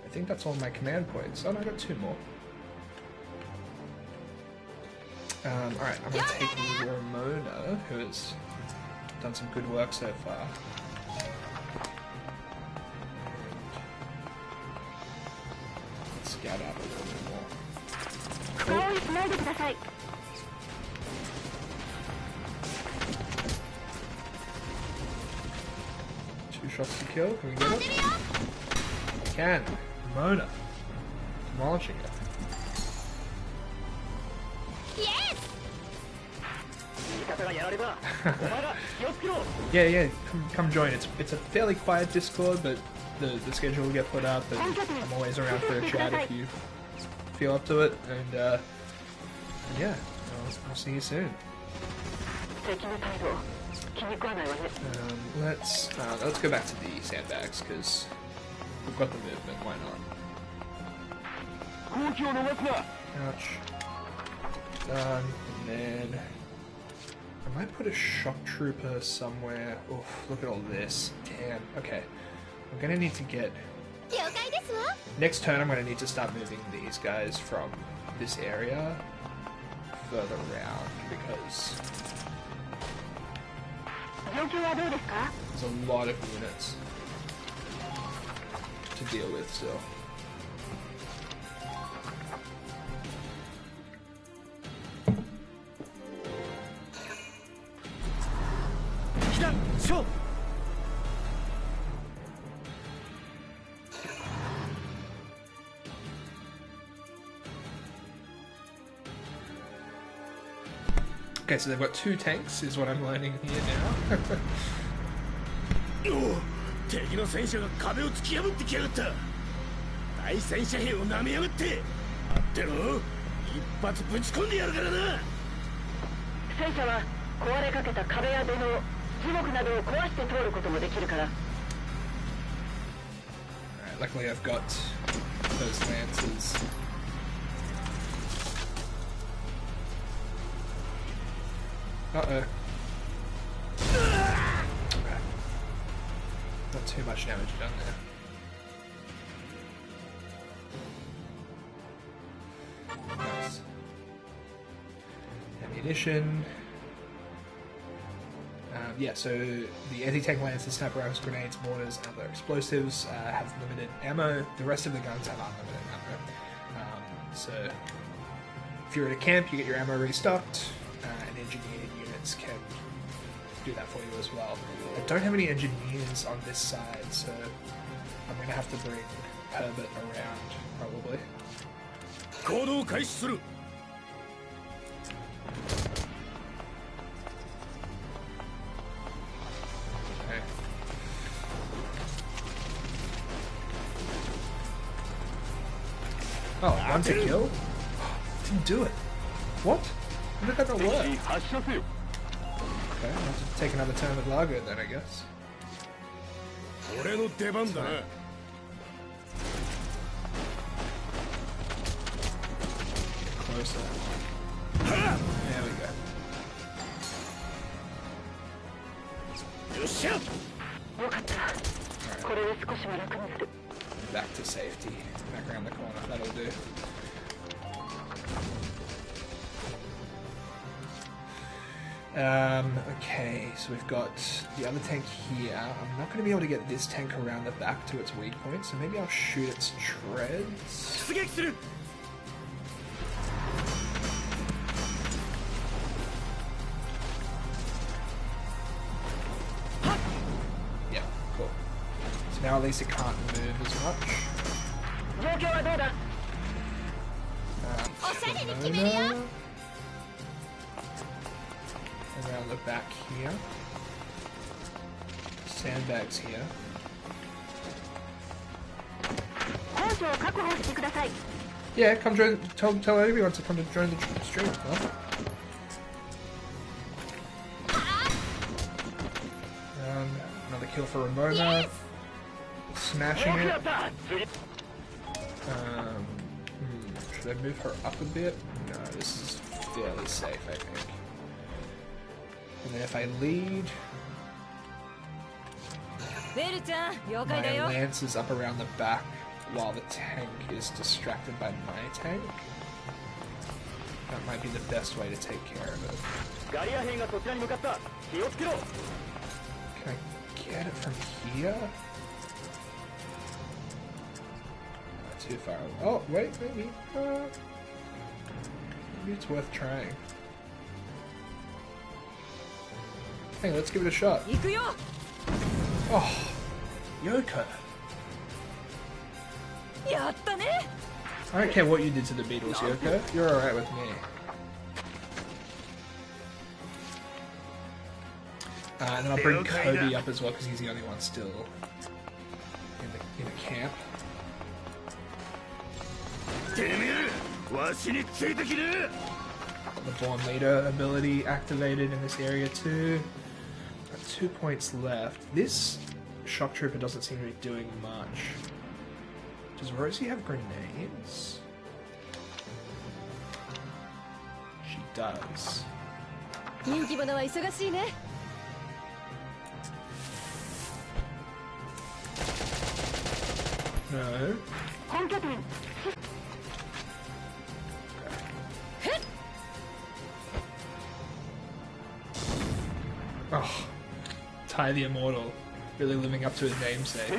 I think that's all my command points. Oh no, I got 2 more. Alright, I'm gonna take Ramona, who has done some good work so far. Let's scout out a little bit more. Cool. 2 shots to kill. Can we get it? We can. Ramona. Demolishing it. Yes! Yeah, come join. It's a fairly quiet Discord, but the schedule will get put up, and I'm always around for a chat if you feel up to it. And yeah, I'll see you soon. Let's go back to the sandbags because we've got the movement. Why not? Ouch. Done. And then I might put a shock trooper somewhere. Oof! Look at all this. Damn. Okay. I'm gonna need to get. Next turn, I'm gonna need to start moving these guys from this area further around because there's a lot of units to deal with still. Okay, so they've got 2 tanks, is what I'm learning here now. 敵の戦車が壁を突き破ってきやがった。対戦車兵を舐めやがって。待ってろ。一発ぶち込んでやるからな。戦車は壊れかけた壁や土の樹木などを壊して通ることもできるから。Alright, luckily I've got those lances. Uh-oh. Okay. Not too much damage done there. Nice. Ammunition. Yeah, so the anti-tank lances, sniper rifles, grenades, mortars, and other explosives have limited ammo. The rest of the guns have unlimited ammo. So if you're at a camp, you get your ammo restocked, and engineered units can do that for you as well. I don't have any engineers on this side, so I'm going to have to bring Herbert around, probably. 行動開始する。 Oh, one to kill? Didn't do it. What? How did that not work? Okay, I'll have to take another turn with Largo then, I guess. 俺の出番だな。 Closer. There we go. よっしゃ。よかった。これで少しは楽になる。 Back to safety. Back around the corner. That'll do. Okay, so we've got the other tank here. I'm not going to be able to get this tank around the back to its weak point, so maybe I'll shoot its treads. Yeah, cool. So now at least it can't move as much. Ramona. Around the back here. Sandbags here. Yeah, come join. Tell everyone to come to join the stream. Huh? Another kill for Ramona. Yes! Smashing it. Should I move her up a bit? No, this is fairly safe, I think. And then if I lead, my lance is up around the back while the tank is distracted by my tank. That might be the best way to take care of it. Can I get it from here? Not too far. Oh, wait, maybe. Maybe it's worth trying. Hey, let's give it a shot. Oh, Yoko. I don't care what you did to the Beatles, Yoko. You're alright with me. And then I'll bring Kobe up as well because he's the only one still in the camp. The Born Leader ability activated in this area too. Got 2 points left. This Shock Trooper doesn't seem to be doing much. Does Rosie have grenades? She does. No. Oh, Ty the Immortal, really living up to his namesake.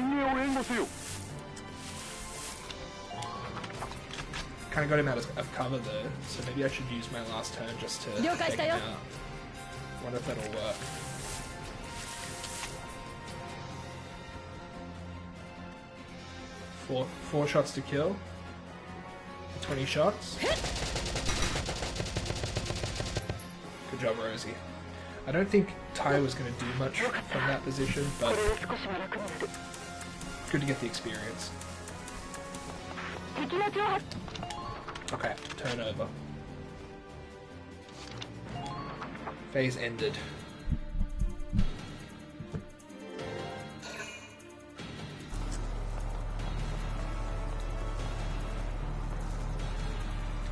Kind of got him out of cover though, so maybe I should use my last turn just to take him out. Wonder if that'll work. Four shots to kill. 20 shots. Good job, Rosie. I don't think Ty was going to do much from that position, but good to get the experience. Okay, turn over. Phase ended.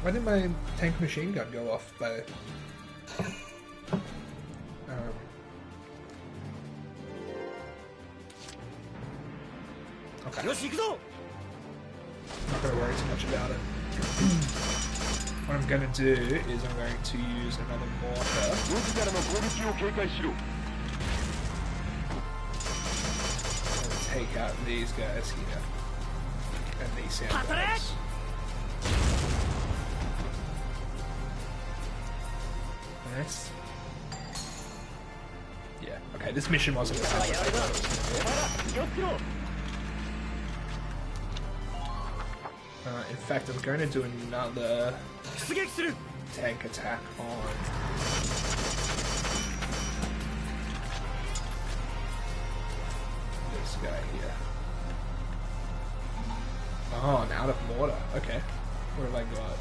Why did my tank machine gun go off by... Okay. Not going to worry too much about it. What I'm going to do is I'm going to use another mortar. And take out these guys here. And these sandbags. Nice. Yeah, okay, this mission wasn't as hard as I thought it was going to be. In fact, I'm going to do another tank attack on this guy here. Oh, I'm out of mortar. Okay. What have I got?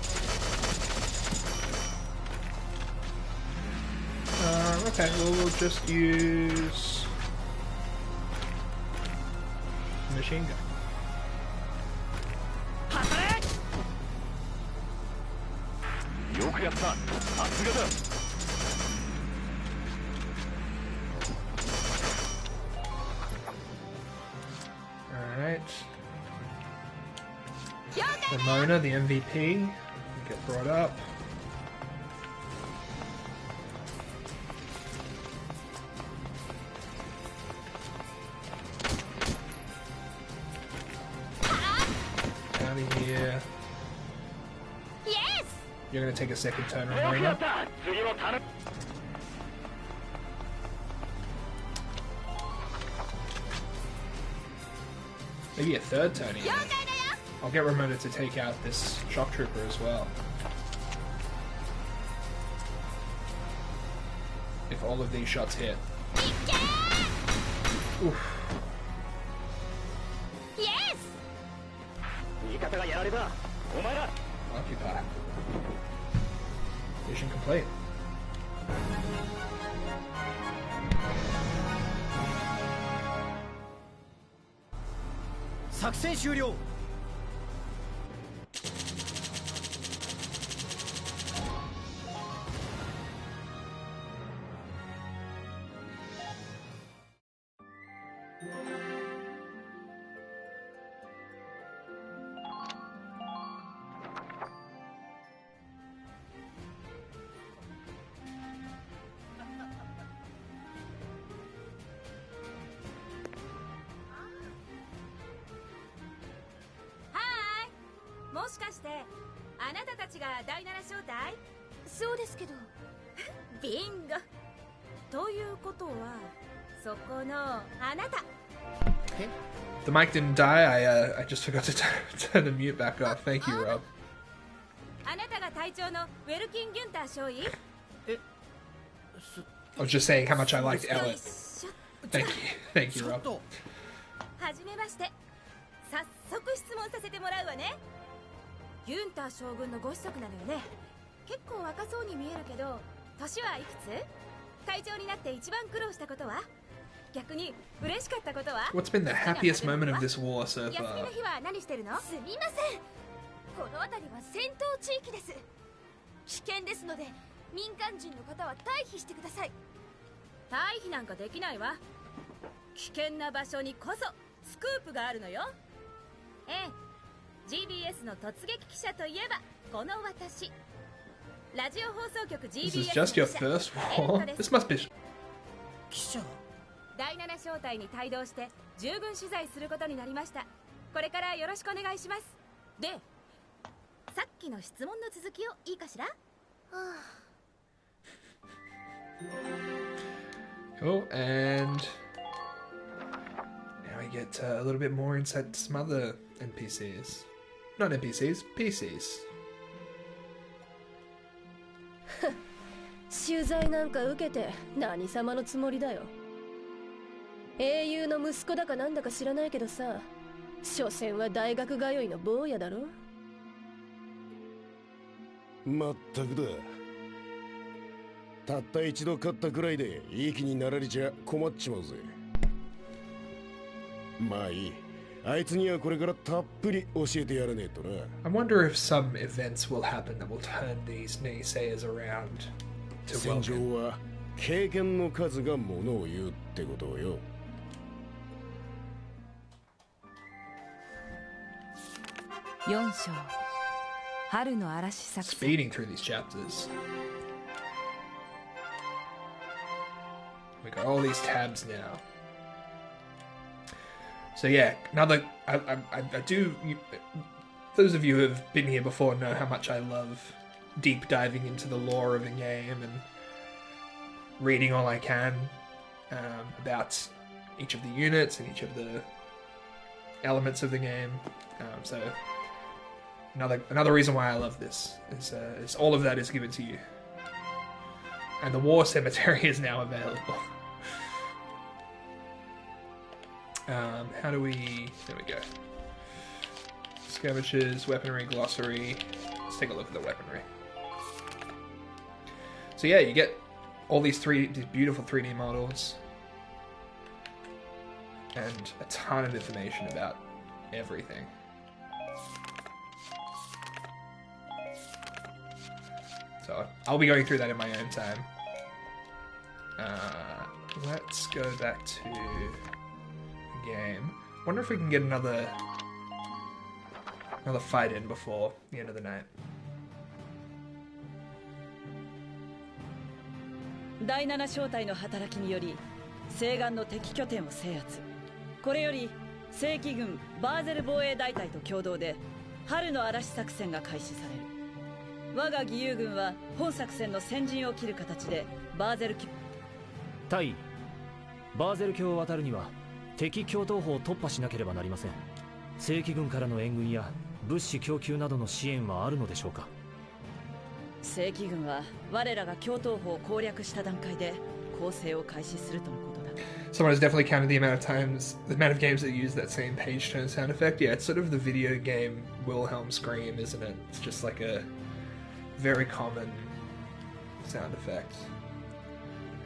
Okay, well, we'll just use machine gun. Alright. Ramona, the MVP, get brought up. Out of here. Yes! You're gonna take a second turn, Ramona. Maybe a third turn even. I'll get Ramona to take out this shock trooper as well. if all of these shots hit. Oof. Yes! Occupy. Mission complete. Hi! もしかしてあなたたちが第7招待？そうですけど。ビンゴ。ということはそこのあなた。The mic didn't die. I just forgot to turn the mute back off. Thank you, Rob. あなたが隊長のウェルキン・ギュンター少尉？ I was just saying how much I liked Ellen. Thank you, Rob. はじめまして。早速質問させてもらうわね。ギュンター将軍のご子息なのよね。結構若そうに見えるけど、年はいくつ？隊長になって一番苦労したことは？逆に嬉しかったことは？ What's been the happiest moment of this war so 休み far? の日は何してるの？すみません。この辺りは戦闘地域です。危険ですので、民間人の方は退避してください。退避なんかできないわ。危険な場所にこそスクープがあるのよ。ええ、GBS の突撃記者といえばこの私。ラジオ放送局 This is GBS just your の記者 first war? This must be... 記者？第7招待に帯同して従軍取材することになりました。これからよろしくお願いします。で、さっきの質問の続きをいいかしら？ Cool, and now we get a little bit more insight to some other NPCs. Not NPCs, PCs. 取材なんか受けて何様のつもりだよ。英雄の息子だかなんだか知らないけどさ、所詮は大学通いの坊やだろ。まったくだ。たった一度勝ったくらいでいい気になられちゃ困っちまうぜ。まあいい。あいつにはこれからたっぷり教えてやらねえとな。I wonder if some events will happen that will turn these naysayers around to 戦 welcome. 場は経験の数がものを言うってことをよ。4章春の嵐作戦。 Speeding through these chapters. We got all these tabs now. So yeah, another. I do. Those of you who have been here before know how much I love deep diving into the lore of a game and reading all I can about each of the units and each of the elements of the game. So another reason why I love this is all of that is given to you, and the war cemetery is now available. How do we... There we go. Skirmishes, weaponry, glossary. Let's take a look at the weaponry. So yeah, you get all these beautiful 3D models and a ton of information about everything. So I'll be going through that in my own time. Let's go back to the game. Wonder if we can get another fight in before the end of the night. 第7小隊の働きにより西岸の敵拠点を制圧。これより正規軍バーゼル防衛大隊と共同で春の嵐作戦が開始される。我が義勇軍は本作戦の先陣を切る形でバーゼル橋対バーゼル橋を渡るには敵橋頭堡を突破しなければなりません。正規軍からの援軍や物資供給などの支援はあるのでしょうか。正規軍は我らが橋頭堡を攻略した段階で構成を開始するとのことだ。 Someone has definitely counted the amount of games that use that same page turn sound effect. Yeah, it's sort of the video game Wilhelm scream, isn't it? It's just like a very common sound effect.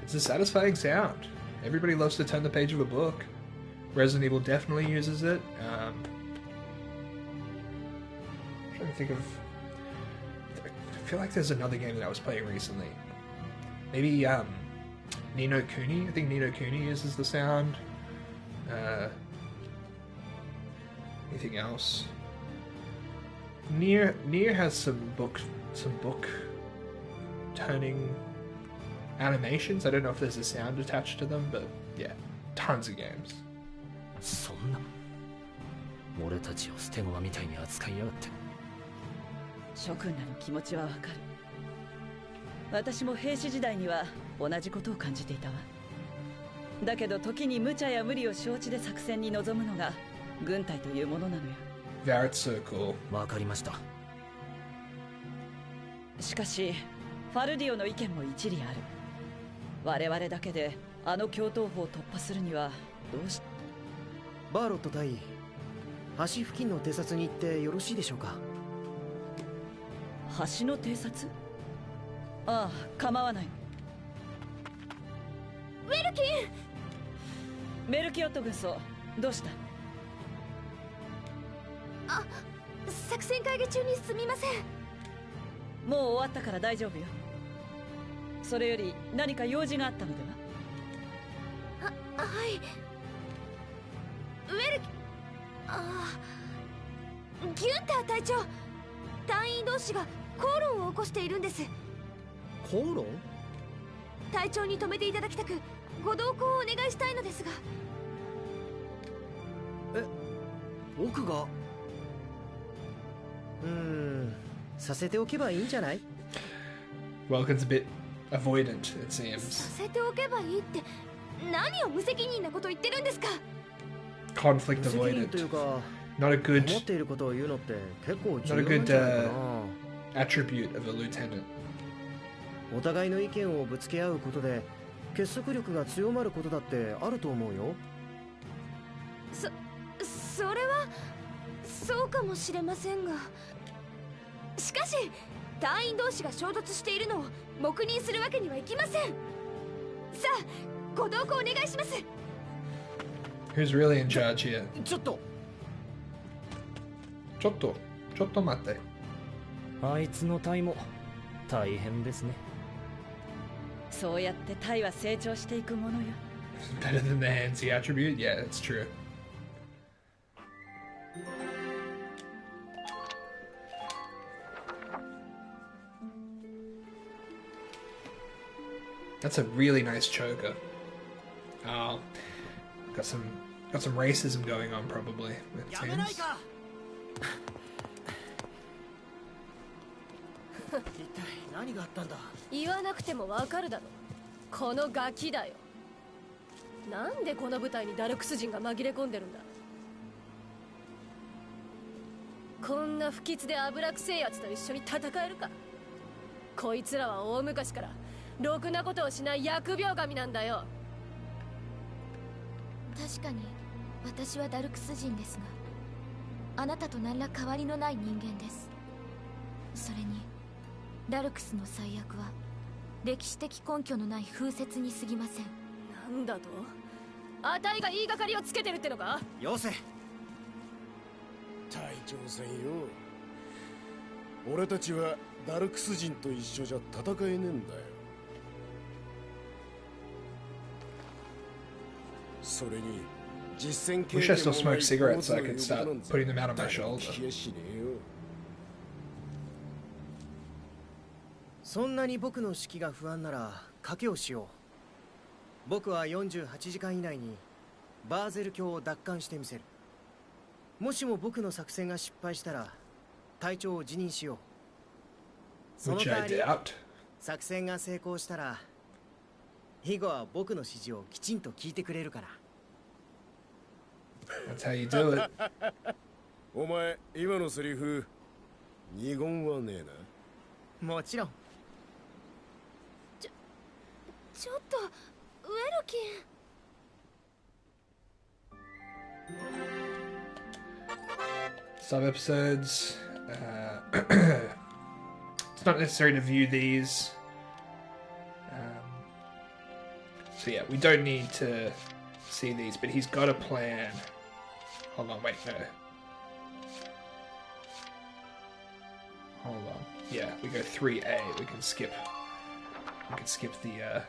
It's a satisfying sound. Everybody loves to turn the page of a book. Resident Evil definitely uses it. I'm trying to think of... I feel like there's another game that I was playing recently. Maybe Ni no Kuni. I think Ni no Kuni uses the sound. Anything else? Nier has some book turning animations. I don't know if there's a sound attached to them, but yeah, tons of games. そんな俺たちを捨て駒みたいに扱いやがって。諸君らの気持ちはわかる。私も兵士時代には同じことを感じていたわ。だけど時に無茶や無理を承知で作戦に臨むのが軍隊というものなのよ。That's so cool. わかりました。しかしファルディオの意見も一理ある。我々だけであの共闘法を突破するにはどうし。バーロット隊、橋付近の偵察に行ってよろしいでしょうか。橋の偵察？ああ、構わない。ウェルキン！メルキオット軍曹、どうした？あ、作戦会議中にすみません。もう終わったから大丈夫よ。それより何か用事があったのでは？はい。ウェルキン、ギュンター隊長、隊員同士が口論を起こしているんです。口論？隊長に止めていただきたくご同行をお願いしたいのですが。僕がさせておけばいいんじゃない？ Welkin's a bit avoidant, it seems. させておけばいいって何を無責任なこと言ってるんですか？ Conflict avoidant. Not a good, not a good attribute of a lieutenant. お互いの意見をぶつけ合うことで結束力が強まることだってあると思うよ。それはそうかもしれませんが、しかし隊員同士が衝突しているのを黙認するわけにはいきません。さあ、ご同行お願いします。Who's really in charge here? ちょっと待って。あいつの隊も大変ですね。そうやって隊は成長していくものよ。Better than the Hansi attribute? Yeah, that's true. That's a really nice choker. Oh, got some racism going on probably. It seems. 一体何があったんだ？言わなくてもわかるだろ。このガキだよ。なんでこの部隊にダルクス人が紛れ込んでるんだ。こんな不吉で油臭いやつと一緒に戦えるか。こいつらは大昔からろくなことをしない疫病神なんだよ。確かに私はダルクス人ですが、あなたと何ら変わりのない人間です。それにダルクスの最悪は歴史的根拠のない風説に過ぎません。なんだと？あたいが言いがかりをつけてるってのか？よせ。隊長さんよ、俺たちはダルクス人と一緒じゃ戦えねえんだよ。それに実戦経 Wish I 験 still もな smoked い cigarettes コ so ー I ツ could の start 呼ぶなんざ putting them out on my 誰も shoulder. 気やしねえよ。そんなに僕の士気が不安なら賭けをしよう。僕は48時間以内にバーゼル卿を奪還してみせる。もしも僕の作戦が失敗したら隊長を辞任しよう。その代わり作戦が成功したら以後は僕の指示をきちんと聞いてくれるから。That's how you do it. お前今のセリフ二言はねえな。もちろん。ちょっとルキン。Sub-episodes. It's not necessary to view these. So yeah, we don't need to see these, but he's got a plan. Hold on, wait, no. Hold on. Yeah, we go 3A. We can skip the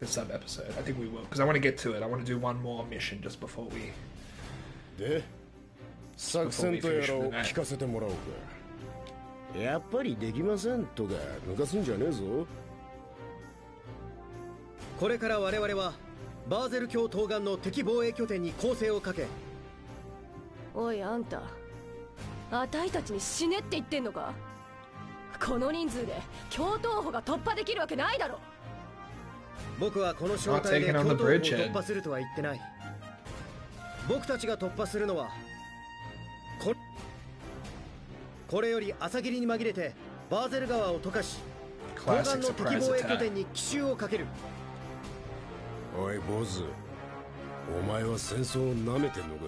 sub-episode. I think we will, because I want to get to it. I want to do one more mission just before we... で、作戦とやらを聞かせてもらおうか。やっぱりできませんとか抜かすんじゃねえぞ。これから我々はバーゼル峡東岸の敵防衛拠点に攻勢をかけ。おいあんた、あたいたちに死ねって言ってんのか。この人数で京東歩が突破できるわけないだろ。僕はこの正体で京東歩を突破するとは言ってない。僕たちが突破するのはこれより朝霧に紛れてバーゼル川を溶かし、東岸の敵防衛拠点に奇襲をかける。おい坊主、お前は戦争をなめてんのか。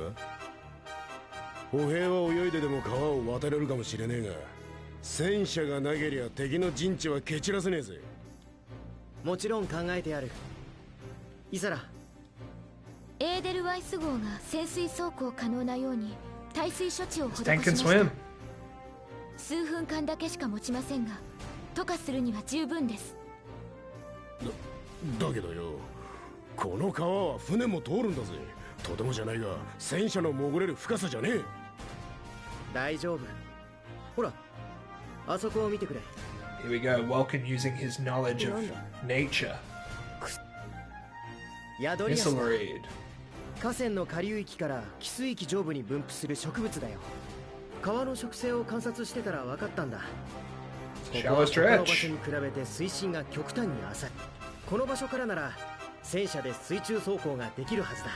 歩兵は泳いででも川を渡れるかもしれねえが、戦車がなけりゃ敵の陣地は蹴散らせねえぜ。もちろん考えてやる。イサラ、エーデルワイス号が潜水走行可能なように耐水処置を施しました。数分間だけしか持ちませんが、渡河するには十分です。だけどよ、この川は船も通るんだぜ。とてもじゃないが戦車の潜れる深さじゃねえ。大丈夫。ほら、あそこを見てくれ。 Here we go. Welkin using his knowledge of nature. 宿り足だ。河川の下流域から汽水域上部に分布する植物だよ。川の植生を観察してたら分かったんだ。ここは他の場所に比べて水深が極端に浅い。この場所からなら戦車で水中走行ができるはずだ。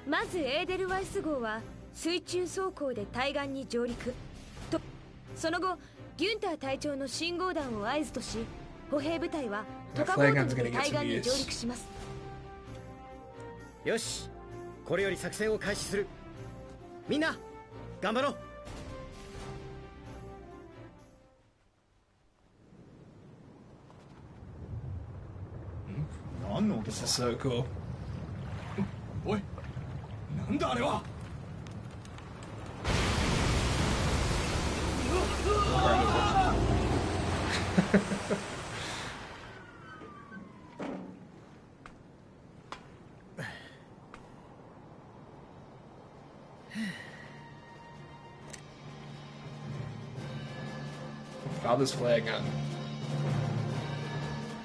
まずエーデルワイス号は水中走行で対岸に上陸と、その後ギュンター隊長の信号弾を合図とし、歩兵部隊は渡河ボートで対岸に上陸します。よし、これより作戦を開始する。みんな頑張ろう。何の音だ。 This is so cool. おい、なんだあれは。Father's flag gun.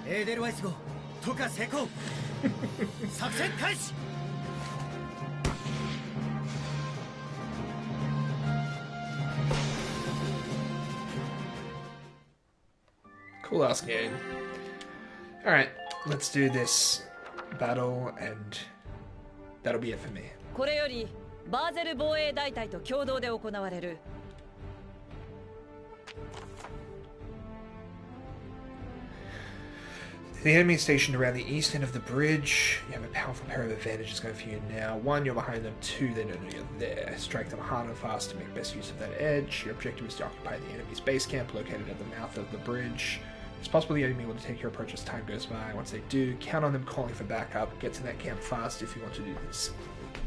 エーデルワイス号、渡河成功。作戦開始。Cool ass game. Alright, let's do this battle and that'll be it for me. これよりバーゼル防衛大隊と共同で行われる The enemy is stationed around the east end of the bridge. You have a powerful pair of advantages going for you now. 1, you're behind them. 2, they don't know you're there. Strike them hard and fast to make best use of that edge. Your objective is to occupy the enemy's base camp located at the mouth of the bridge. It's possible the enemy will take your approach as time goes by. Once they do, count on them calling for backup. Get to that camp fast if you want to do this.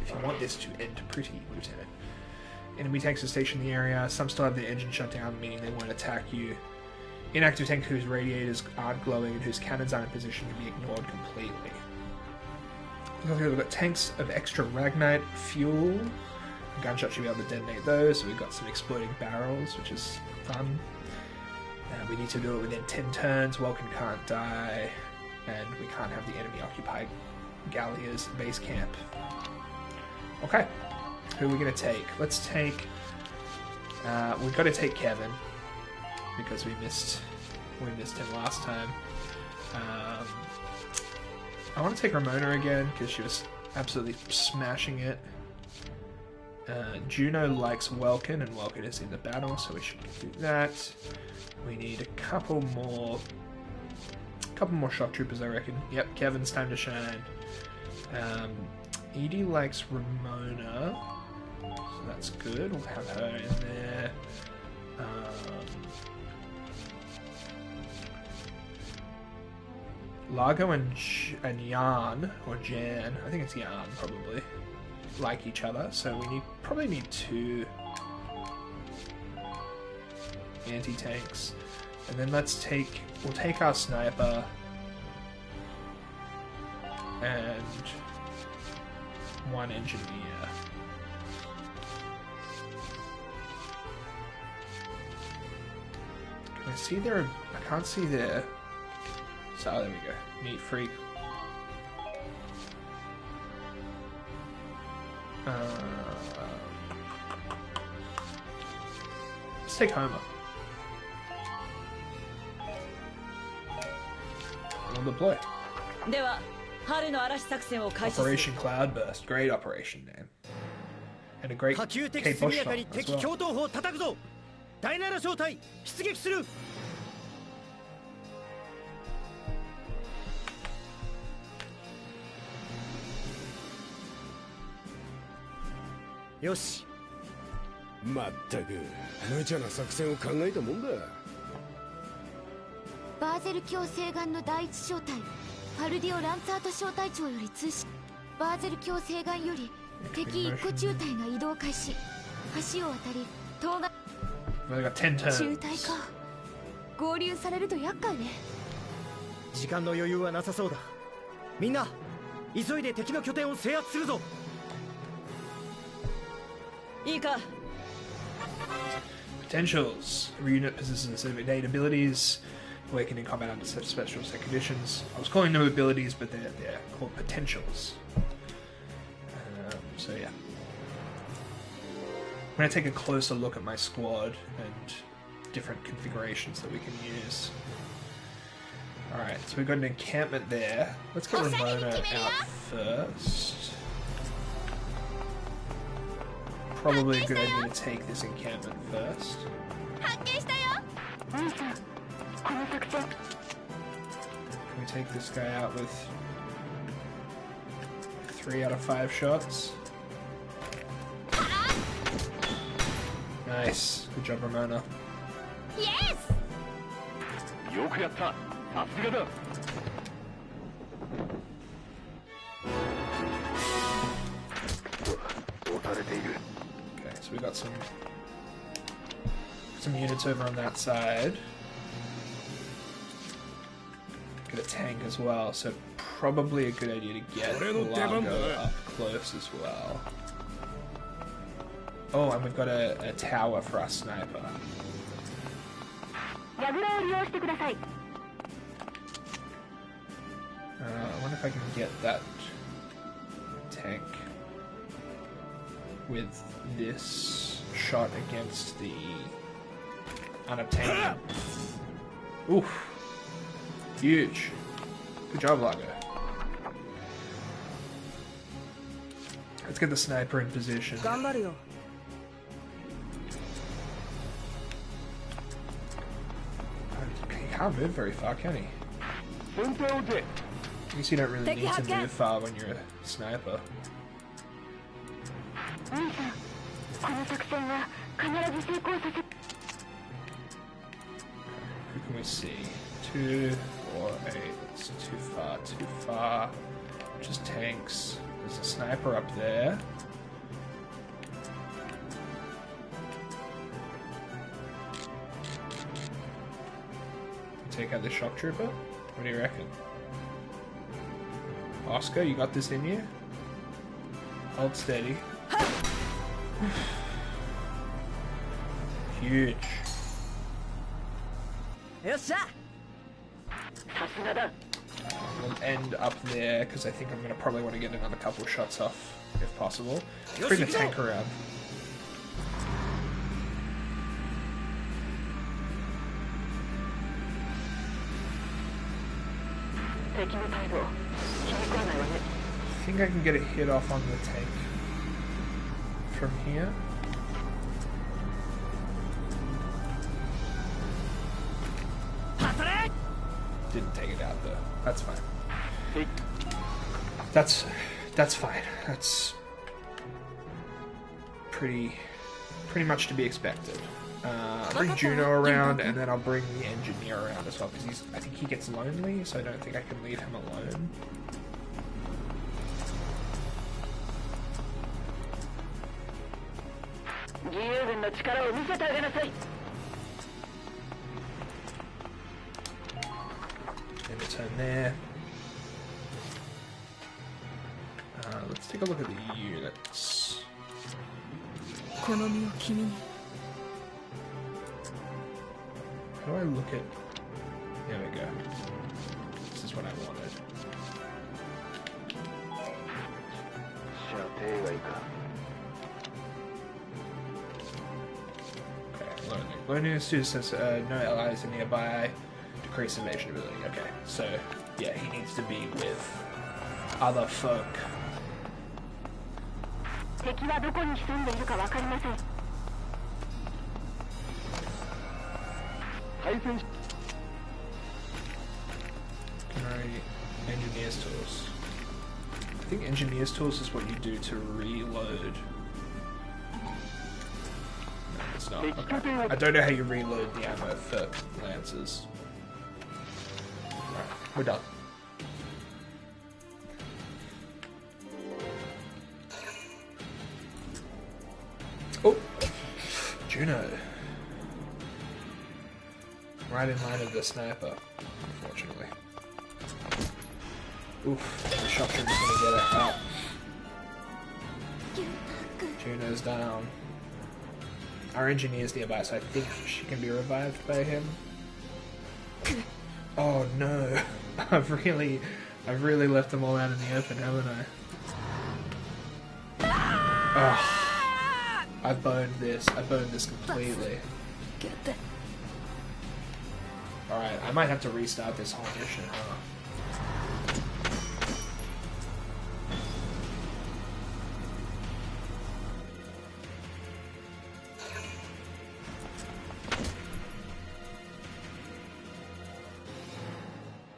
If you want this to end pretty, Lieutenant. Enemy tanks are stationed in the area. Some still have their engine shut down, meaning they won't attack you. Inactive tank whose radiators aren't glowing and whose cannons aren't in position to be ignored completely. We've got tanks of extra Ragnite fuel. A gunshot should be able to detonate those, so we've got some exploding barrels, which is fun. We need to do it within 10 turns. Welkin can't die, and we can't have the enemy occupy Gallia's base camp. Okay, who are we going to take? Let's take... we've got to take Kevin, because we missed him last time. I want to take Ramona again, because she was absolutely smashing it. Juno likes Welkin, and Welkin is in the battle, so we should do that. We need a couple more couple more shock troopers, I reckon. Yep, Kevin's time to shine. Edie likes Ramona, so that's good. We'll have her in there. Largo and Jan, or Jan, I think it's Jan probably, like each other, so we probably need 2 anti-tanks. And then we'll take our sniper and 1 engineer. Can I see there? I can't see there. So there we go. Meat freak. Let's take Homer. We'll deploy. Operation Cloudburst. Great operation name. And a great Kate Bush song as well. 第7小隊出撃する。よし。まったく無茶な作戦を考えたもんだ。バーゼル卿西岸の第一小隊ファルディオ・ランツァート小隊長より通信。バーゼル卿西岸より敵一個中隊が移動開始。橋を渡り東岸中隊か。合流されると厄介ね。時間の余裕はなさそうだ。みんな急いで敵の拠点を制圧するぞ。いいか。 Potentials. Reunit possesses innate abilities. Awaken in combat under such special set conditions. I was calling them abilities, but they're called potentials. So yeah. I'm going to take a closer look at my squad and different configurations that we can use. Alright, so we've got an encampment there. Let's get Ramona out first. Probably a good idea to take this encampment first. Can we take this guy out with 3 out of 5 shots? Nice. Good job, Ramona. Yes! Okay, so we got some units over on that side. Get a tank as well, so probably a good idea to get Largo up close as well. Oh, and we've got a tower for our sniper. I wonder if I can get that tank with this shot against the unobtainium. Oof. Huge. Good job, Largo. Let's get the sniper in position. He can't move very far, can he? I guess you don't really need to move far when you're a sniper. Who can we see? 2, 4, 8. It's too far, too far. Just tanks. There's a sniper up there. Take out the shock trooper? What do you reckon? Oscar, you got this in you? Hold steady. Huge. We'll end up there because I think I'm going to probably want to get another couple shots off if possible. Bring the tank around. I think I can get a hit off on the tank from here. Didn't take it out though. That's fine. That's fine. That's pretty much to be expected. I'll bring Juno around, and then I'll bring the engineer around as well, because I think he gets lonely, so I don't think I can leave him alone. And a turn there. Let's take a look at the units. How do I look at... There we go. This is what I wanted. Okay, learning student says no allies are nearby. Decrease invasion ability. Okay, so yeah, he needs to be with other folk. Can I engineer's tools? I think engineer's tools is what you do to reload. No, it's not. Okay. I don't know how you reload the ammo for lancers. Alright, we're done. Oh! Juno. Right in line of the sniper, unfortunately. Oof, the shotgun's gonna get it out. Juno's down. Our engineer's nearby, so I think she can be revived by him. Oh no. I've really left them all out in the open, haven't I? Oh. I boned this completely. Alright, I might have to restart this whole mission, huh?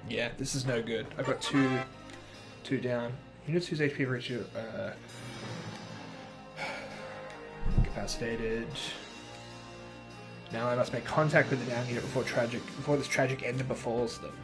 Yeah, this is no good. I've got two down. Units whose HP reach incapacitated. Now I must make contact with the down unit before this tragic end befalls them.